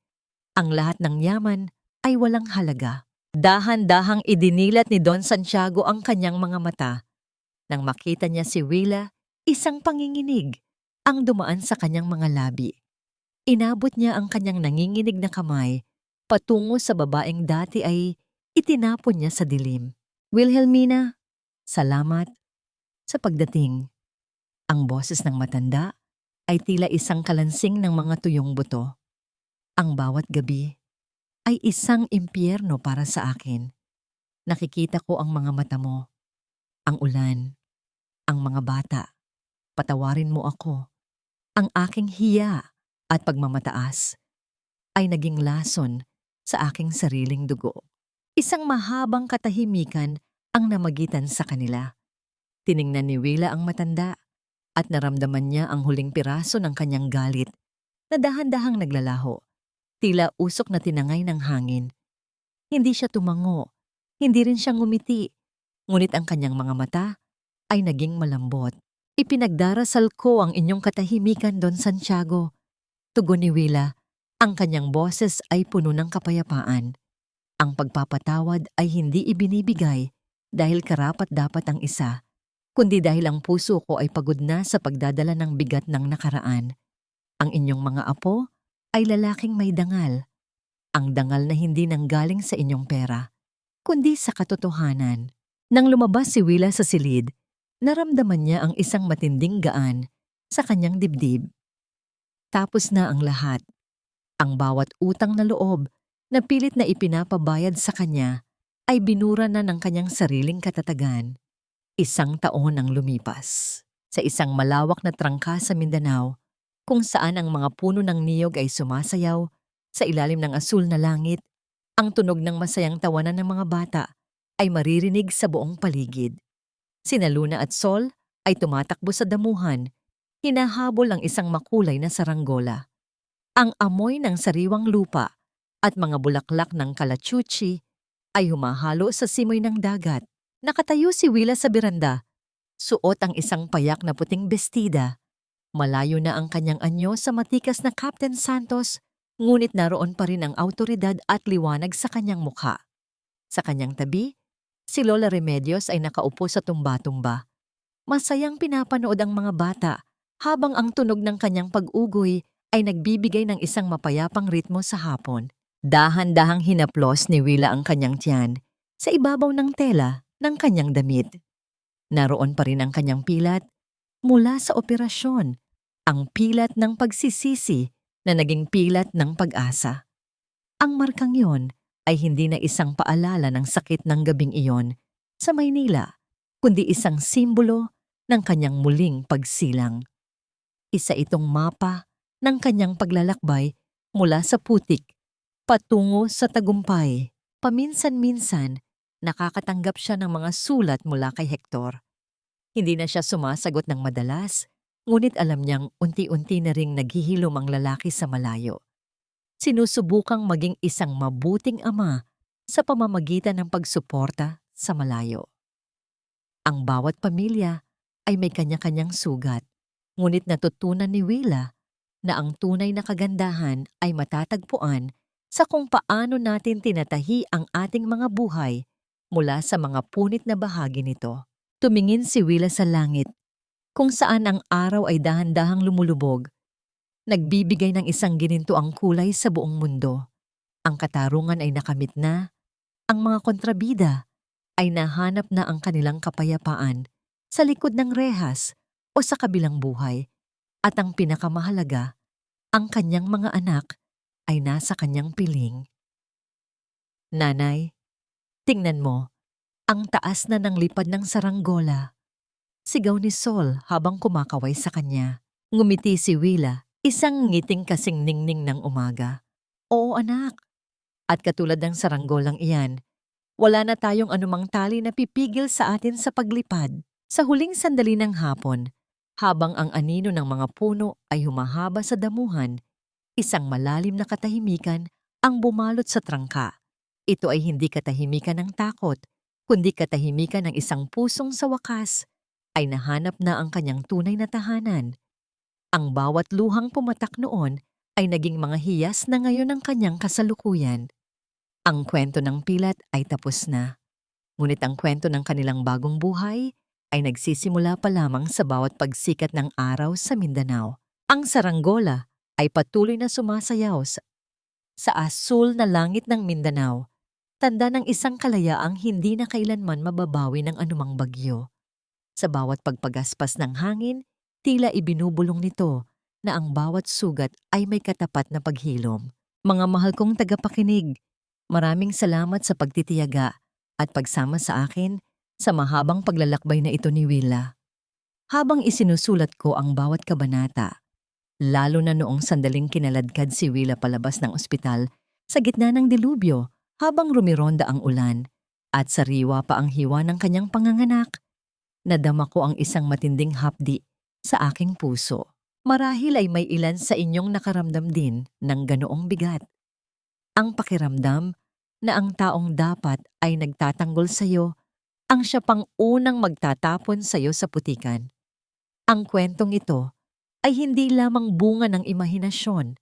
ang lahat ng yaman ay walang halaga. Dahan-dahang idinilat ni Don Santiago ang kanyang mga mata. Nang makita niya si Willa, isang panginginig ang dumaan sa kanyang mga labi. Inabot niya ang kanyang nanginginig na kamay patungo sa babaeng dati ay itinapon niya sa dilim. Wilhelmina, salamat sa pagdating. Ang boses ng matanda ay tila isang kalansing ng mga tuyong buto. Ang bawat gabi ay isang impyerno para sa akin. Nakikita ko ang mga mata mo, ang ulan, ang mga bata, patawarin mo ako. Ang aking hiya at pagmamataas ay naging lason sa aking sariling dugo. Isang mahabang katahimikan ang namagitan sa kanila. Tiningnan ni Willa ang matanda at naramdaman niya ang huling piraso ng kanyang galit na dahan-dahang naglalaho. Tila usok na tinangay ng hangin. Hindi siya tumango, hindi rin siya ngumiti, ngunit ang kanyang mga mata ay naging malambot. Ipinagdarasal ko ang inyong katahimikan, Don Santiago. Tugon ni Willa, ang kanyang boses ay puno ng kapayapaan. Ang pagpapatawad ay hindi ibinibigay dahil karapat-dapat ang isa, kundi dahil ang puso ko ay pagod na sa pagdadala ng bigat ng nakaraan. Ang inyong mga apo ay lalaking may dangal. Ang dangal na hindi nanggaling sa inyong pera, kundi sa katotohanan. Nang lumabas si Willa sa silid, naramdaman niya ang isang matinding gaan sa kanyang dibdib. Tapos na ang lahat. Ang bawat utang na loob na pilit na ipinapabayad sa kanya ay binura na ng kanyang sariling katatagan. 1 taon ang lumipas. Sa isang malawak na trangka sa Mindanao, kung saan ang mga puno ng niyog ay sumasayaw sa ilalim ng asul na langit, ang tunog ng masayang tawanan ng mga bata ay maririnig sa buong paligid. Sina Luna at Sol ay tumatakbo sa damuhan, hinahabol ang isang makulay na saranggola. Ang amoy ng sariwang lupa at mga bulaklak ng kalachuchi ay humahalo sa simoy ng dagat. Nakatayo si Willa sa beranda, suot ang isang payak na puting bestida. Malayo na ang kanyang anyo sa matikas na Captain Santos, ngunit naroon pa rin ang awtoridad at liwanag sa kanyang mukha. Sa kanyang tabi, si Lola Remedios ay nakaupo sa tumba-tumba. Masayang pinapanood ang mga bata habang ang tunog ng kanyang pag-ugoy ay nagbibigay ng isang mapayapang ritmo sa hapon. Dahan-dahang hinaplos ni Willa ang kanyang tiyan sa ibabaw ng tela ng kanyang damit. Naroon pa rin ang kanyang pilat mula sa operasyon, ang pilat ng pagsisisi na naging pilat ng pag-asa. Ang markang yon ay hindi na isang paalala ng sakit ng gabing iyon sa Maynila, kundi isang simbolo ng kanyang muling pagsilang. Isa itong mapa ng kanyang paglalakbay mula sa putik patungo sa tagumpay. Paminsan-minsan, nakakatanggap siya ng mga sulat mula kay Hector. Hindi na siya sumasagot ng madalas, ngunit alam niyang unti-unti na ring naghihilom ang lalaki sa malayo. Sinusubukang maging isang mabuting ama sa pamamagitan ng pagsuporta sa malayo. Ang bawat pamilya ay may kanya-kanyang sugat, ngunit natutunan ni Willa na ang tunay na kagandahan ay matatagpuan sa kung paano natin tinatahi ang ating mga buhay mula sa mga punit na bahagi nito. Tumingin si Willa sa langit, kung saan ang araw ay dahan-dahang lumulubog, nagbibigay ng isang ginintuang kulay sa buong mundo. Ang katarungan ay nakamit na, ang mga kontrabida ay nahanap na ang kanilang kapayapaan sa likod ng rehas o sa kabilang buhay, at ang pinakamahalaga, ang kanyang mga anak ay nasa kanyang piling. Nanay, tingnan mo, ang taas na ng lipad ng saranggola. Sigaw ni Sol habang kumakaway sa kanya. Ngumiti si Willa, isang ngiting kasing ningning ng umaga. Oo anak, at katulad ng saranggolang iyan, wala na tayong anumang tali na pipigil sa atin sa paglipad. Sa huling sandali ng hapon, habang ang anino ng mga puno ay humahaba sa damuhan, isang malalim na katahimikan ang bumalot sa trangka. Ito ay hindi katahimikan ng takot, kundi katahimikan ng isang pusong sa wakas ay nahanap na ang kanyang tunay na tahanan. Ang bawat luhang pumatak noon ay naging mga hiyas na ngayon ng kanyang kasalukuyan. Ang kwento ng pilat ay tapos na, ngunit ang kwento ng kanilang bagong buhay ay nagsisimula pa lamang sa bawat pagsikat ng araw sa Mindanao. Ang saranggola ay patuloy na sumasayaw sa asul na langit ng Mindanao, tanda ng isang kalayaang hindi na kailanman mababawi ng anumang bagyo. Sa bawat pagpagaspas ng hangin, tila ibinubulong nito na ang bawat sugat ay may katapat na paghilom. Mga mahal kong tagapakinig, maraming salamat sa pagtitiyaga at pagsama sa akin sa mahabang paglalakbay na ito ni Willa. Habang isinusulat ko ang bawat kabanata, lalo na noong sandaling kinaladkad si Willa palabas ng ospital sa gitna ng dilubyo habang rumironda ang ulan at sariwa pa ang hiwa ng kanyang panganganak, nadama ko ang isang matinding hapdi sa aking puso. Marahil ay may ilan sa inyong nakaramdam din ng ganoong bigat. Ang pakiramdam na ang taong dapat ay nagtatanggol sa iyo ang siya pang unang magtatapon sa iyo sa putikan. Ang kwentong ito ay hindi lamang bunga ng imahinasyon,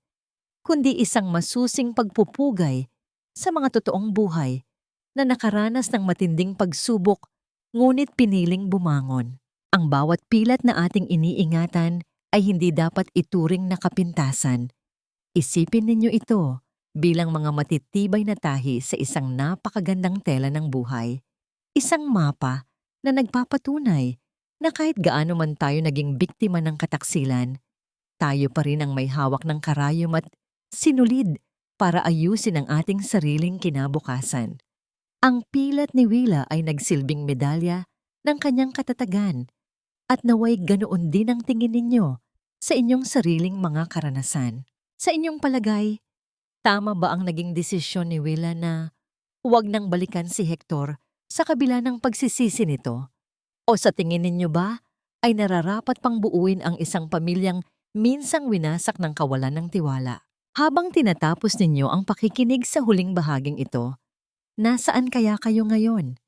kundi isang masusing pagpupugay sa mga totoong buhay na nakaranas ng matinding pagsubok ngunit piniling bumangon. Ang bawat pilat na ating iniingatan ay hindi dapat ituring na kapintasan. Isipin ninyo ito bilang mga matitibay na tahi sa isang napakagandang tela ng buhay. Isang mapa na nagpapatunay na kahit gaano man tayo naging biktima ng kataksilan, tayo pa rin ang may hawak ng karayom at sinulid para ayusin ang ating sariling kinabukasan. Ang pilat ni Willa ay nagsilbing medalya ng kanyang katatagan at naway ganoon din ang tingin ninyo sa inyong sariling mga karanasan. Sa inyong palagay, tama ba ang naging desisyon ni Willa na huwag nang balikan si Hector sa kabila ng pagsisisi nito? O sa tingin ninyo ba ay nararapat pang buuin ang isang pamilyang minsang winasak ng kawalan ng tiwala? Habang tinatapos ninyo ang pakikinig sa huling bahaging ito, nasaan kaya kayo ngayon?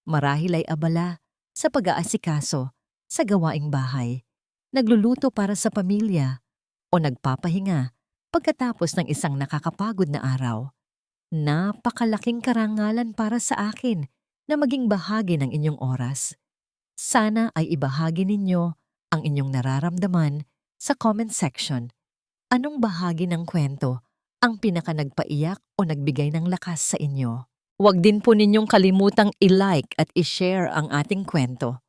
Marahil ay abala sa pag-aasikaso sa gawaing bahay, nagluluto para sa pamilya, o nagpapahinga pagkatapos ng isang nakakapagod na araw. Napakalaking karangalan para sa akin na maging bahagi ng inyong oras. Sana ay ibahagi ninyo ang inyong nararamdaman sa comment section. Anong bahagi ng kwento ang pinaka-nagpaiyak o nagbigay ng lakas sa inyo? Huwag din po ninyong kalimutang i-like at i-share ang ating kwento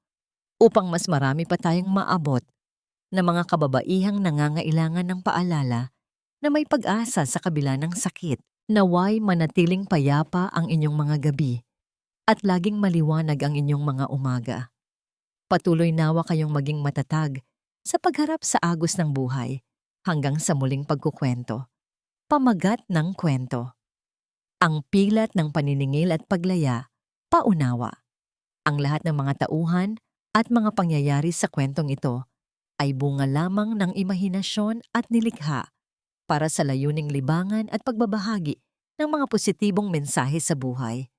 upang mas marami pa tayong maabot na mga kababaihang nangangailangan ng paalala na may pag-asa sa kabila ng sakit. Naway manatiling payapa ang inyong mga gabi at laging maliwanag ang inyong mga umaga. Patuloy nawa kayong maging matatag sa pagharap sa agos ng buhay hanggang sa muling pagkukwento. Pamagat ng kwento. Ang pilat ng paniningil at paglaya, paunawa. Ang lahat ng mga tauhan at mga pangyayari sa kwentong ito ay bunga lamang ng imahinasyon at nilikha para sa layuning libangan at pagbabahagi ng mga positibong mensahe sa buhay.